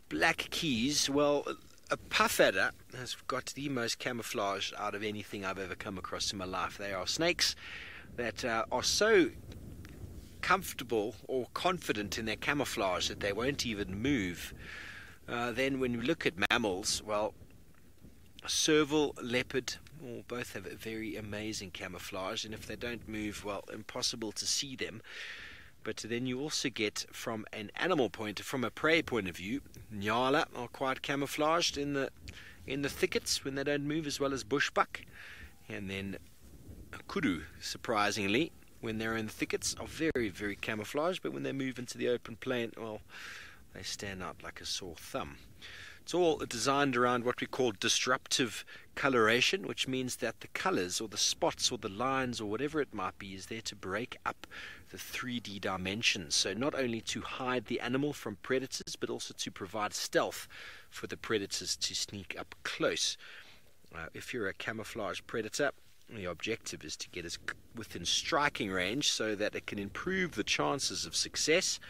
Black keys, well, a puff adder has got the most camouflage out of anything I've ever come across in my life. They are snakes that are so comfortable or confident in their camouflage that they won't even move. Then when you look at mammals, well, serval, leopard, both have a very amazing camouflage, and if they don't move, well, impossible to see them. But then you also get, from an animal point, from a prey point of view, nyala are quite camouflaged in the thickets when they don't move, as well as bushbuck. And then kudu, surprisingly, when they're in the thickets, are very, very camouflaged, but when they move into the open plain, well, they stand out like a sore thumb. It's all designed around what we call disruptive coloration, which means that the colors or the spots or the lines or whatever it might be is there to break up the 3D dimensions. So not only to hide the animal from predators, but also to provide stealth for the predators to sneak up close. If you're a camouflage predator, the objective is to get as within striking range so that it can improve the chances of success.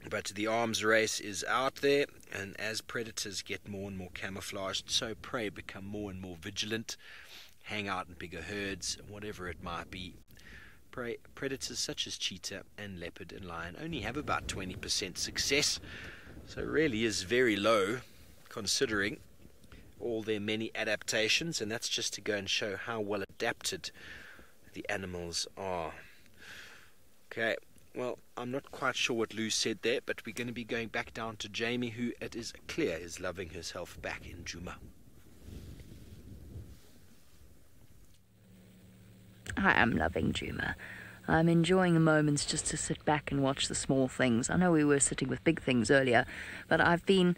But the arms race is out there, and as predators get more and more camouflaged, so prey become more and more vigilant, hang out in bigger herds, whatever it might be. Predators such as cheetah and leopard and lion only have about 20% success, so it really is very low considering all their many adaptations, and that's just to go and show how well adapted the animals are. Okay. Well, I'm not quite sure what Lou said there, but we're going to be going back down to Jamie, who it is clear is loving herself back in Djuma. I am loving Djuma. I'm enjoying the moments just to sit back and watch the small things. I know we were sitting with big things earlier, but I've been,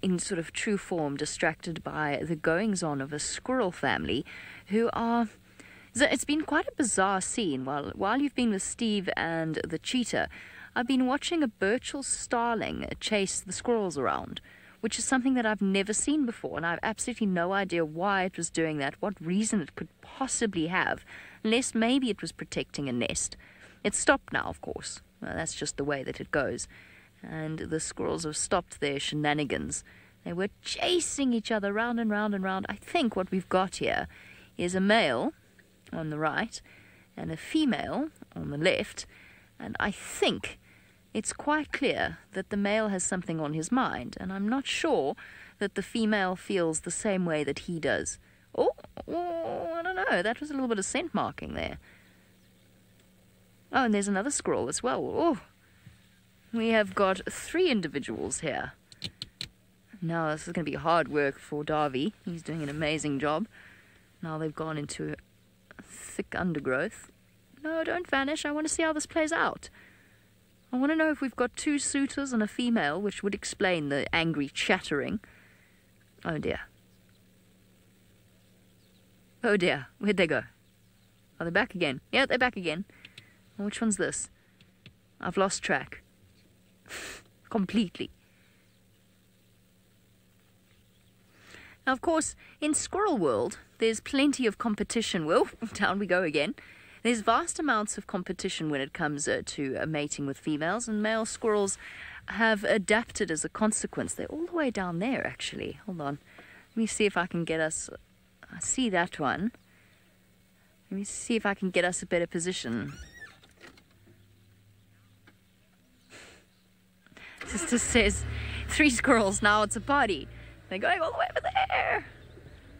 in sort of true form, distracted by the goings-on of a squirrel family who are... It's been quite a bizarre scene. While you've been with Steve and the cheetah, I've been watching a Burchell starling chase the squirrels around, which is something that I've never seen before, and I have absolutely no idea why it was doing that, what reason it could possibly have, unless maybe it was protecting a nest. It's stopped now, of course. Well, that's just the way that it goes. And the squirrels have stopped their shenanigans. They were chasing each other round and round and round. I think what we've got here is a male on the right and a female on the left, and I think it's quite clear that the male has something on his mind, and I'm not sure that the female feels the same way that he does. Oh, I don't know, that was a little bit of scent marking there. Oh, and there's another squirrel as well. Oh, we have got 3 individuals here. Now this is going to be hard work for Darby. He's doing an amazing job. Now they've gone into thick undergrowth. No, don't vanish. I want to see how this plays out. I want to know if we've got 2 suitors and a female, which would explain the angry chattering. Oh dear. Oh dear. Where'd they go? Are they back again? Yeah, they're back again. Well, which one's this? I've lost track. Completely. Now, of course, in squirrel world, there's plenty of competition. Well, down we go again. There's vast amounts of competition when it comes to mating with females, and male squirrels have adapted as a consequence. They're all the way down there, actually. Hold on. Let me see if I can get us... I see that one. Let me see if I can get us a better position. Sister says, 3 squirrels, now it's a party. They're going all the way over there.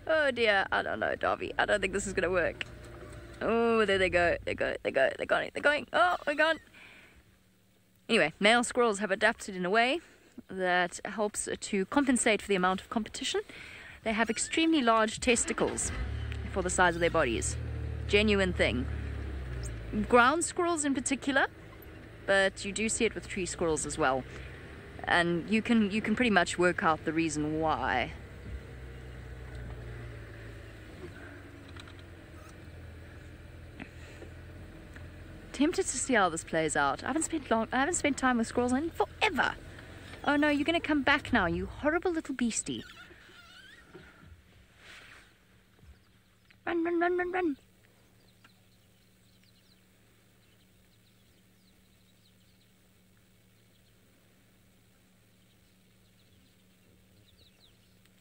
Oh dear, I don't know, Darby. I don't think this is going to work. Oh, there they go. They're going. Oh, we're gone. Anyway, male squirrels have adapted in a way that helps to compensate for the amount of competition. They have extremely large testicles for the size of their bodies. Genuine thing. Ground squirrels in particular, but you do see it with tree squirrels as well. And you can pretty much work out the reason why. Tempted to see how this plays out. I haven't spent time with squirrels in forever. Oh no, you're gonna come back now, you horrible little beastie. Run, run, run, run, run.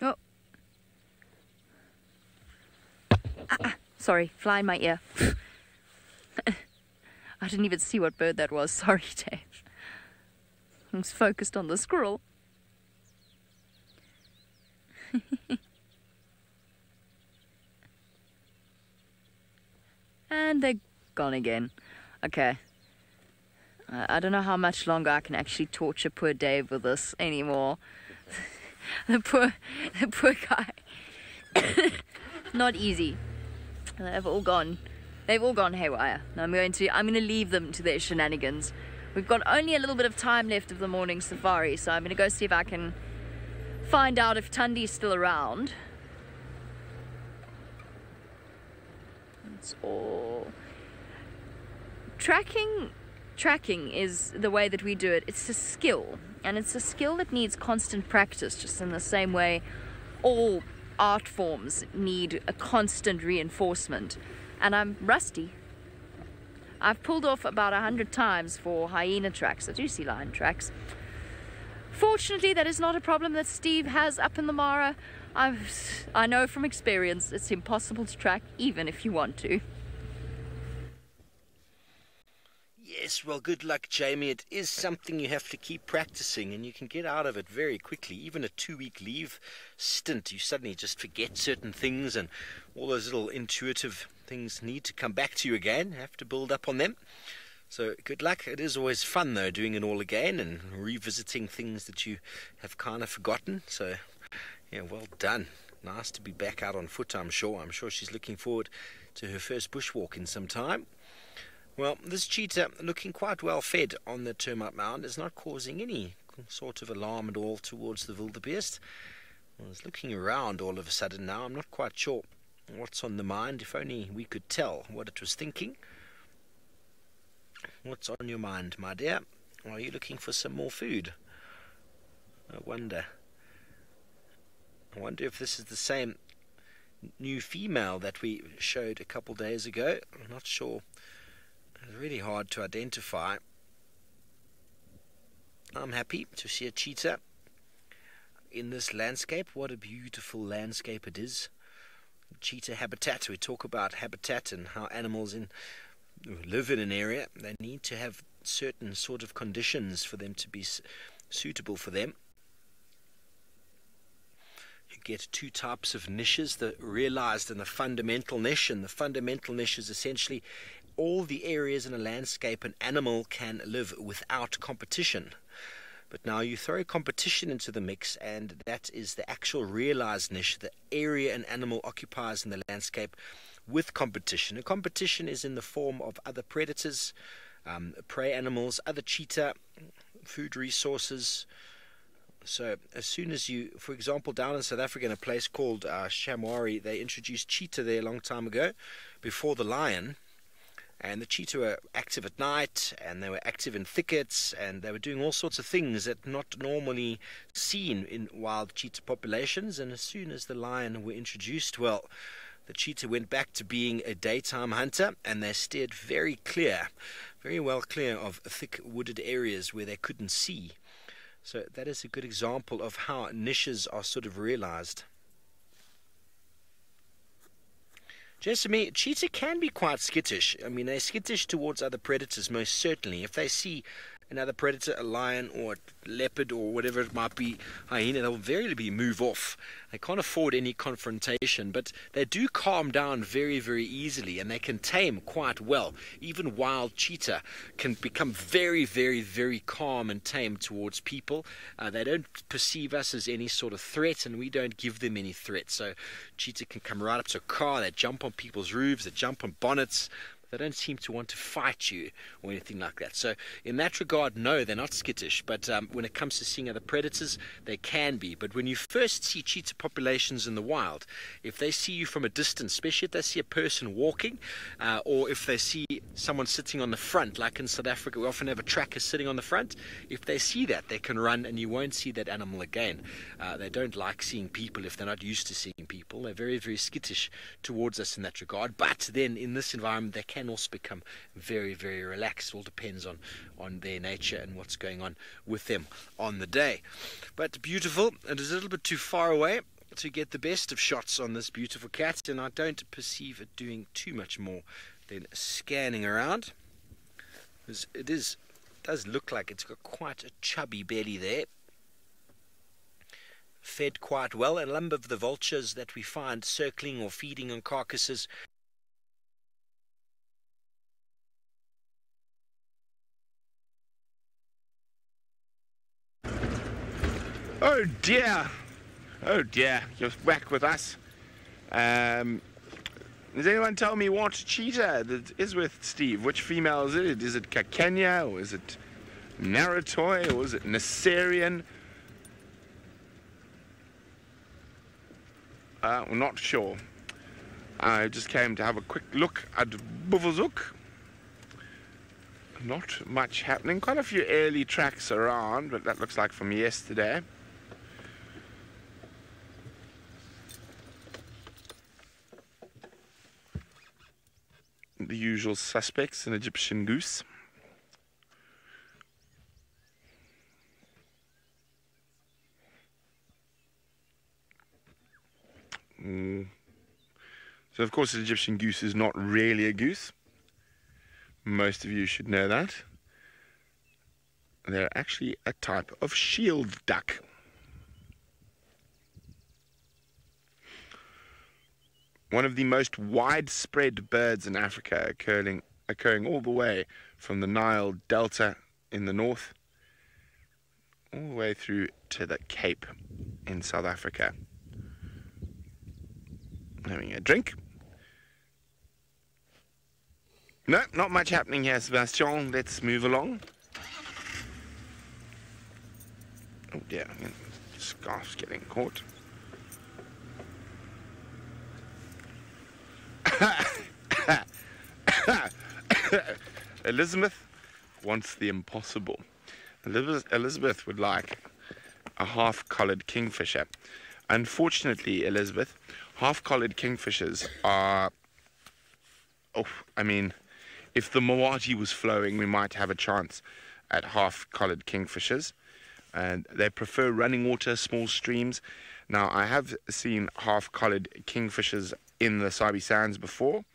Oh. Sorry, fly in my ear. I didn't even see what bird that was. Sorry, Dave. I was focused on the squirrel. And they're gone again. Okay. I don't know how much longer I can actually torture poor Dave with this anymore. The poor guy. Not easy. They've all gone haywire. Now I'm going to leave them to their shenanigans. We've got only a little bit of time left of the morning safari, so I'm going to go see if I can find out if Tundi's still around. It's all... Tracking is the way that we do it. It's a skill, and it's a skill that needs constant practice, just in the same way all art forms need a constant reinforcement, and I'm rusty. I've pulled off about 100 times for hyena tracks. I do see lion tracks. Fortunately, that is not a problem that Steve has up in the Mara. I know from experience it's impossible to track even if you want to. Yes, well, good luck, Jamie. It is something you have to keep practicing, and you can get out of it very quickly. Even a 2-week leave stint, you suddenly just forget certain things, and all those little intuitive things need to come back to you again. You have to build up on them. So good luck. It is always fun, though, doing it all again and revisiting things that you have kind of forgotten. So, yeah, well done. Nice to be back out on foot, I'm sure. I'm sure she's looking forward to her first bushwalk in some time. Well, this cheetah, looking quite well fed on the termite mound, is not causing any sort of alarm at all towards the wildebeest. Well, it's looking around all of a sudden now. I'm not quite sure what's on the mind. If only we could tell what it was thinking. What's on your mind, my dear? Are you looking for some more food? I wonder if this is the same new female that we showed a couple days ago. I'm not sure. It's really hard to identify. I'm happy to see a cheetah in this landscape. What a beautiful landscape it is. Cheetah habitat. We talk about habitat and how animals live in an area. They need to have certain sort of conditions for them to be suitable for them. You get two types of niches, the realized and the fundamental niche. And the fundamental niche is essentially all the areas in a landscape an animal can live without competition. But now you throw competition into the mix, and that is the actual realized niche, the area an animal occupies in the landscape with competition. And competition is in the form of other predators, prey animals, other cheetah, food resources. So as soon as you, for example, down in South Africa in a place called Shamwari, they introduced cheetah there a long time ago, before the lion. And the cheetah were active at night, and they were active in thickets, and they were doing all sorts of things that not normally seen in wild cheetah populations. And as soon as the lion were introduced, well, the cheetah went back to being a daytime hunter, and they steered very well clear of thick wooded areas where they couldn't see. So that is a good example of how niches are sort of realized. Just to me, cheetah can be quite skittish. I mean, they're skittish towards other predators, most certainly. If they see another predator, a lion or a leopard or whatever it might be, hyena, they'll invariably move off. They can't afford any confrontation, but they do calm down very, very easily, and they can tame quite well. Even wild cheetah can become very, very, very calm and tame towards people. They don't perceive us as any sort of threat, and we don't give them any threat. So cheetah can come right up to a car, they jump on people's roofs, they jump on bonnets. They don't seem to want to fight you or anything like that. So in that regard, no, they're not skittish. But when it comes to seeing other predators, they can be. But when you first see cheetah populations in the wild, if they see you from a distance, especially if they see a person walking, or if they see someone sitting on the front, like in South Africa, we often have a tracker sitting on the front. If they see that, they can run and you won't see that animal again. They don't like seeing people if they're not used to seeing people. They're very, very skittish towards us in that regard. But then in this environment, they can also become very, very relaxed. It all depends on their nature and what's going on with them on the day. But beautiful. It is a little bit too far away to get the best of shots on this beautiful cat, and I don't perceive it doing too much more than scanning around. It does look like it's got quite a chubby belly there. Fed quite well. A number of the vultures that we find circling or feeding on carcasses Oh dear, you're back with us. Does anyone tell me what cheetah that is with Steve? Which female is it? Is it Kenya, or is it Naratoy, or is it Naserian? We're not sure. I just came to have a quick look at Buvelzoek. Not much happening. Quite a few early tracks around, but that looks like from yesterday. the usual suspects, an Egyptian goose. So of course an Egyptian goose is not really a goose. Most of you should know that. They're actually a type of shield duck. One of the most widespread birds in Africa, occurring all the way from the Nile Delta in the north, all the way through to the Cape in South Africa. Having a drink. No, not much happening here, Sebastian. Let's move along. Oh dear, scarf's getting caught. Elizabeth wants the impossible. Elizabeth would like a half-collared kingfisher. Unfortunately, Elizabeth, half-collared kingfishers are... Oh, I mean, if the Mawati was flowing, we might have a chance at half-collared kingfishers. And they prefer running water, small streams. Now, I have seen half-collared kingfishers in the Sabi Sands before,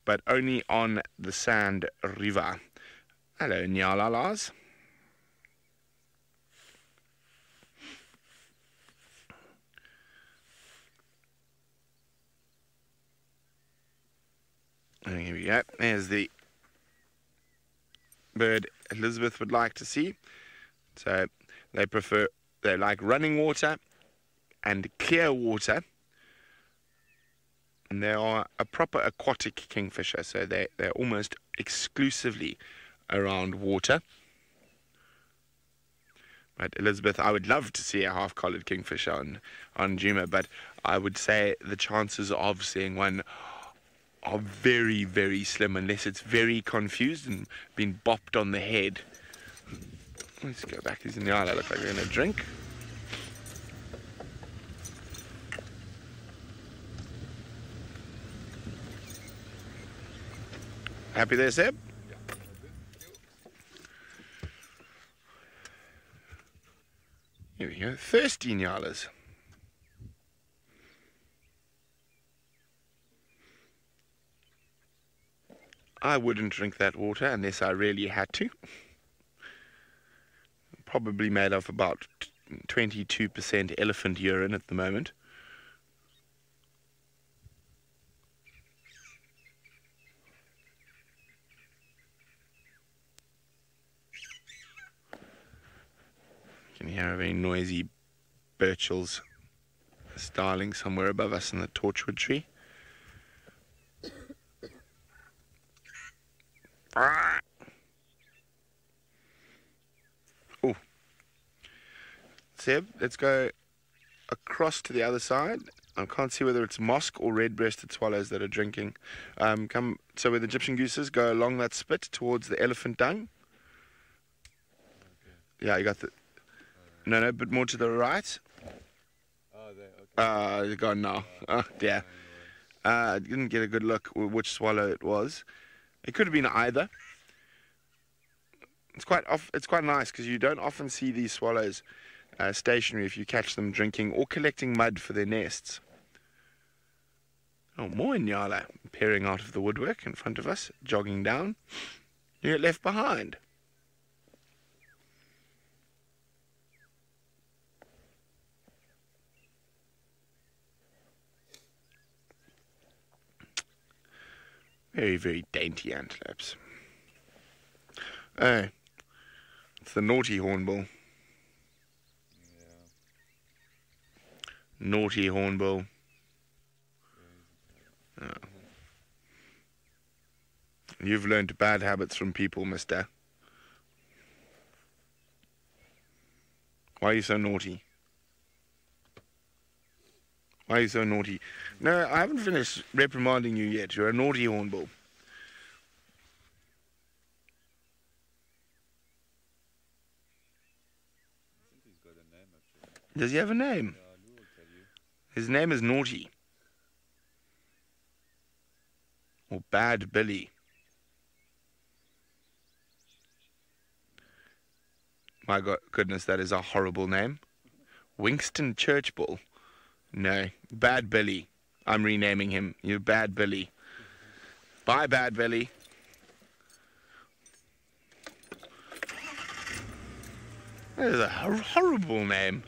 but only on the Sand River. Hello, Nyalalas. And here we go. There's the bird Elizabeth would like to see. So they like running water and clear water. And they are a proper aquatic kingfisher, so they're almost exclusively around water. But Elizabeth, I would love to see a half-collared kingfisher on Juma, but I would say the chances of seeing one are very, very slim, unless it's very confused and been bopped on the head. Let's go back. These in the island look like they're going to drink. Happy there, Seb? Here we go. Thirsty Nyalas. I wouldn't drink that water unless I really had to. Probably made of about 22% elephant urine at the moment. You can hear a very noisy Birchall's starling somewhere above us in the torchwood tree. Oh, Seb, let's go across to the other side. I can't see whether it's mosque or red-breasted swallows that are drinking. Come, so where the Egyptian gooses go along that spit towards the elephant dung. Okay. Yeah, you got the... No, but more to the right. Oh, there, okay. They're gone now. Oh, dear. I didn't get a good look which swallow it was. It could have been either. It's quite nice because you don't often see these swallows stationary if you catch them drinking or collecting mud for their nests. Oh, more Nyala peering out of the woodwork in front of us, jogging down. You get left behind. Very, very dainty antelopes. Oh, it's the naughty hornbill. Yeah. Naughty hornbill. Oh. You've learned bad habits from people, mister. Why are you so naughty? Why are you so naughty? No, I haven't finished reprimanding you yet. You're a naughty hornbill. I think he's got a name actually. Does he have a name? Yeah, Lou will tell you. His name is Naughty. Or Bad Billy. My goodness, that is a horrible name. Winkston Churchbull. No, Bad Billy. I'm renaming him. You Bad Billy. Bye, Bad Billy. That is a horrible name.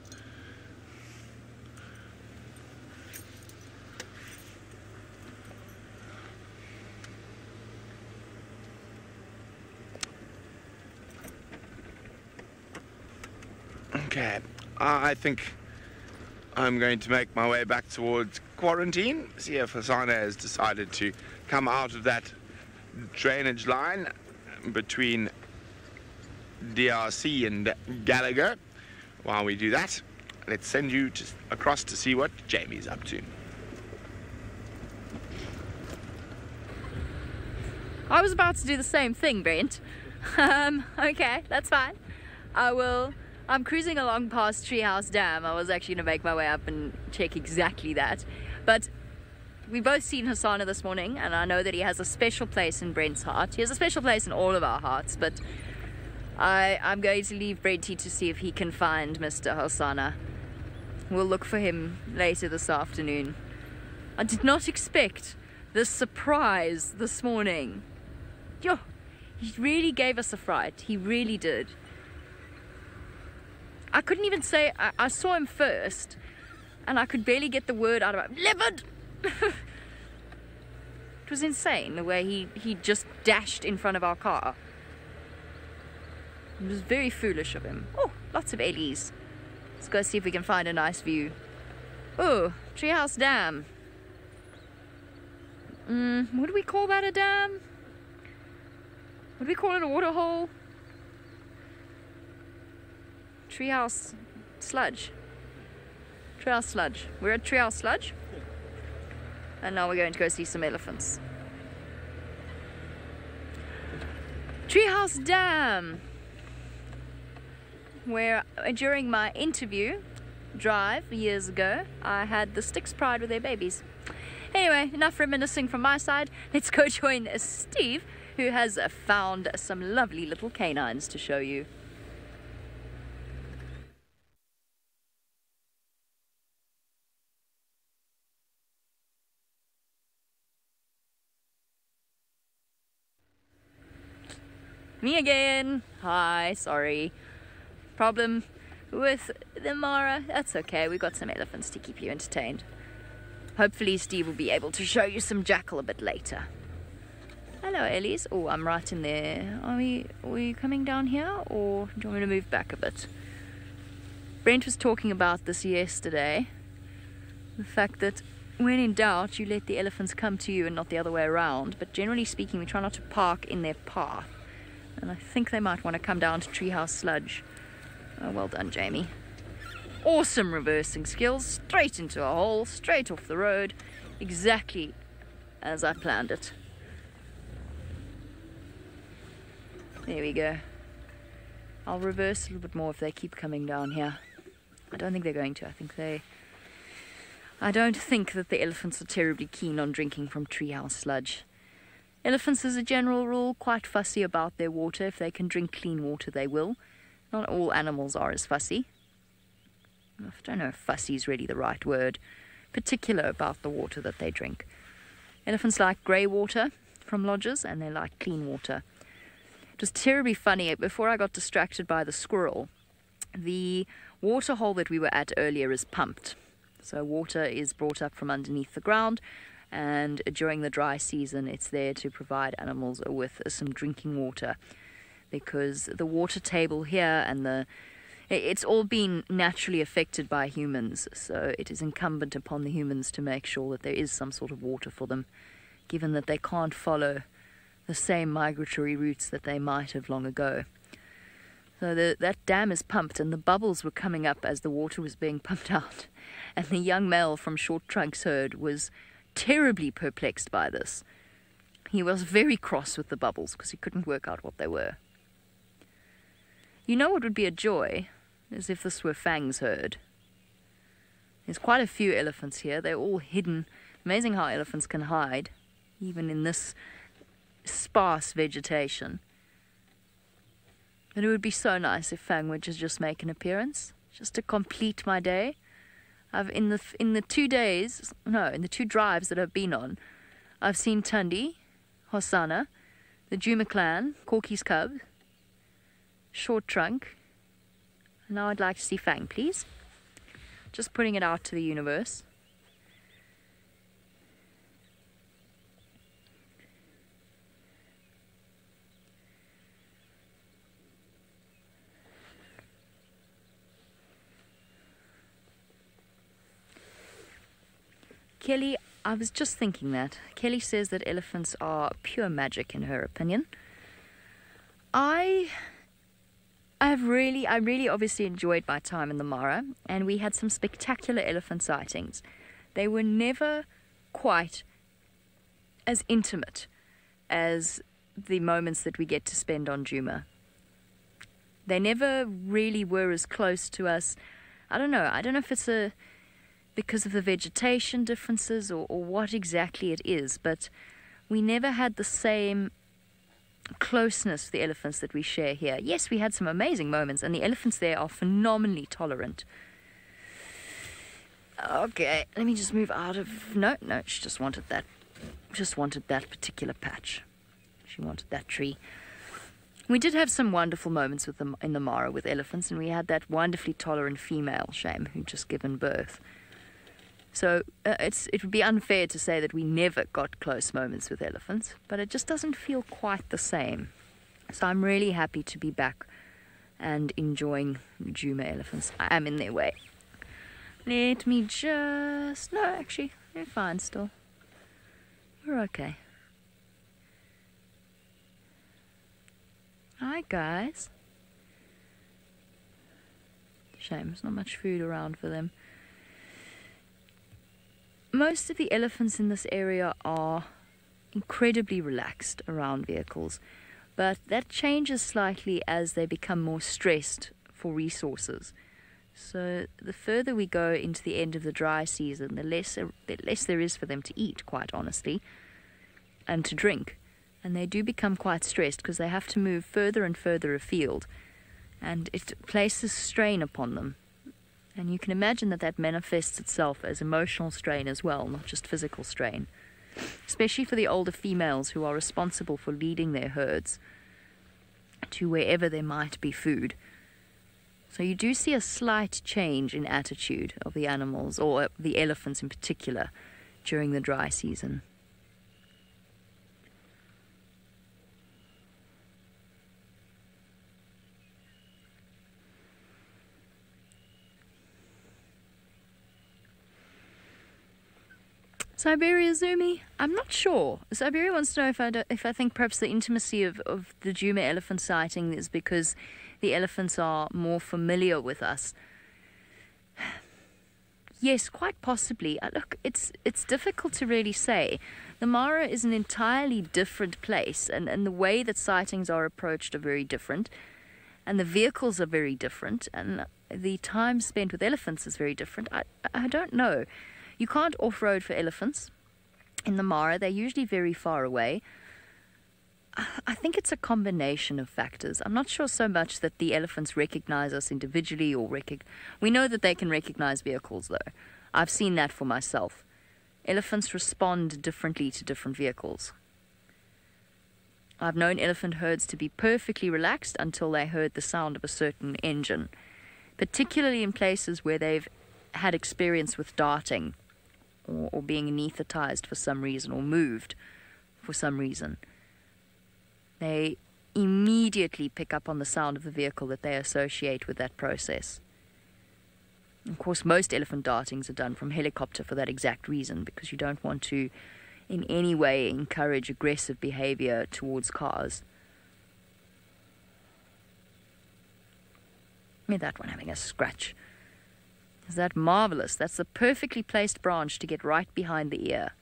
Okay, I think I'm going to make my way back towards quarantine, see if Hasana has decided to come out of that drainage line between DRC and Gallagher. While we do that, let's send you across to see what Jamie's up to. I was about to do the same thing, Brent. Okay, that's fine. I'm cruising along past Treehouse Dam. I was actually going to make my way up and check exactly that. But we've both seen Hasana this morning, and I know that he has a special place in Brent's heart. He has a special place in all of our hearts, but I'm going to leave Brenty to see if he can find Mr. Hasana. We'll look for him later this afternoon. I did not expect this surprise this morning. Yo, he really gave us a fright. He really did. I couldn't even say, I saw him first, and I could barely get the word out of him. Leopard! It was insane the way he just dashed in front of our car. It was very foolish of him. Oh, lots of Ellies. Let's go see if we can find a nice view. Oh, Treehouse Dam. Would we call that a dam? Would we call it a waterhole? Treehouse Sludge. Treehouse Sludge. We're at Treehouse Sludge. And now we're going to go see some elephants. Treehouse Dam. Where during my interview drive years ago, I had the Styx Pride with their babies. Anyway, enough reminiscing from my side. Let's go join Steve, who has found some lovely little canines to show you. Me again. Hi, sorry. Problem with the Mara. That's okay, we got some elephants to keep you entertained. Hopefully Steve will be able to show you some jackal a bit later. Hello, Ellies. Oh, I'm right in there. Are we coming down here, or do you want me to move back a bit? Brent was talking about this yesterday. The fact that when in doubt, you let the elephants come to you and not the other way around. But generally speaking, we try not to park in their path. And I think they might want to come down to Treehouse Sludge. Oh, well done, Jamie. Awesome reversing skills. Straight into a hole, straight off the road. Exactly as I planned it. There we go. I'll reverse a little bit more if they keep coming down here. I don't think they're going to. I don't think that the elephants are terribly keen on drinking from Treehouse Sludge. Elephants, as a general rule, quite fussy about their water. If they can drink clean water, they will. Not all animals are as fussy. I don't know if fussy is really the right word. Particular about the water that they drink. Elephants like grey water from lodges, and they like clean water. It was terribly funny. Before I got distracted by the squirrel, the water hole that we were at earlier is pumped. So water is brought up from underneath the ground, and during the dry season it's there to provide animals with some drinking water, because the water table here and it's all been naturally affected by humans, so it is incumbent upon the humans to make sure that there is some sort of water for them, given that they can't follow the same migratory routes that they might have long ago. So that dam is pumped, and the bubbles were coming up as the water was being pumped out, and the young male from Short Trunk's herd was terribly perplexed by this. He was very cross with the bubbles because he couldn't work out what they were. You know what would be a joy? As if this were Fang's herd. There's quite a few elephants here. They're all hidden. Amazing how elephants can hide, even in this sparse vegetation. But it would be so nice if Fang would just make an appearance, just to complete my day. In the 2 drives that I've been on, I've seen Tundi, Hosanna, the Juma clan, Corky's cub, Short Trunk. And now I'd like to see Fang, please. Just putting it out to the universe. Kelly, I was just thinking that. Kelly says that elephants are pure magic in her opinion. I really obviously enjoyed my time in the Mara, and we had some spectacular elephant sightings. They were never quite as intimate as the moments that we get to spend on Juma. They never really were as close to us. I don't know if it's because of the vegetation differences or what exactly it is, but we never had the same closeness to the elephants that we share here. Yes, we had some amazing moments, and the elephants there are phenomenally tolerant. Okay, let me just move out of... No, she just wanted that particular patch. She wanted that tree. We did have some wonderful moments with them in the Mara with elephants, and we had that wonderfully tolerant female, Shame, who'd just given birth. So it would be unfair to say that we never got close moments with elephants, but it just doesn't feel quite the same. So I'm really happy to be back and enjoying Juma elephants. I am in their way. Let me just... No, actually, they're fine still. We're okay. Hi, guys. Shame, there's not much food around for them. Most of the elephants in this area are incredibly relaxed around vehicles, but that changes slightly as they become more stressed for resources. So the further we go into the end of the dry season, the less there is for them to eat, quite honestly, and to drink. And they do become quite stressed because they have to move further and further afield, and it places strain upon them. And you can imagine that manifests itself as emotional strain as well, not just physical strain. Especially for the older females who are responsible for leading their herds to wherever there might be food. So you do see a slight change in attitude of the animals, or the elephants in particular, during the dry season. Siberia Zumi? I'm not sure. Siberia wants to know if I think perhaps the intimacy of the Juma elephant sighting is because the elephants are more familiar with us. Yes, quite possibly. Look, it's difficult to really say. The Mara is an entirely different place, and the way that sightings are approached are very different, and the vehicles are very different, and the time spent with elephants is very different. I don't know. You can't off-road for elephants in the Mara. They're usually very far away. I think it's a combination of factors. I'm not sure so much that the elephants recognize us individually or we know that they can recognize vehicles, though. I've seen that for myself. Elephants respond differently to different vehicles. I've known elephant herds to be perfectly relaxed until they heard the sound of a certain engine, particularly in places where they've had experience with darting or being anesthetized for some reason, or moved for some reason. They immediately pick up on the sound of the vehicle that they associate with that process. Of course, most elephant dartings are done from helicopter for that exact reason, because you don't want to in any way encourage aggressive behavior towards cars. Look at that one having a scratch. Is that marvelous? That's the perfectly placed branch to get right behind the ear.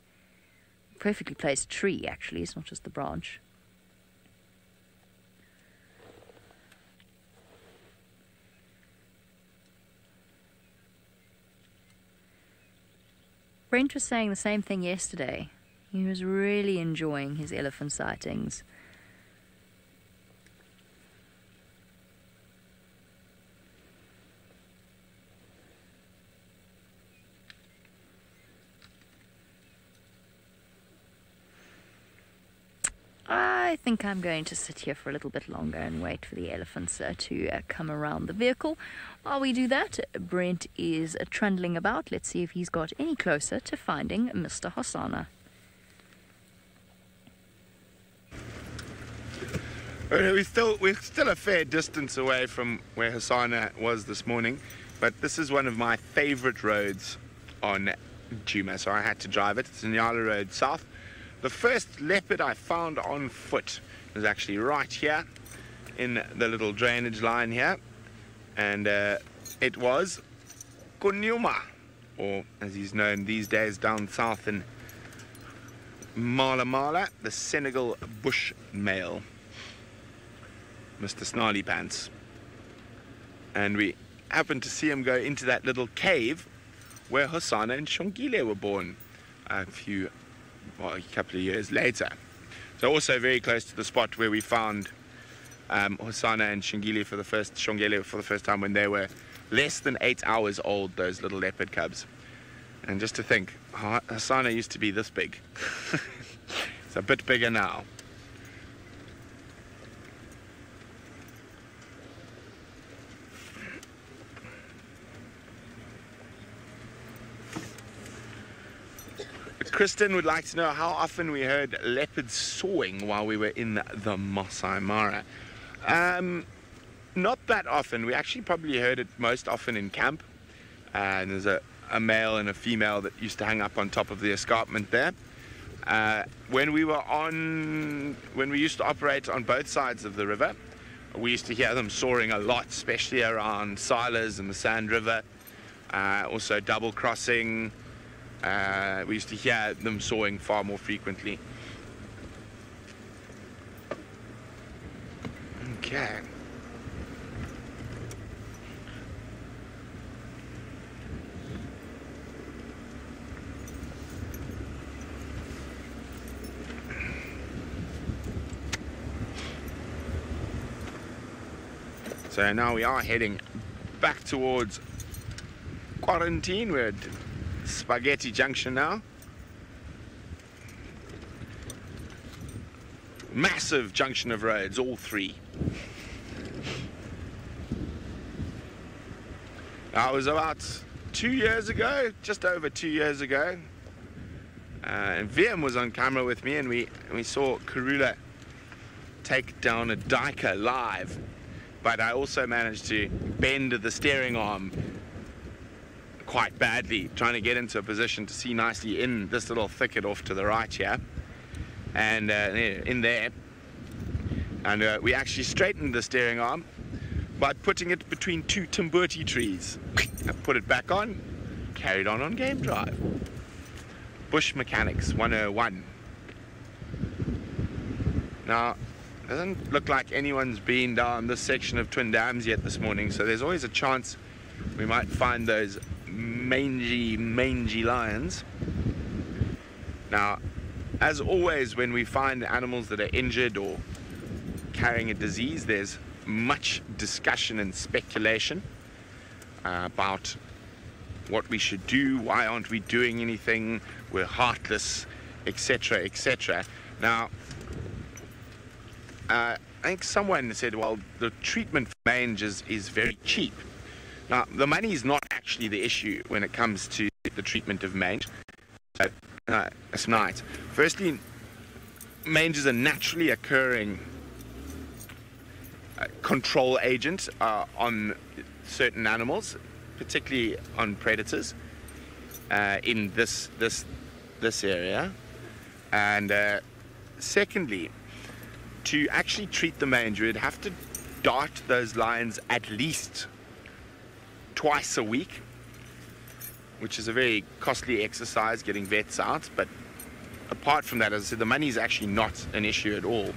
Perfectly placed tree, actually. It's not just the branch. Brent was saying the same thing yesterday. He was really enjoying his elephant sightings. I think I'm going to sit here for a little bit longer and wait for the elephants to come around the vehicle. While we do that, Brent is trundling about. Let's see if he's got any closer to finding Mr. Hosanna. We're still a fair distance away from where Hosanna was this morning, but this is one of my favorite roads on Djuma, so I had to drive it. It's Nyala Road South. The first leopard I found on foot was actually right here in the little drainage line here, and it was Kunyuma, or as he's known these days down south in Mala Mala, the Senegal bush male, Mr. Snarly Pants. And we happened to see him go into that little cave where Hosanna and Shongile were born a couple of years later. So also very close to the spot where we found Hosanna and Shongile for the first time when they were less than 8 hours old, those little leopard cubs. And just to think, Hosanna used to be this big. It's a bit bigger now. Kristen would like to know how often we heard leopards sawing while we were in the Masai Mara. Not that often. We actually probably heard it most often in camp. And there's a male and a female that used to hang up on top of the escarpment there. When we used to operate on both sides of the river, we used to hear them soaring a lot, especially around Silas and the Sand River. Also double crossing. We used to hear them sawing far more frequently. Okay. So now we are heading back towards Quarantine. We're at Spaghetti Junction now. Massive junction of roads, all three. Now, it was about 2 years ago, just over 2 years ago, and VM was on camera with me, and we saw Karula take down a diker live, but I also managed to bend the steering arm quite badly, trying to get into a position to see nicely in this little thicket off to the right here, and in there, and we actually straightened the steering arm by putting it between two timburti trees. I put it back on, carried on game drive. Bush Mechanics 101. Now, it doesn't look like anyone's been down this section of Twin Dams yet this morning, so there's always a chance we might find those mangy lions. Now, as always, when we find animals that are injured or carrying a disease, there's much discussion and speculation about what we should do, why aren't we doing anything, we're heartless, etc., etc. Now, I think someone said, well, the treatment for mange is very cheap. Now, the money is not actually the issue when it comes to the treatment of mange. It's not. Firstly, mange is a naturally occurring control agent on certain animals, particularly on predators in this area. And secondly, to actually treat the mange, you would have to dart those lions at least twice a week, which is a very costly exercise, getting vets out. But apart from that, as I said, the money is actually not an issue at all.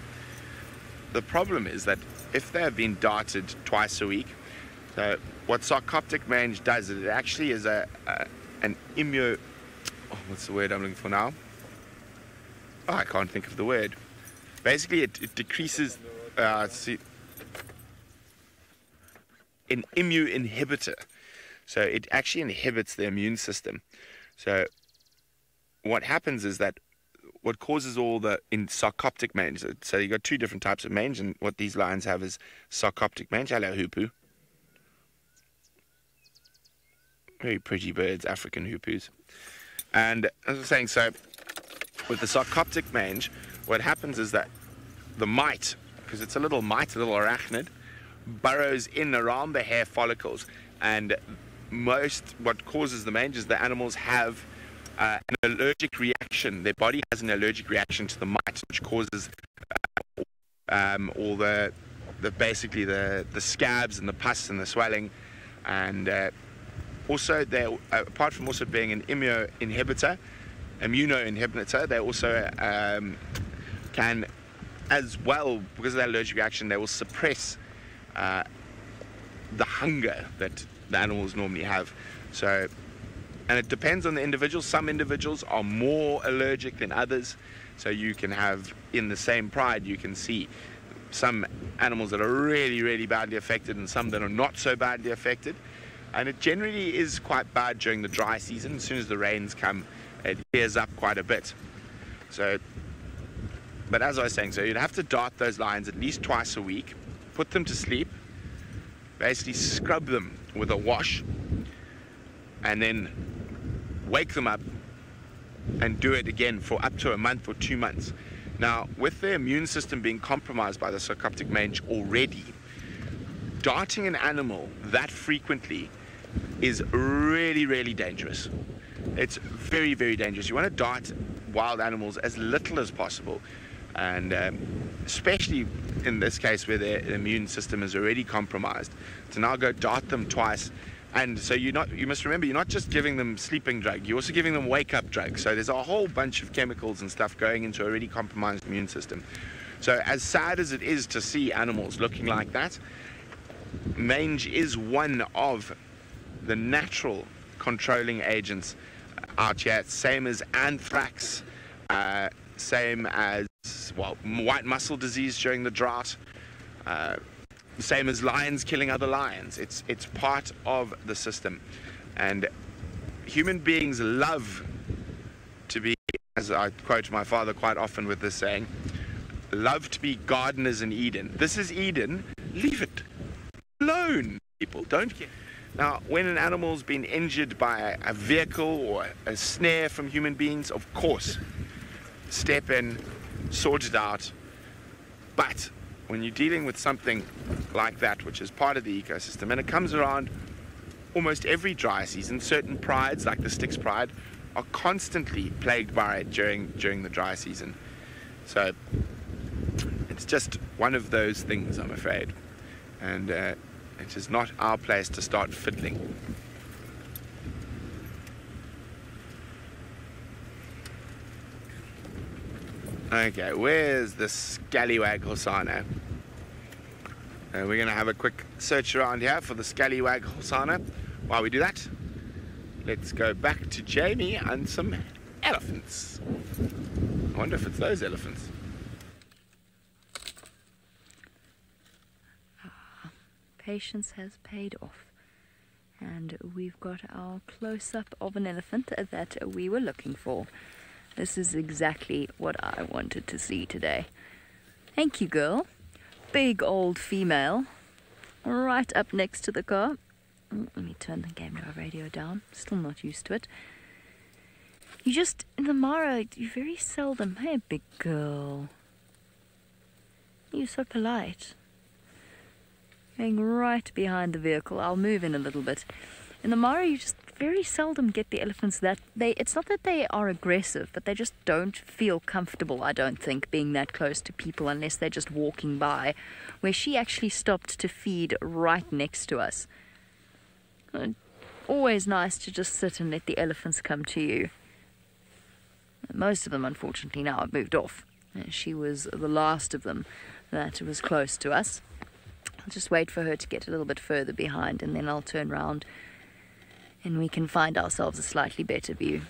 The problem is that if they have been darted twice a week, so what sarcoptic mange does, it actually is an immo... Oh, what's the word I'm looking for now? Oh, I can't think of the word. Basically, it decreases... an immunoinhibitor. So it actually inhibits the immune system. So what happens is that what causes all the in sarcoptic mange. So you got two different types of mange, and what these lions have is sarcoptic mange. Hello, hoopoe. Very pretty birds, African hoopoes. And as I was saying, so with the sarcoptic mange, what happens is that the mite, because it's a little mite, a little arachnid, burrows in around the hair follicles, and what causes the mange is the animals have an allergic reaction. Their body has an allergic reaction to the mite, which causes all the basically the scabs and the pus and the swelling, and also they, apart from also being an immunoinhibitor, they also can, as well, because of that allergic reaction, they will suppress the hunger that the animals normally have. So, and it depends on the individual. Some individuals are more allergic than others. So you can have, in the same pride, you can see some animals that are really, really badly affected and some that are not so badly affected. And it generally is quite bad during the dry season. As soon as the rains come, it clears up quite a bit. So, but as I was saying, so you'd have to dart those lions at least twice a week, put them to sleep, basically scrub them with a wash, and then wake them up and do it again for up to a month or 2 months. Now, with their immune system being compromised by the sarcoptic mange already, darting an animal that frequently is really, really dangerous. It's very, very dangerous. You want to dart wild animals as little as possible, and especially in this case where their immune system is already compromised, to now go dart them twice. And so you must remember, you're not just giving them sleeping drug, you're also giving them wake-up drug. So there's a whole bunch of chemicals and stuff going into a already compromised immune system. So as sad as it is to see animals looking like that, mange is one of the natural controlling agents out here. Same as anthrax, same as, well, white muscle disease during the drought, same as lions killing other lions. It's part of the system. And human beings love to be, as I quote my father quite often with this saying, love to be gardeners in Eden. This is Eden. Leave it alone, people. Don't care. Now, when an animal's been injured by a vehicle or a snare from human beings, of course, step in, sort it out. But when you're dealing with something like that, which is part of the ecosystem, and it comes around almost every dry season, certain prides, like the Styx pride, are constantly plagued by it during the dry season. So it's just one of those things, I'm afraid. And it is not our place to start fiddling. Okay, where's the scallywag Hosanna? We're going to have a quick search around here for the scallywag Hosanna. While we do that, let's go back to Jamie and some elephants. I wonder if it's those elephants. Patience has paid off, and we've got our close-up of an elephant that we were looking for. This is exactly what I wanted to see today. Thank you, girl. Big old female, right up next to the car. Let me turn the game drive radio down. Still not used to it. You just, in the Mara, you very seldom, hey, big girl. You're so polite. Going right behind the vehicle. I'll move in a little bit. In the Mara, you just very seldom get the elephants that it's not that they are aggressive, but they just don't feel comfortable, I don't think, being that close to people unless they're just walking by, where she actually stopped to feed right next to us. Always nice to just sit and let the elephants come to you. Most of them, unfortunately, now have moved off. She was the last of them that was close to us. I'll just wait for her to get a little bit further behind, and then I'll turn round and we can find ourselves a slightly better view.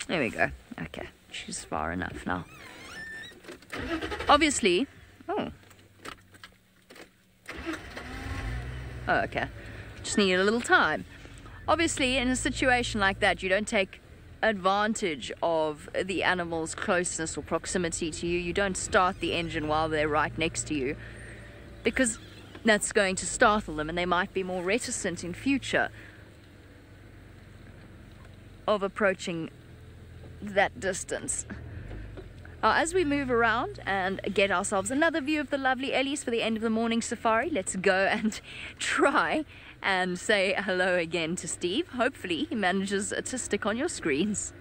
There we go. Okay, she's far enough now. Obviously... Oh, okay. Just needed a little time. Obviously, in a situation like that, you don't take advantage of the animal's closeness or proximity to you. You don't start the engine while they're right next to you, because that's going to startle them, and they might be more reticent in future of approaching that distance. As we move around and get ourselves another view of the lovely Ellies for the end of the morning safari, let's go and try and say hello again to Steve. Hopefully he manages to stick on your screens.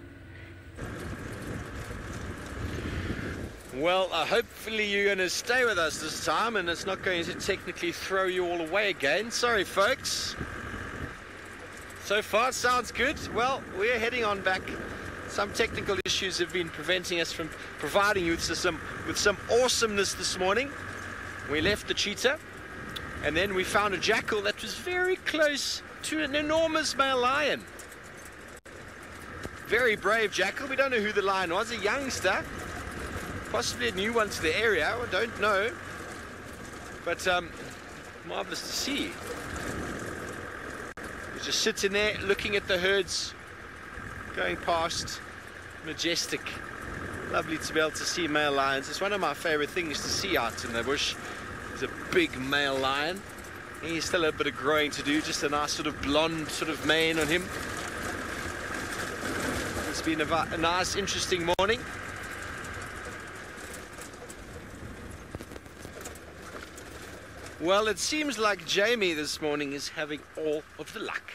Well, hopefully you're going to stay with us this time and it's not going to technically throw you all away again. Sorry, folks. So far, it sounds good. Well, we're heading on back. Some technical issues have been preventing us from providing you with some awesomeness this morning. We left the cheetah, and then we found a jackal that was very close to an enormous male lion. Very brave jackal. We don't know who the lion was, a youngster. Possibly a new one to the area, I don't know. But marvelous to see. He's just sitting there looking at the herds going past. Majestic. Lovely to be able to see male lions. It's one of my favorite things to see out in the bush. There's a big male lion. He's still a bit of growing to do, just a nice sort of blonde sort of mane on him. It's been a nice, interesting morning. Well, it seems like Jamie this morning is having all of the luck.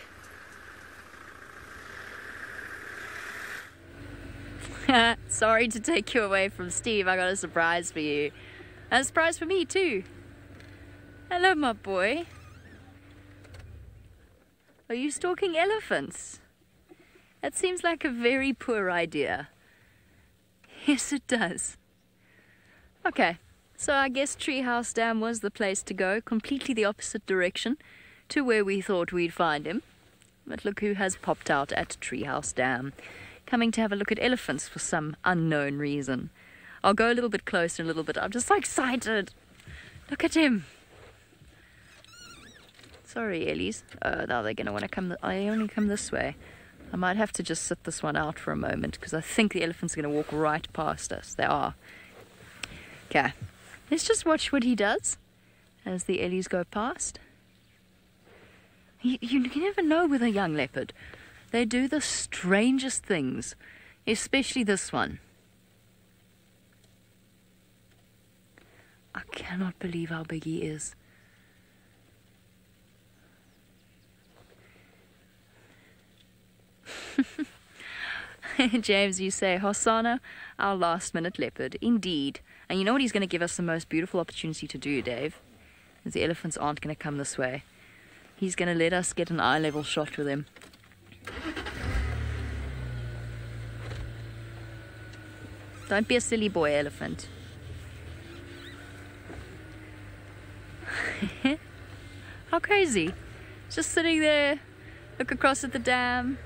Sorry to take you away from Steve. I got a surprise for you. And a surprise for me too. Hello, my boy. Are you stalking elephants? That seems like a very poor idea. Yes, it does. Okay, so I guess Treehouse Dam was the place to go, completely the opposite direction to where we thought we'd find him. But look who has popped out at Treehouse Dam, coming to have a look at elephants for some unknown reason. I'll go a little bit closer in a little bit. I'm just so excited. Look at him. Sorry, Ellies. Now they're going to want to come. I only come this way. I might have to just sit this one out for a moment because I think the elephant's going to walk right past us. They are. Okay. Let's just watch what he does as the Ellies go past. You never know with a young leopard. They do the strangest things, especially this one. I cannot believe how big he is. James, you say, Hosanna, our last-minute leopard. Indeed. And you know what he's going to give us the most beautiful opportunity to do, Dave? Is the elephants aren't going to come this way. He's going to let us get an eye-level shot with him. Don't be a silly boy, elephant. How crazy. Just sitting there, look across at the dam,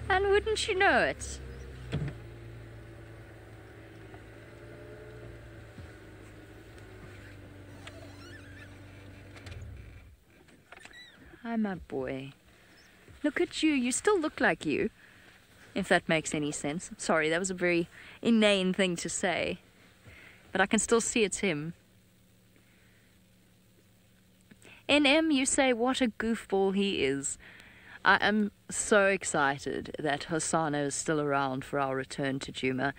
and wouldn't you know it? Hi, my boy. Look at you. You still look like you, if that makes any sense. Sorry, that was a very inane thing to say, but I can still see it's him. NM, you say, what a goofball he is. I am so excited that Hosanna is still around for our return to Djuma.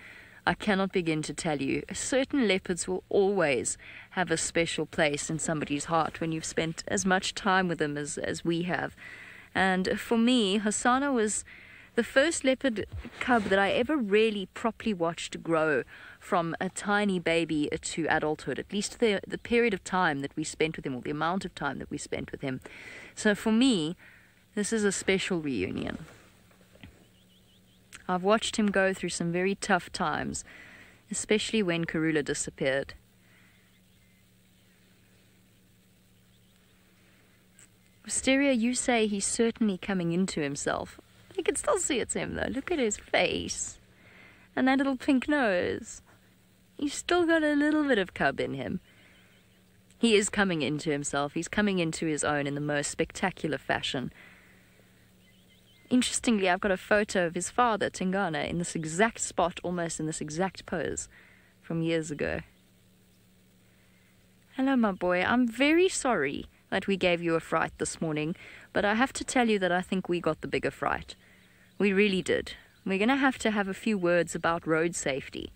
I cannot begin to tell you. Certain leopards will always have a special place in somebody's heart when you've spent as much time with them as we have. And for me, Hosanna was the first leopard cub that I ever really properly watched grow from a tiny baby to adulthood, at least the period of time that we spent with him, or the amount of time that we spent with him. So for me, this is a special reunion. I've watched him go through some very tough times, especially when Karula disappeared. Wisteria, you say he's certainly coming into himself. I can still see it's him, though. Look at his face. And that little pink nose. He's still got a little bit of cub in him. He is coming into himself. He's coming into his own in the most spectacular fashion. Interestingly, I've got a photo of his father, Tingana, in this exact spot, almost in this exact pose from years ago. Hello, my boy. I'm very sorry that we gave you a fright this morning, but I have to tell you that I think we got the bigger fright. We really did. We're going to have a few words about road safety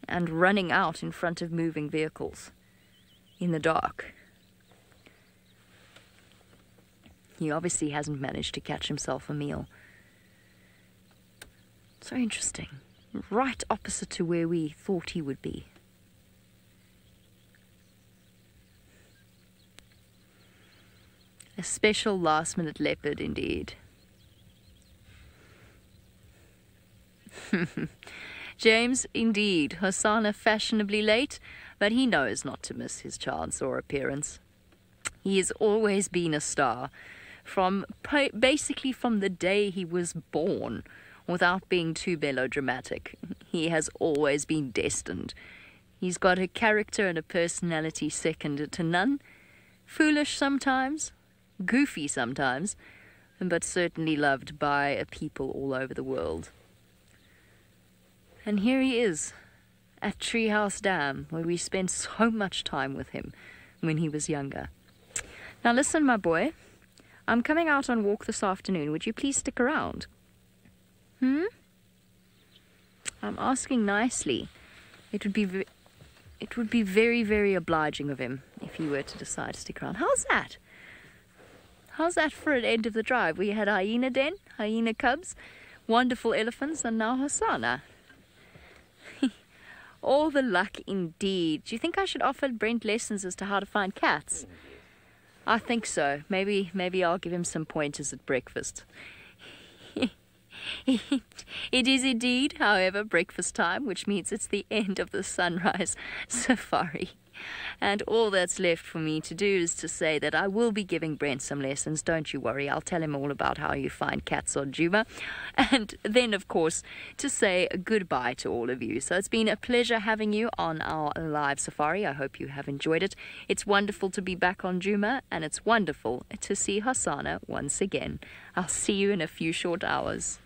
and running out in front of moving vehicles in the dark. He obviously hasn't managed to catch himself a meal. So interesting. Right opposite to where we thought he would be. A special last-minute leopard indeed. James, indeed. Hosanna fashionably late, but he knows not to miss his chance or appearance. He has always been a star, basically from the day he was born, without being too melodramatic. He has always been destined. He's got a character and a personality second to none. Foolish sometimes, goofy sometimes, but certainly loved by people all over the world. And here he is, at Treehouse Dam, where we spent so much time with him when he was younger. Now listen, my boy, I'm coming out on walk this afternoon. Would you please stick around? I'm asking nicely. It would be very, very obliging of him if he were to decide to stick around. How's that? How's that for an end of the drive? We had hyena den, hyena cubs, wonderful elephants, and now Hosanna. All the luck indeed. Do you think I should offer Brent lessons as to how to find cats? I think so. Maybe I'll give him some pointers at breakfast. It is indeed, however, breakfast time, which means it's the end of the sunrise safari. And all that's left for me to do is to say that I will be giving Brent some lessons. Don't you worry. I'll tell him all about how you find cats on Djuma. And then, of course, to say goodbye to all of you. So it's been a pleasure having you on our live safari. I hope you have enjoyed it. It's wonderful to be back on Djuma, and it's wonderful to see Hosanna once again. I'll see you in a few short hours.